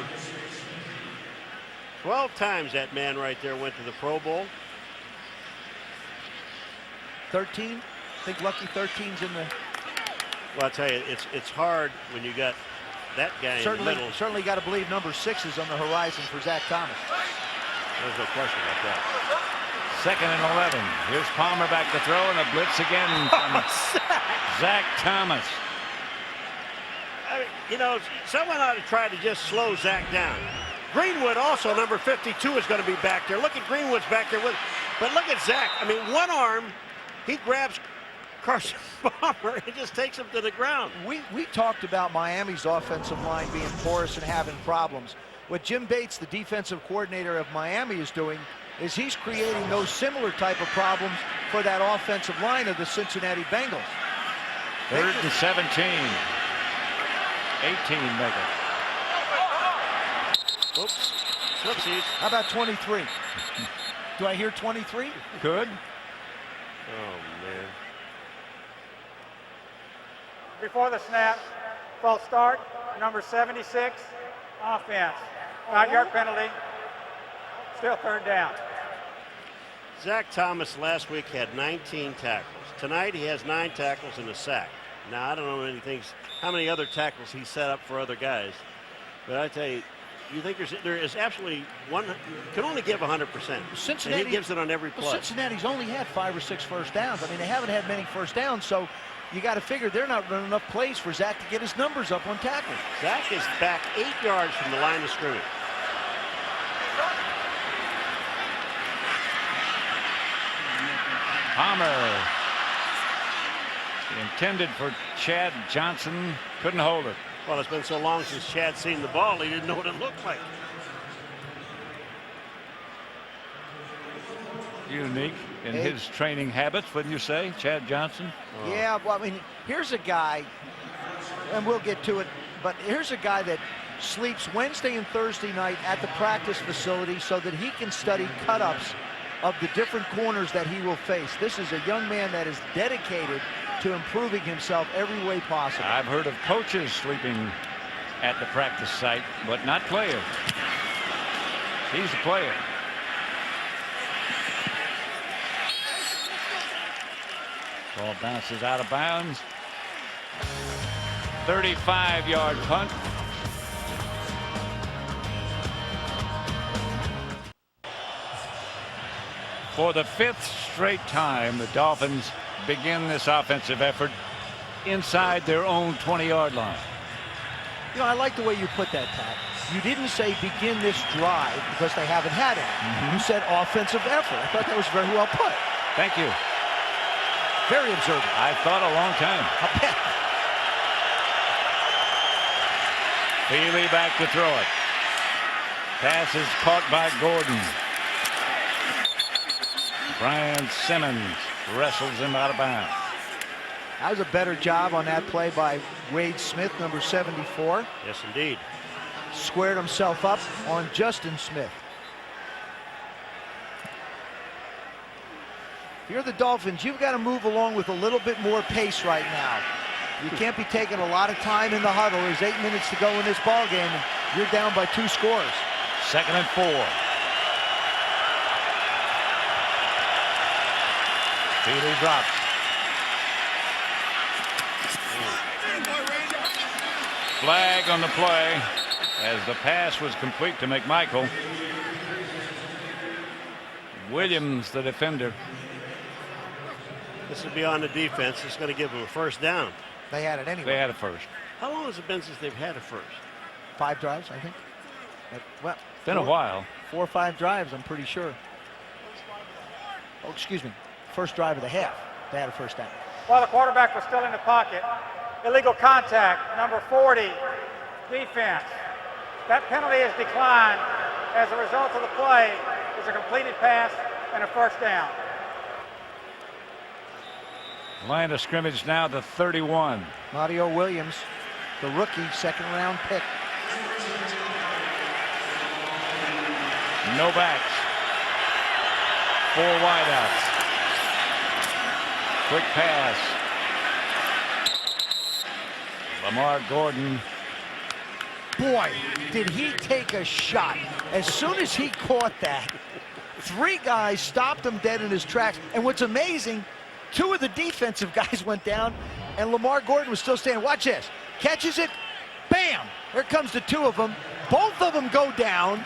12 times that man right there went to the Pro Bowl. 13? I think lucky 13's in the... Well, I'll tell you, it's hard when you got that guy in the middle. Certainly got to believe number 6 is on the horizon for Zach Thomas. There's no question about that. 2nd and 11. Here's Palmer back to throw, and a blitz again from Zach Thomas. I mean, you know, someone ought to try to just slow Zach down. Greenwood also, number 52, is going to be back there. Look at Greenwood's back there with, but look at Zach. I mean, one arm, he grabs Carson Palmer and just takes him to the ground. We talked about Miami's offensive line being porous and having problems. What Jim Bates, the defensive coordinator of Miami, is doing is he's creating those similar type of problems for that offensive line of the Cincinnati Bengals. 3rd and 17. 18 make it. Oops. Flipsies. How about 23? Do I hear 23? Good. Oh, man. Before the snap, false start, number 76, offense. 5-yard penalty, still 3rd down. Zach Thomas last week had 19 tackles. Tonight he has 9 tackles and a sack. Now, I don't know how many other tackles he set up for other guys, but I tell you, you think there is absolutely one, can only give 100%. Cincinnati, and he gives it on every play. Well, Cincinnati's only had 5 or 6 first downs. I mean, they haven't had many first downs, so you got to figure they're not running enough plays for Zach to get his numbers up on tackles. Zach is back 8 yards from the line of scrimmage. Palmer. Intended for Chad Johnson. Couldn't hold it. Well, it's been so long since Chad seen the ball, he didn't know what it looked like. Unique in his training habits, wouldn't you say, Chad Johnson? Oh. Yeah, well, I mean, here's a guy, and we'll get to it, but here's a guy that sleeps Wednesday and Thursday night at the practice facility so that he can study cut-ups of the different corners that he will face. This is a young man that is dedicated to improving himself every way possible. I've heard of coaches sleeping at the practice site, but not players. He's a player. Ball bounces out of bounds. 35-yard punt. For the 5th straight time, the Dolphins begin this offensive effort inside their own 20-yard line. You know, I like the way you put that, Pat. You didn't say begin this drive because they haven't had it. You said offensive effort. I thought that was very well put. Thank you. Very observant. I thought a long time. I'll bet. Feely back to throw it. Pass is caught by Gordon. Brian Simmons wrestles him out of bounds. That was a better job on that play by Wade Smith, number 74. Yes, indeed. Squared himself up on Justin Smith. If you're the Dolphins, you've got to move along with a little bit more pace right now. You can't be taking a lot of time in the huddle. There's 8 minutes to go in this ball game, and you're down by 2 scores. 2nd and 4. Feely drops. Flag on the play as the pass was complete to McMichael. Williams, the defender. This will be on the defense. It's going to give them a first down. They had it anyway. They had it first. How long has it been since they've had a first? 5 drives, I think. Well, been a while. 4 or 5 drives, I'm pretty sure. Oh, excuse me. First drive of the half. They had a first down. While the quarterback was still in the pocket, illegal contact, number 40, defense. That penalty is declined as a result of the play. Is a completed pass and a first down. Line of scrimmage now to 31. Mario Williams, the rookie, 2nd round pick. No backs. 4 wideouts. Quick pass. Lamar Gordon. Boy, did he take a shot. As soon as he caught that, 3 guys stopped him dead in his tracks. And what's amazing, 2 of the defensive guys went down, and Lamar Gordon was still standing. Watch this. Catches it. Bam! Here comes the 2 of them. Both of them go down,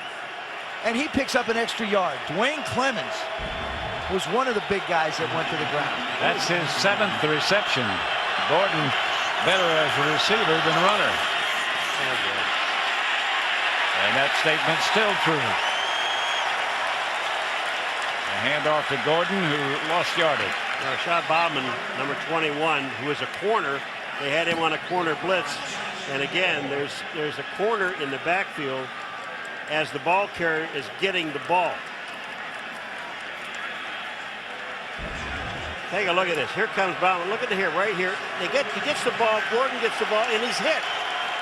and he picks up an extra yard. Dwayne Clemens. was one of the big guys that went to the ground. That's his 7th reception. Gordon better as a receiver than a runner. And that statement's still true. A handoff to Gordon, who lost yardage. Rashad Bauman, number 21, who is a corner. They had him on a corner blitz. And again, there's a corner in the backfield as the ball carrier is getting the ball. Take a look at this. Here comes Bauman. Look at here, right here. He gets the ball. Gordon gets the ball, and he's hit.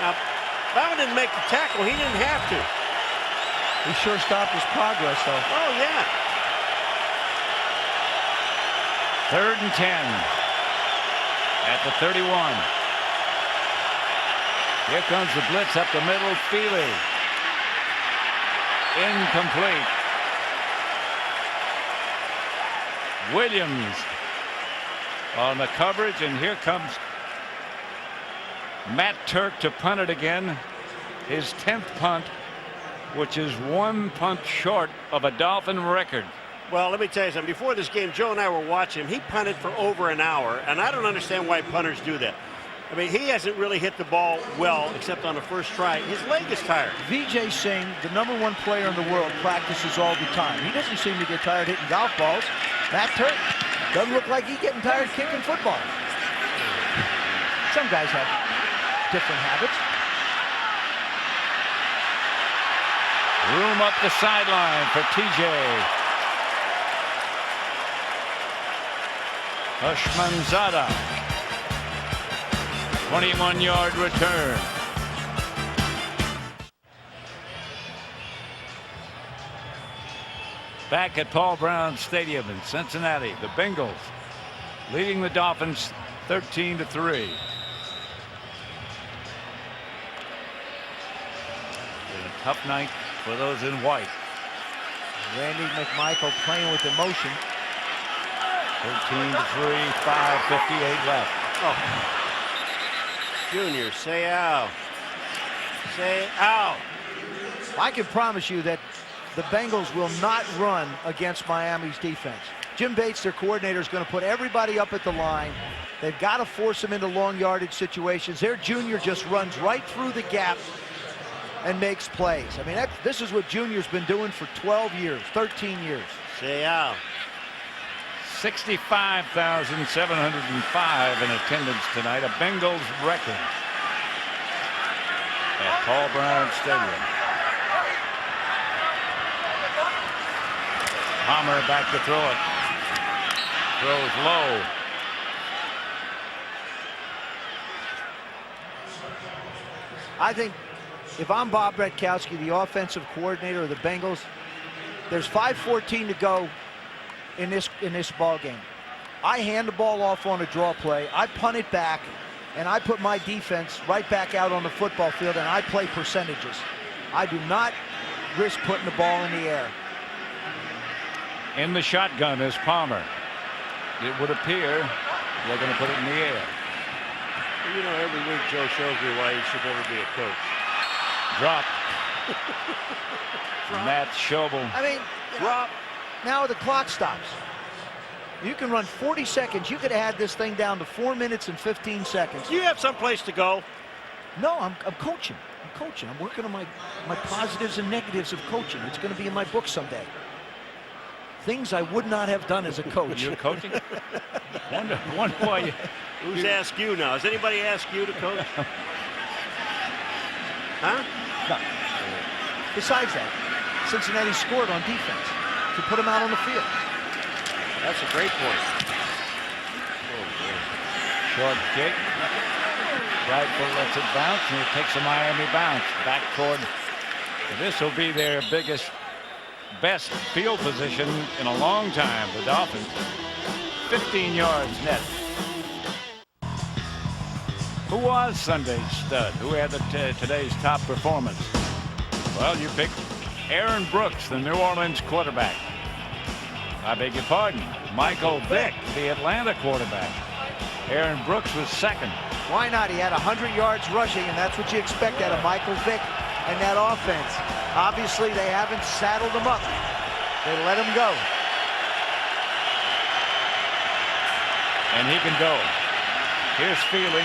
Now, Bauman didn't make the tackle. He didn't have to. He sure stopped his progress, though. Oh, yeah. 3rd and 10 at the 31. Here comes the blitz up the middle. Feely. Incomplete. Williams on the coverage, and here comes Matt Turk to punt it again. His 10th punt, which is 1 punt short of a Dolphin record. Well, let me tell you something. Before this game, Joe and I were watching him. He punted for over an hour, and I don't understand why punters do that. I mean, he hasn't really hit the ball well, except on the first try. His leg is tired. Vijay Singh, the #1 player in the world, practices all the time. He doesn't seem to get tired hitting golf balls. Matt Turk doesn't look like he's getting tired kicking football. Some guys have different habits. Room up the sideline for TJ. Hushmanzada. 21-yard return. Back at Paul Brown Stadium in Cincinnati, the Bengals leading the Dolphins 13-3. A tough night for those in white. Randy McMichael playing with emotion. 13-3, 5:58 left. Oh. Junior, say ow. Say ow. I can promise you that the Bengals will not run against Miami's defense. Jim Bates, their coordinator, is going to put everybody up at the line. They've got to force them into long yardage situations. Their junior just runs right through the gap and makes plays. I mean, this is what Junior's been doing for 12 years, 13 years. Say ow. 65,705 in attendance tonight, a Bengals record at Paul Brown Stadium. Palmer back to throw it. Throws low. I think if I'm Bob Bretkowski, the offensive coordinator of the Bengals, there's 5:14 to go in this ball game. I hand the ball off on a draw play. I punt it back, and I put my defense right back out on the football field, and I play percentages. I do not risk putting the ball in the air. In the shotgun is Palmer. It would appear they're going to put it in the air. Well, you know, every week Joe shows me why he should never be a coach. Drop. Matt Schobel. I mean, drop. Now the clock stops. You can run 40 seconds. You could have had this thing down to 4 minutes and 15 seconds. Do you have someplace to go? No, I'm coaching. I'm coaching. I'm working on my positives and negatives of coaching. It's going to be in my book someday. Things I would not have done as a coach. You're coaching? Wonder why you... Who's asked you now? Has anybody asked you to coach? Huh? No. Besides that, Cincinnati scored on defense to put them out on the field. That's a great point. Short kick. Right foot lets it bounce, and it takes a Miami bounce back toward. This will be their best field position in a long time. The Dolphins, 15 yards net. Who was Sunday's stud? Who had today's top performance? Well, you picked Aaron Brooks, the New Orleans quarterback. I beg your pardon. Michael Vick, the Atlanta quarterback. Aaron Brooks was second. Why not? He had 100 yards rushing, and that's what you expect out of Michael Vick and that offense. Obviously, they haven't saddled him up. They let him go. And he can go. Here's Feely.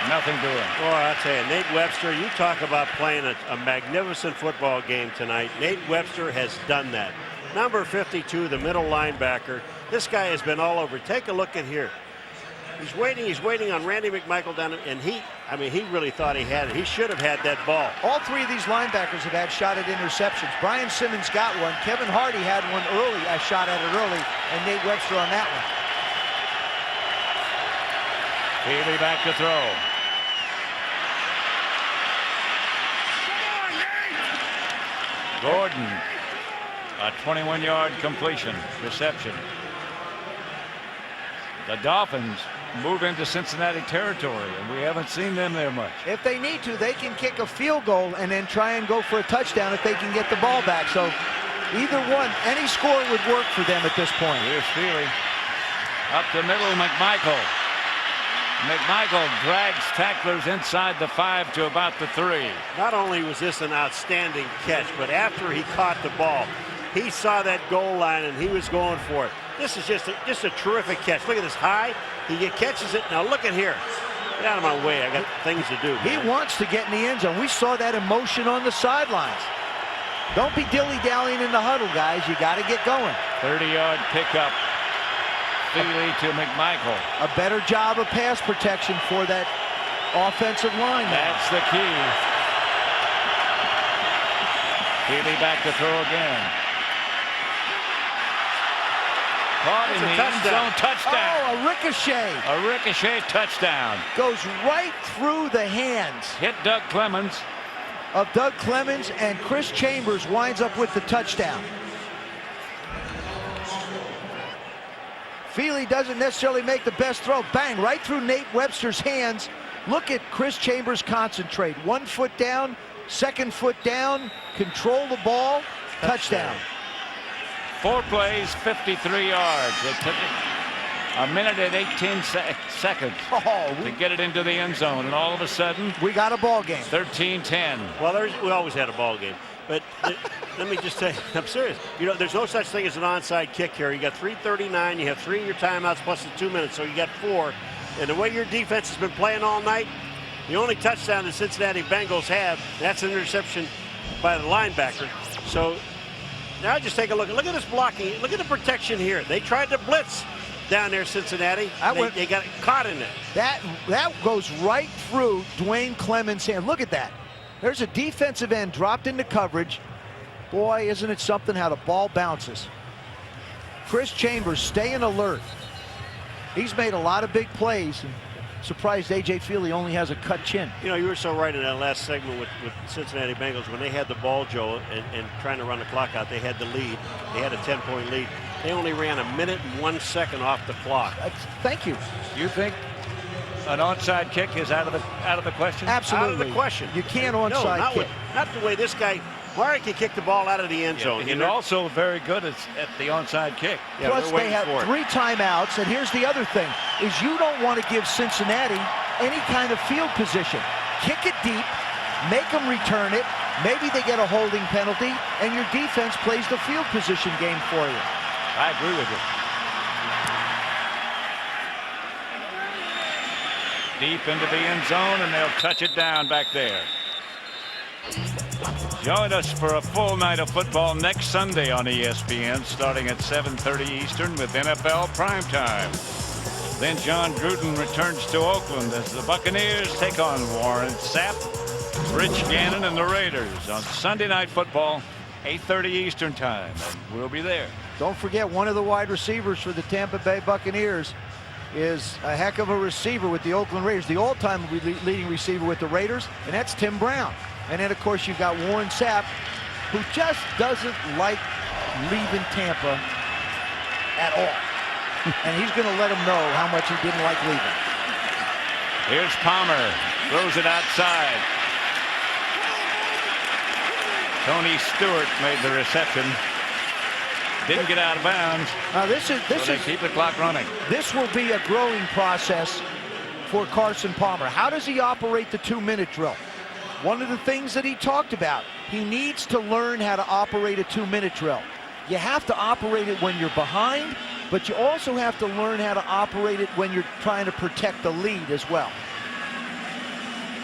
Nothing doing. Boy, I tell you, Nate Webster, you talk about playing a magnificent football game tonight. Nate Webster has done that. Number 52, the middle linebacker. This guy has been all over. Take a look at here. He's waiting on Randy McMichael down, and he really thought he had it. He should have had that ball. All three of these linebackers have had shot at interceptions. Brian Simmons got one. Kevin Hardy had one early, a shot at it early, and Nate Webster on that one. Feely back to throw. Gordon, a 21-yard completion, reception. The Dolphins move into Cincinnati territory, and we haven't seen them there much. If they need to, they can kick a field goal and then try and go for a touchdown if they can get the ball back. So either one, any score would work for them at this point. Here's Feely. Up the middle, McMichael. McMichael drags tacklers inside the 5 to about the 3. Not only was this an outstanding catch, but after he caught the ball, he saw that goal line and he was going for it. This is just a terrific catch. Look at this high. He catches it. Now look at here. Get out of my way. I got things to do. He wants to get in the end zone. We saw that emotion on the sidelines. Don't be dilly-dallying in the huddle, guys. You got to get going. 30-yard pickup. Feely to McMichael. A better job of pass protection for that offensive line. That's the key. Feely back to throw again. Caught in the end zone. Touchdown. Oh, a ricochet. A ricochet touchdown. Goes right through the hands. Hit Doug Clemens. Of Doug Clemens, and Chris Chambers winds up with the touchdown. Feely doesn't necessarily make the best throw. Bang, right through Nate Webster's hands. Look at Chris Chambers concentrate. 1 foot down, 2nd foot down, control the ball, touchdown. 4 plays, 53 yards. It took a minute and 18 seconds to get it into the end zone, and all of a sudden, we got a ball game. 13-10. Well, we always had a ball game. But let me just say, I'm serious. You know, there's no such thing as an onside kick here. You got 3:39. You have 3 of your timeouts plus the 2 minutes, so you got 4. And the way your defense has been playing all night, the only touchdown the Cincinnati Bengals have, that's an interception by the linebacker. So now just take a look. Look at this blocking. Look at the protection here. They tried to blitz down there, Cincinnati. They got caught in it. That goes right through Dwayne Clemens' hand. Look at that. There's a defensive end dropped into coverage. Boy, isn't it something how the ball bounces. Chris Chambers staying alert. He's made a lot of big plays. And surprised A.J. Feely only has a cut chin. You know, you were so right in that last segment with Cincinnati Bengals. When they had the ball, Joe, and trying to run the clock out, they had the lead. They had a 10-point lead. They only ran 1 minute and 1 second off the clock. Thank you. You think an onside kick is out of the question? Absolutely. Out of the question. You can't onside kick. Not the way this guy. Murray can kick the ball out of the end zone. He's also very good at the onside kick. Yeah, plus, they have 3 timeouts. And here's the other thing, is you don't want to give Cincinnati any kind of field position. Kick it deep, make them return it. Maybe they get a holding penalty, and your defense plays the field position game for you. I agree with you. Deep into the end zone, and they'll touch it down back there. Join us for a full night of football next Sunday on ESPN, starting at 7:30 Eastern with NFL Primetime. Then John Gruden returns to Oakland as the Buccaneers take on Warren Sapp, Rich Gannon, and the Raiders on Sunday Night Football, 8:30 Eastern Time. And we'll be there. Don't forget, one of the wide receivers for the Tampa Bay Buccaneers is a heck of a receiver with the Oakland Raiders, the all-time leading receiver with the Raiders, and that's Tim Brown. And then, of course, you've got Warren Sapp, who just doesn't like leaving Tampa at all. And he's going to let him know how much he didn't like leaving. Here's Palmer, throws it outside. Tony Stewart made the reception. Didn't get out of bounds. Now so they keep the clock running. This will be a growing process for Carson Palmer. How does he operate the 2-minute drill? One of the things that he talked about, he needs to learn how to operate a 2-minute drill. You have to operate it when you're behind, but you also have to learn how to operate it when you're trying to protect the lead as well.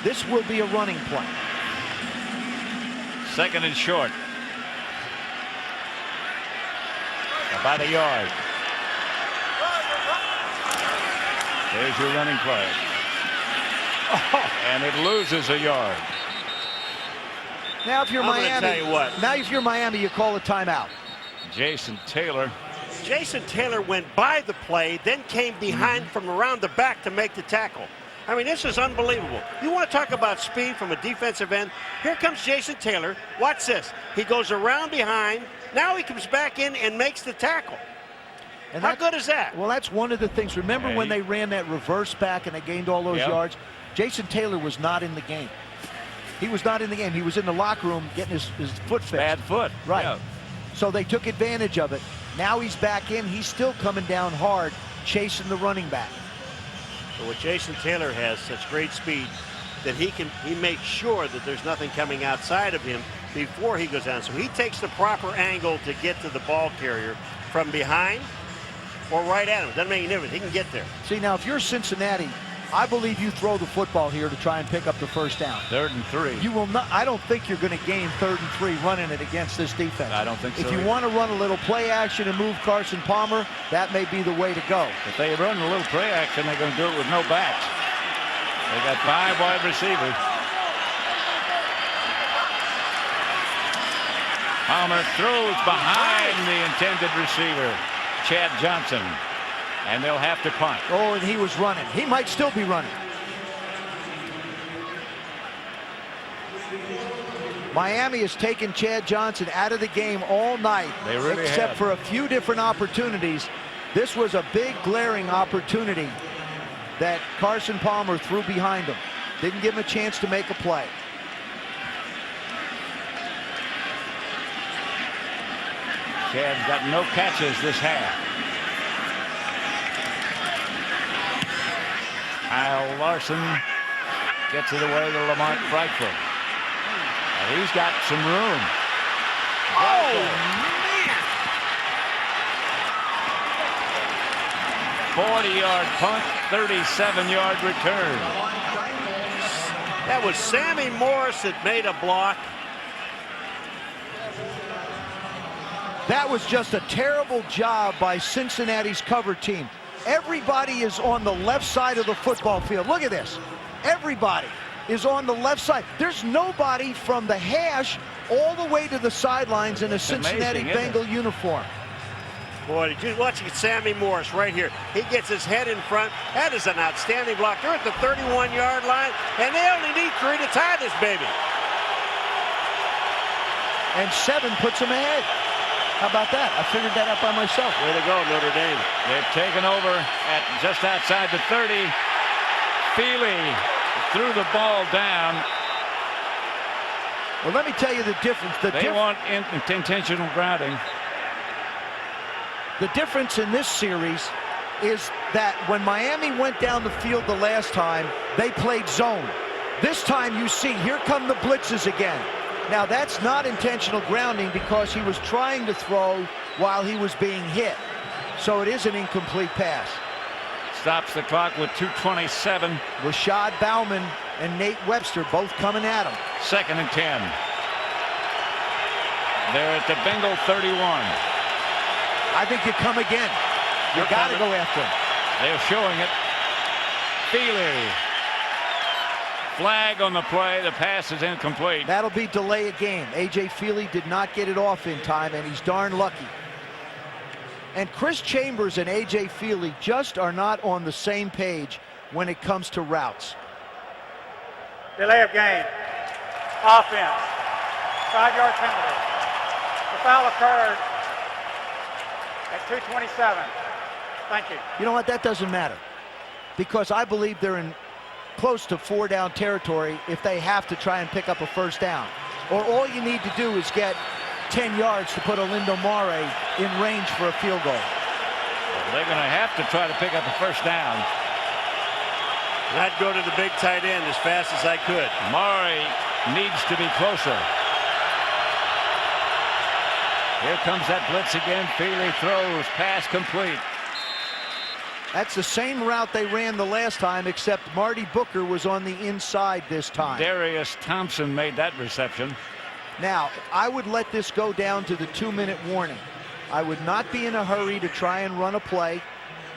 This will be a running play. Second and short. About a yard. There's your running play. Oh, and it loses a yard. Now if you're Miami, you call a timeout. Jason Taylor. Jason Taylor went by the play, then came behind from around the back to make the tackle. I mean, this is unbelievable. You want to talk about speed from a defensive end? Here comes Jason Taylor. Watch this. He goes around behind. Now he comes back in and makes the tackle. And how good is that? Well, that's one of the things. Remember when they ran that reverse back and they gained all those yards? Jason Taylor was not in the game. He was not in the game. He was in the locker room getting his foot fixed. Bad foot. Right. Yeah. So they took advantage of it. Now he's back in. He's still coming down hard, chasing the running back. But with Jason Taylor has such great speed that he makes sure that there's nothing coming outside of him before he goes down. So he takes the proper angle to get to the ball carrier from behind or right at him. Doesn't make any difference. He can get there. See, now if you're Cincinnati, I believe you throw the football here to try and pick up the first down. 3rd and 3. You will not. I don't think you're going to gain 3rd and 3 running it against this defense. I don't think so. If you want to run a little play action and move Carson Palmer, that may be the way to go. If they run a little play action, they're going to do it with no backs. They got 5 wide receivers. Palmer throws behind the intended receiver, Chad Johnson. And they'll have to punt. Oh, and he was running. He might still be running. Miami has taken Chad Johnson out of the game all night. They really except have. for a few different opportunities. This was a big glaring opportunity that Carson Palmer threw behind him. Didn't give him a chance to make a play. Chad's got no catches this half. Kyle Larson gets it away to Lamont Frankfurt. And he's got some room. Oh, man! 40-yard punt, 37-yard return. That was Sammy Morris that made a block. That was just a terrible job by Cincinnati's cover team. Everybody is on the left side of the football field. Look at this. Everybody is on the left side. There's nobody from the hash all the way to the sidelines in a Cincinnati Bengal uniform. Boy, did you watch Sammy Morris right here? He gets his head in front. That is an outstanding block. They're at the 31-yard line, and they only need 3 to tie this baby. And 7 puts them ahead. How about that? I figured that out by myself. Way to go, Notre Dame. They've taken over at just outside the 30. Feely threw the ball down. Well, let me tell you the difference. They want intentional grounding. The difference in this series is that when Miami went down the field the last time, they played zone. This time you see, here come the blitzes again. Now that's not intentional grounding because he was trying to throw while he was being hit. So it is an incomplete pass. Stops the clock with 2:27. Rashad Bauman and Nate Webster both coming at him. 2nd and 10. They're at the Bengal 31. I think you come again. You got to go after him. They're showing it. Feely. Flag on the play. The pass is incomplete. That'll be delay a game. A.J. Feely did not get it off in time, and he's darn lucky. And Chris Chambers and A.J. Feely just are not on the same page when it comes to routes. Delay of game. Offense. 5-yard penalty. The foul occurred at 2:27. Thank you. You know what? That doesn't matter, because I believe they're in close to 4-down territory if they have to try and pick up a first down. Or all you need to do is get 10 yards to put Olindo Mare in range for a field goal. Well, they're going to have to try to pick up a first down. I'd go to the big tight end as fast as I could. Mare needs to be closer. Here comes that blitz again. Feely throws. Pass complete. That's the same route they ran the last time, except Marty Booker was on the inside this time. Darius Thompson made that reception. Now, I would let this go down to the 2-minute warning. I would not be in a hurry to try and run a play.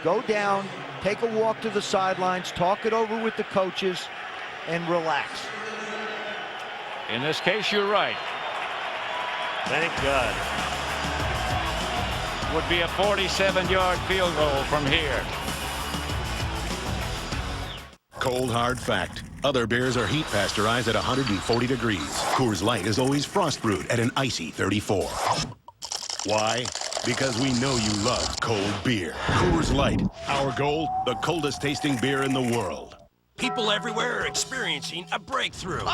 Go down, take a walk to the sidelines, talk it over with the coaches, and relax. In this case, you're right. Thank God. Would be a 47-yard field goal from here. Cold hard fact. Other beers are heat pasteurized at 140 degrees. Coors Light is always frost brewed at an icy 34. Why? Because we know you love cold beer. Coors Light. Our goal, the coldest tasting beer in the world. People everywhere are experiencing a breakthrough.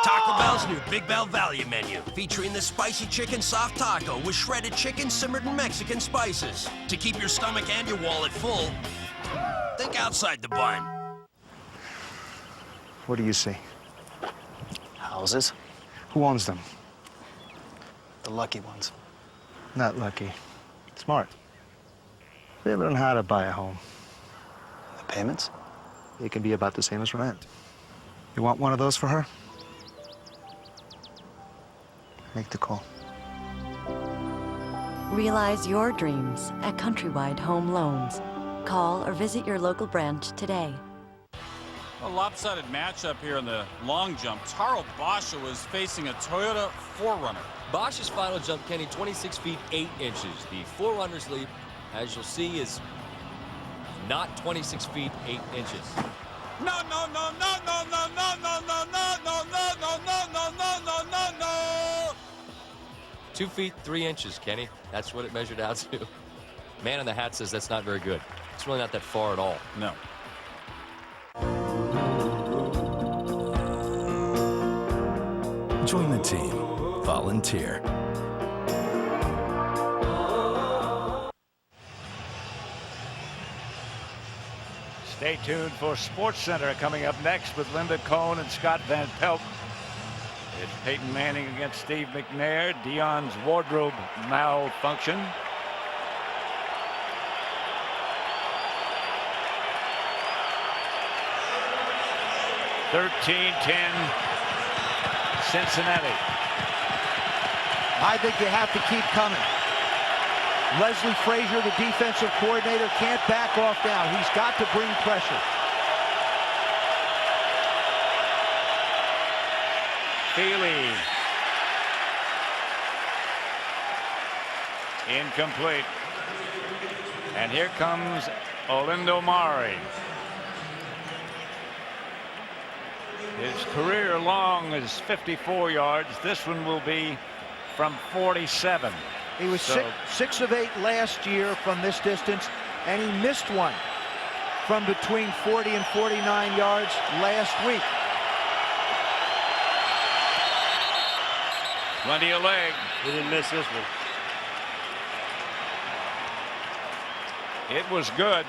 Taco Bell's new Big Bell Value Menu, featuring the spicy chicken soft taco with shredded chicken simmered in Mexican spices. To keep your stomach and your wallet full, think outside the bun. What do you see? Houses? Who owns them? The lucky ones. Not lucky. Smart. They learn how to buy a home. The payments? It can be about the same as rent. You want one of those for her? Make the call. Realize your dreams at Countrywide Home Loans. Call or visit your local branch today. A lopsided matchup here in the long jump. Taro Basha was facing a Toyota 4Runner. Bosch's final jump, Kenny, 26 feet 8 inches. The 4Runner's leap, as you'll see, is not 26 feet 8 inches. No, no, no, no, no, no, no, no, no, no, no, no, no, no, no, no, no, no, no. 2 feet 3 inches, Kenny. That's what it measured out to. Man in the hat says that's not very good. It's really not that far at all. No. Join the team. Volunteer. Stay tuned for Sports Center coming up next with Linda Cohn and Scott Van Pelt. It's Peyton Manning against Steve McNair. Dion's wardrobe malfunction. Cincinnati. I think you have to keep coming. Leslie Frazier, the defensive coordinator, can't back off now. He's got to bring pressure. Feely. Incomplete. And here comes Olindo Mari. His career long is 54 yards. This one will be from 47. He was 6 of 8 last year from this distance, and he missed one from between 40 and 49 yards last week. Plenty of leg. He didn't miss this one. It was good.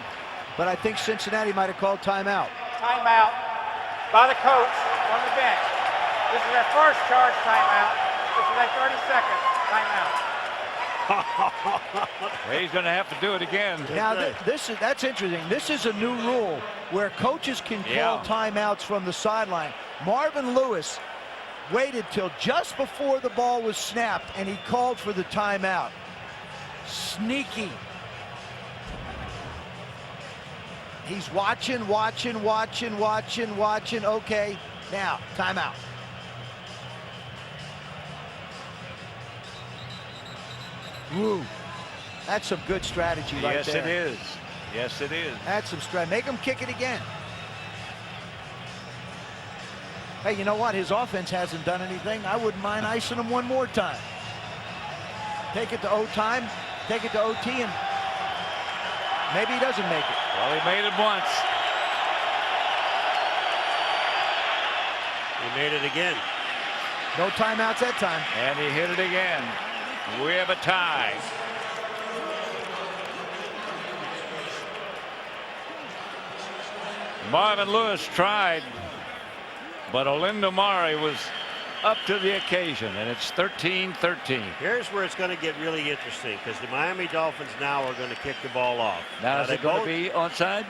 But I think Cincinnati might have called timeout. Timeout by the coach on the bench. This is their first charge timeout. This is a 30-second timeout. He's going to have to do it again. Now, that's interesting. This is a new rule where coaches can call timeouts from the sideline. Marvin Lewis waited till just before the ball was snapped, and he called for the timeout. Sneaky. He's watching. Okay, now, timeout. Woo. That's some good strategy right there. Yes, it is. Yes, it is. That's some strategy. Make him kick it again. Hey, you know what? His offense hasn't done anything. I wouldn't mind icing him one more time. Take it to overtime. Take it to OT, and maybe he doesn't make it. Well, he made it once. He made it again. No timeouts that time. And he hit it again. We have a tie. Marvin Lewis tried, but Olindo Mari was up to the occasion, and it's 13-13. Here's where it's going to get really interesting, because the Miami Dolphins now are going to kick the ball off. Now is it going to be onside?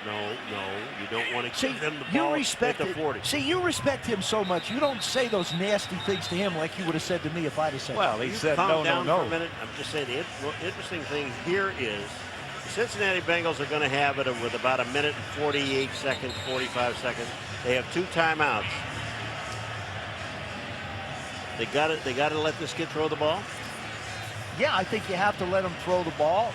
No. You don't want to See, give them the you ball respect at the it. 40. See, you respect him so much. You don't say those nasty things to him like you would have said to me if I'd have said. Well, that. he said Calm down no. for a minute. I'm just saying the interesting thing here is the Cincinnati Bengals are going to have it with about a minute and 48 seconds, 45 seconds. They have 2 timeouts. They got to let this kid throw the ball. Yeah, I think you have to let him throw the ball.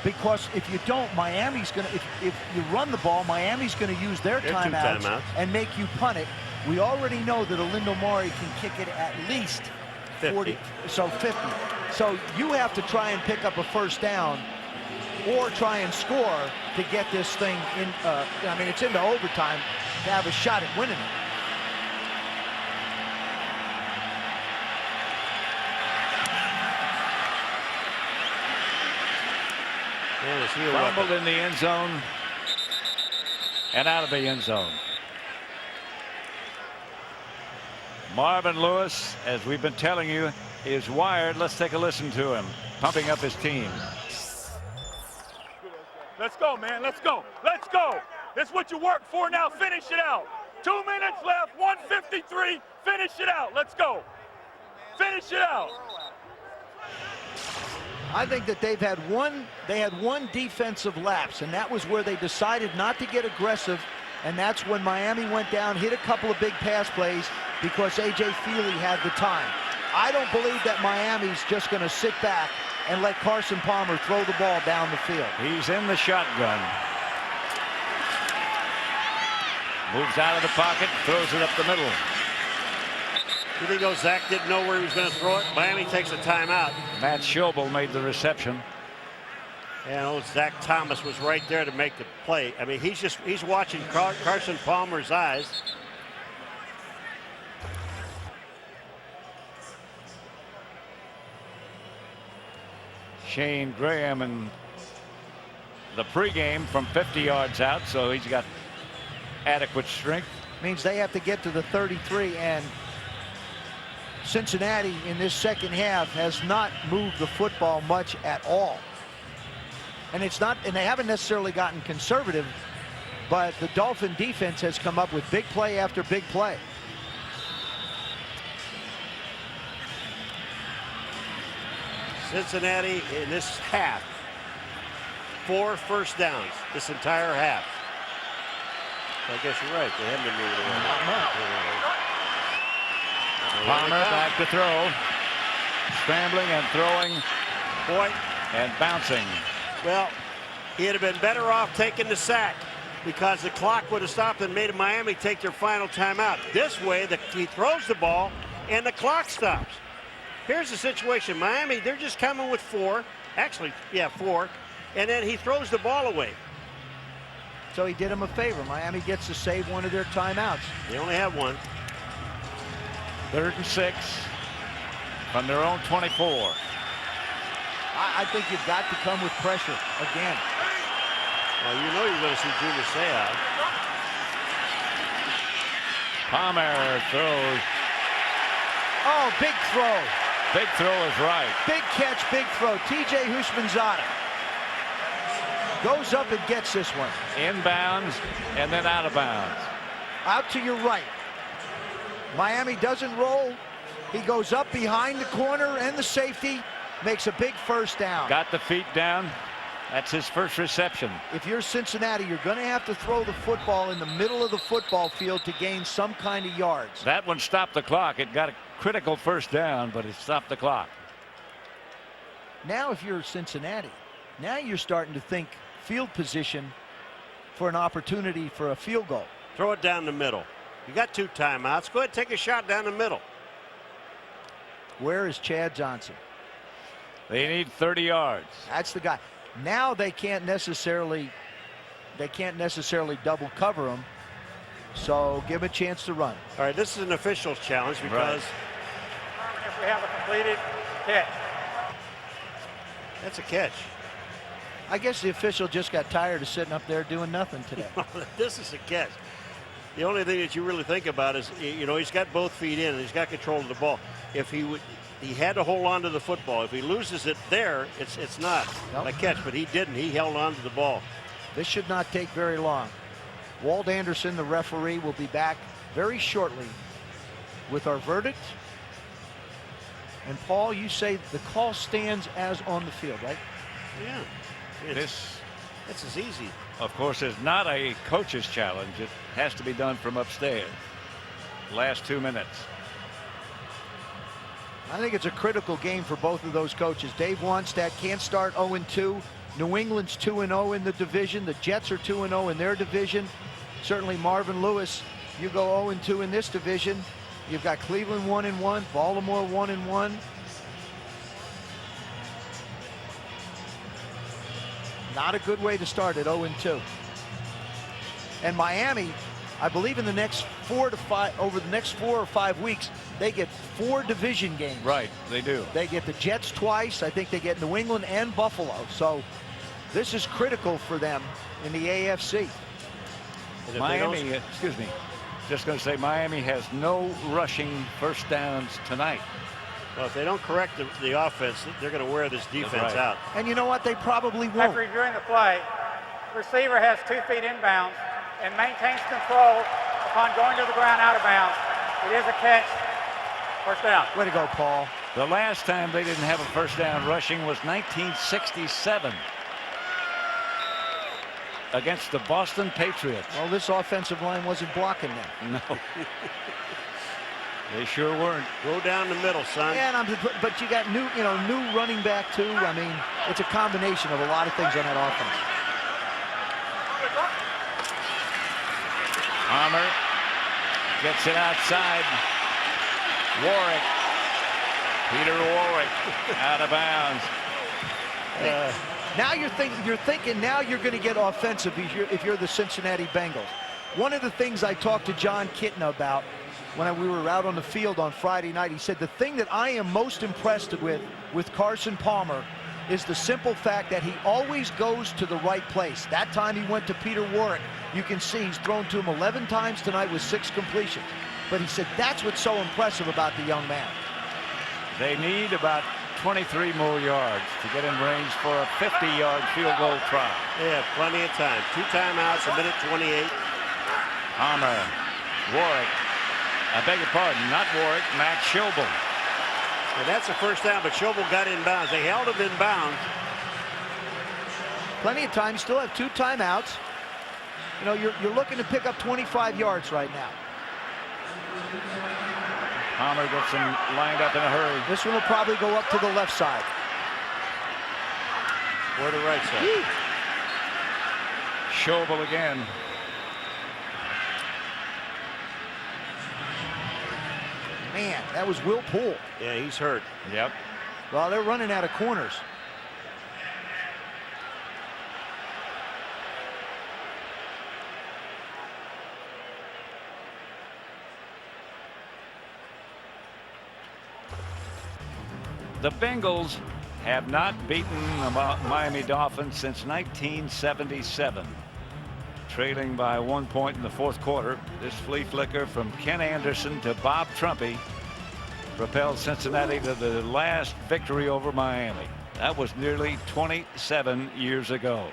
Because if you don't, Miami's going to, if you run the ball, Miami's going to use their timeouts and make you punt it. We already know that Alindo Mari can kick it at least 40, so 50. So you have to try and pick up a first down or try and score to get this thing in. I mean, it's into overtime to have a shot at winning it. Fumbled in the end zone and out of the end zone. Marvin Lewis, as we've been telling you, is wired. Let's take a listen to him, pumping up his team. Let's go, man. Let's go. Let's go. That's what you work for now. Finish it out. 2 minutes left. 1:53. Finish it out. Let's go. Finish it out. I think that they had one defensive lapse, and that was where they decided not to get aggressive, and that's when Miami went down, hit a couple of big pass plays because A.J. Feely had the time. I don't believe that Miami's just going to sit back and let Carson Palmer throw the ball down the field. He's in the shotgun. Moves out of the pocket, throws it up the middle. You think Zach didn't know where he was going to throw it? Miami takes a timeout. Matt Schobel made the reception. And Zach Thomas was right there to make the play. I mean, he's watching Carson Palmer's eyes. Shane Graham in the pregame from 50 yards out, so he's got adequate strength. Means they have to get to the 33, and Cincinnati in this second half has not moved the football much at all. And they haven't necessarily gotten conservative, but the Dolphin defense has come up with big play after big play. Cincinnati in this half, 4 first downs this entire half. I guess you're right. They haven't been moving around. Palmer back to throw. Scrambling and throwing. Boy. And bouncing. Well, he'd have been better off taking the sack because the clock would have stopped and made Miami take their final timeout. This way, he throws the ball and the clock stops. Here's the situation. Miami, they're just coming with 4. Actually, yeah, 4. And then he throws the ball away. So he did him a favor. Miami gets to save one of their timeouts. They only have one. 3rd and 6 from their own 24. I think you've got to come with pressure again. Well, you know you're going to see Junior Seau. Palmer throws. Oh, big throw. Big throw is right. Big catch, big throw. T.J. Houshmandzadeh goes up and gets this one. Inbounds and then out of bounds. Out to your right. Miami doesn't roll. He goes up behind the corner and the safety. Makes a big first down. Got the feet down. That's his first reception. If you're Cincinnati, you're going to have to throw the football in the middle of the football field to gain some kind of yards. That one stopped the clock. It got a critical first down, but it stopped the clock. Now if you're Cincinnati, now you're starting to think field position for an opportunity for a field goal. Throw it down the middle. You got 2 timeouts. Go ahead, take a shot down the middle. Where is Chad Johnson? They need 30 yards. That's the guy. Now they can't necessarily double cover him. So give him a chance to run. All right, this is an official's challenge because if we have a completed catch. That's a catch. I guess the official just got tired of sitting up there doing nothing today. This is a catch. The only thing that you really think about is, you know, he's got both feet in and he's got control of the ball. If he had to hold on to the football. If he loses it there, it's not a catch, but he didn't. He held on to the ball. This should not take very long. Walt Anderson, the referee, will be back very shortly with our verdict. And Paul, you say the call stands as on the field, right? Yeah. This is easy. Of course, is not a coach's challenge. It has to be done from upstairs. Last 2 minutes. I think it's a critical game for both of those coaches. Dave Wannstedt can't start 0-2. New England's 2-0 in the division. The Jets are 2-0 in their division. Certainly Marvin Lewis, you go 0-2 in this division. You've got Cleveland 1-1, Baltimore 1-1. Not a good way to start at 0-2. And Miami, I believe in the next 4 or 5 weeks, they get 4 division games. Right, they do. They get the Jets twice. I think they get New England and Buffalo. So this is critical for them in the AFC. Miami, excuse me, just going to say Miami has no rushing first downs tonight. Well, if they don't correct the offense, they're going to wear this defense out. And you know what? They probably won't. After reviewing the play, receiver has 2 feet inbounds and maintains control upon going to the ground out of bounds. It is a catch. First down. Way to go, Paul. The last time they didn't have a first down rushing was 1967 against the Boston Patriots. Well, this offensive line wasn't blocking them. No. They sure weren't. Go down the middle, son. Yeah, but you got new running back too. I mean, it's a combination of a lot of things on that offense. Palmer gets it outside. Warwick. Peter Warwick out of bounds. Now you're thinking now you're going to get offensive if you're the Cincinnati Bengals. One of the things I talked to John Kitten about when we were out on the field on Friday night, he said the thing that I am most impressed with Carson Palmer is the simple fact that he always goes to the right place. That time he went to Peter Warwick. You can see he's thrown to him 11 times tonight with 6 completions. But he said that's what's so impressive about the young man. They need about 23 more yards to get in range for a 50-yard field goal try. They have plenty of time. 2 timeouts, 1:28. Palmer, Warwick. I beg your pardon, not Warwick, Max Schobel. And that's a first down, but Schobel got in bounds. They held him in bounds. Plenty of time. You still have 2 timeouts. You know, you're looking to pick up 25 yards right now. Palmer gets him lined up in a hurry. This one will probably go up to the left side. Or the right side. Schobel again. Man, that was Will Poole. Yeah, he's hurt. Yep. Well, they're running out of corners. The Bengals have not beaten the Miami Dolphins since 1977. Trailing by 1 point in the 4th quarter, this flea flicker from Ken Anderson to Bob Trumpy propelled Cincinnati to the last victory over Miami. That was nearly 27 years ago.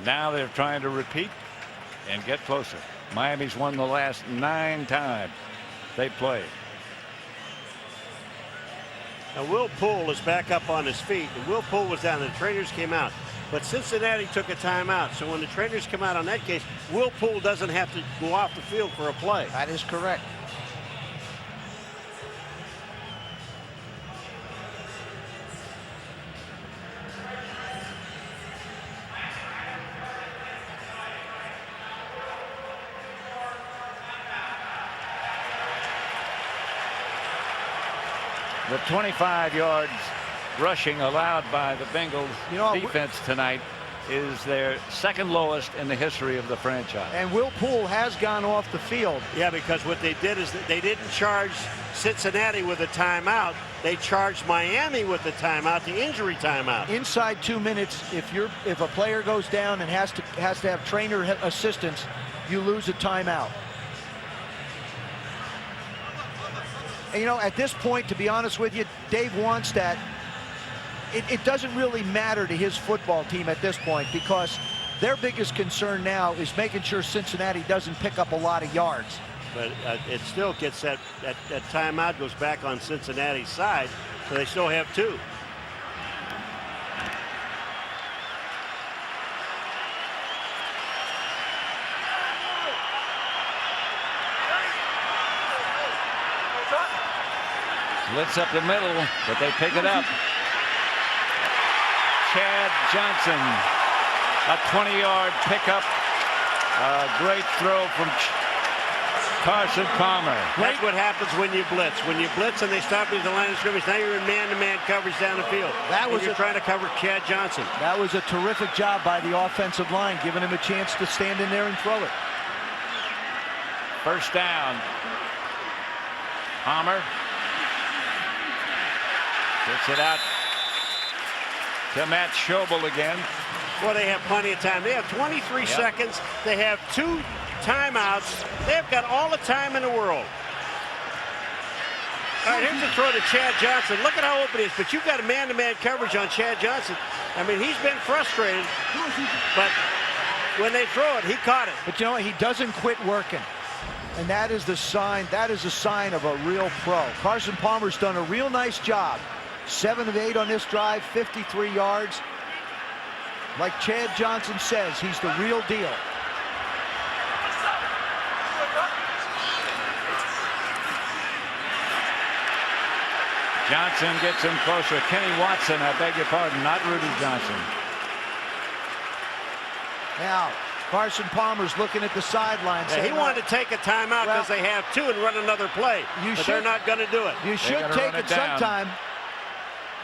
Now they're trying to repeat and get closer. Miami's won the last 9 times they played. Now Will Poole is back up on his feet. And Will Poole was down. The trainers came out. But Cincinnati took a timeout. So when the trainers come out on that case, Will Poole doesn't have to go off the field for a play. That is correct. The 25 yards rushing allowed by the Bengals defense tonight is their 2nd lowest in the history of the franchise. And Will Poole has gone off the field. Yeah, because what they did is that they didn't charge Cincinnati with a timeout. They charged Miami with the timeout, the injury timeout. Inside 2 minutes, if a player goes down and has to have trainer assistance, you lose a timeout. And, you know, at this point, to be honest with you, Dave wants that. It doesn't really matter to his football team at this point, because their biggest concern now is making sure Cincinnati doesn't pick up a lot of yards. But it still gets that timeout goes back on Cincinnati's side, so they still have 2. Blitz up the middle, but they pick it up. Chad Johnson, a 20-yard pickup. A great throw from Carson Palmer. That's what happens when you blitz. When you blitz and they stop you at the line of scrimmage, now you're in man-to-man coverage down the field. You're trying to cover Chad Johnson. That was a terrific job by the offensive line, giving him a chance to stand in there and throw it. First down. Palmer gets it out to Matt Schobel again. Well, they have plenty of time. They have 23 seconds. They have 2 timeouts. They've got all the time in the world. All right, here's the throw to Chad Johnson. Look at how open it is, but you've got a man-to-man coverage on Chad Johnson. I mean, he's been frustrated, but when they throw it, he caught it. But you know what? He doesn't quit working. And that is the sign. That is a sign of a real pro. Carson Palmer's done a real nice job. 7 of 8 on this drive, 53 yards. Like Chad Johnson says, he's the real deal. Johnson gets him closer. Kenny Watson, I beg your pardon, not Rudy Johnson. Now, Carson Palmer's looking at the sideline. Yeah, he wanted to take a timeout because they have 2 and run another play. But they're not going to do it. You should take it sometime.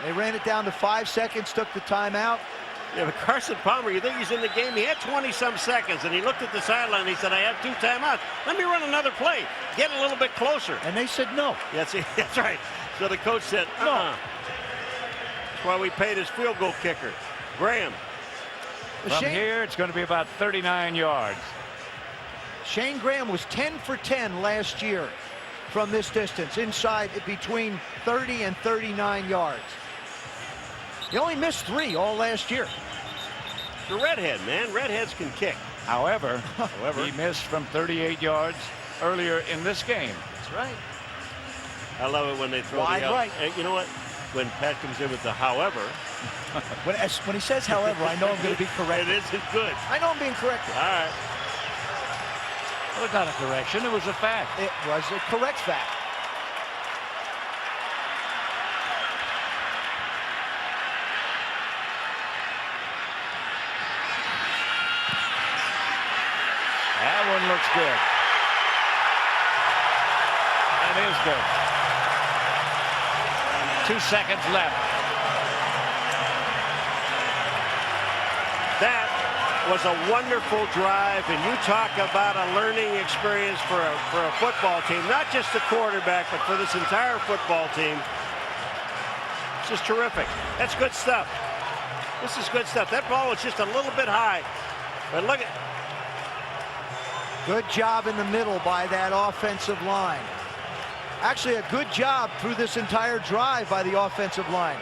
They ran it down to 5 seconds, took the timeout. Yeah, but Carson Palmer, you think he's in the game? He had 20-some seconds, and he looked at the sideline and he said, I have 2 timeouts. Let me run another play. Get a little bit closer. And they said no. Yes, that's right. So the coach said, no. That's why we paid his field goal kicker, Graham. From here, it's going to be about 39 yards. Shane Graham was 10 for 10 last year from this distance, inside between 30 and 39 yards. He only missed 3 all last year. The redhead, man. Redheads can kick. However, he missed from 38 yards earlier in this game. That's right. I love it when they throw wide the right. You know what? When Pat comes in with the however. when he says however, I know I'm going to be corrected. It isn't good. I know I'm being corrected. All right. Well, it's not a correction. It was a fact. It was a correct fact. That one looks good. That is good. 2 seconds left. That was a wonderful drive, and you talk about a learning experience for a football team, not just the quarterback, but for this entire football team. This is terrific. That's good stuff. This is good stuff. That ball was just a little bit high, but look at. Good job in the middle by that offensive line. Actually, a good job through this entire drive by the offensive line.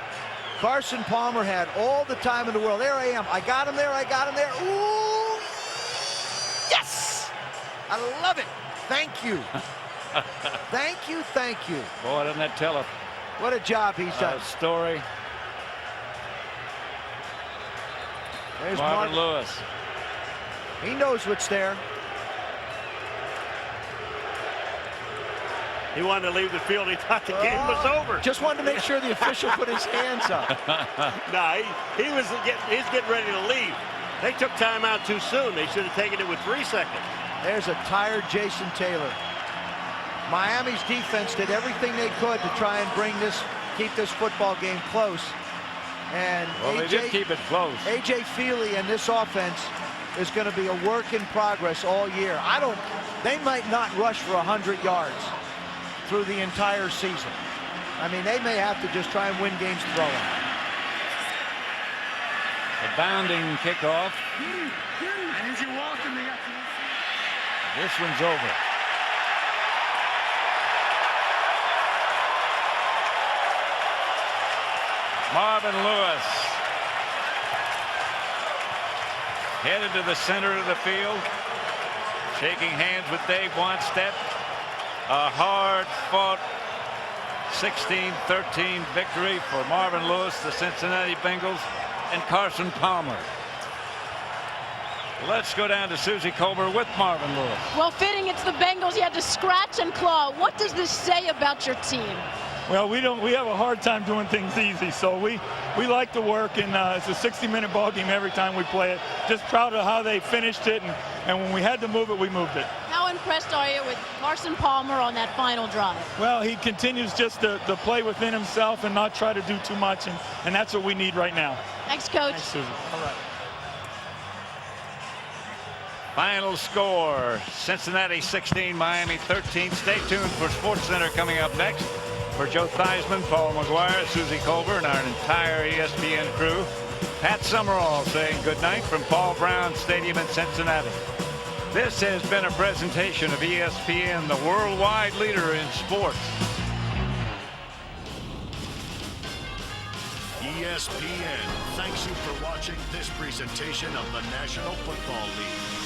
Carson Palmer had all the time in the world. There I am. I got him there. I got him there. Ooh! Yes! I love it. Thank you. Thank you. Thank you. Boy, doesn't that tell us what a job he's done. Story. There's Marvin Lewis. He knows what's there. He wanted to leave the field. He thought the game was over. Just wanted to make sure the official put his hands up. No, he's getting ready to leave. They took time out too soon. They should have taken it with 3 seconds. There's a tired Jason Taylor. Miami's defense did everything they could to try and keep this football game close. And they did keep it close. A.J. Feely and this offense is going to be a work in progress all year. They might not rush for 100 yards through the entire season. I mean, they may have to just try and win games throwing. A bounding kickoff. This one's over. Marvin Lewis headed to the center of the field, shaking hands with Dave Wannstedt. A hard-fought 16-13 victory for Marvin Lewis, the Cincinnati Bengals, and Carson Palmer. Let's go down to Susie Colbert with Marvin Lewis. Well, fitting it's the Bengals. You had to scratch and claw. What does this say about your team? Well, we have a hard time doing things easy, so we like to work, and it's a 60-minute ball game every time we play it. Just proud of how they finished it, and when we had to move it, we moved it. How impressed are you with Carson Palmer on that final drive? Well, he continues just to play within himself and not try to do too much, and that's what we need right now. Thanks, Coach. Thanks, Susan. All right. Final score, Cincinnati 16, Miami 13. Stay tuned for SportsCenter coming up next. For Joe Theismann, Paul McGuire, Susie Colbert, and our entire ESPN crew, Pat Summerall saying good night from Paul Brown Stadium in Cincinnati. This has been a presentation of ESPN, the worldwide leader in sports. ESPN thanks you for watching this presentation of the National Football League.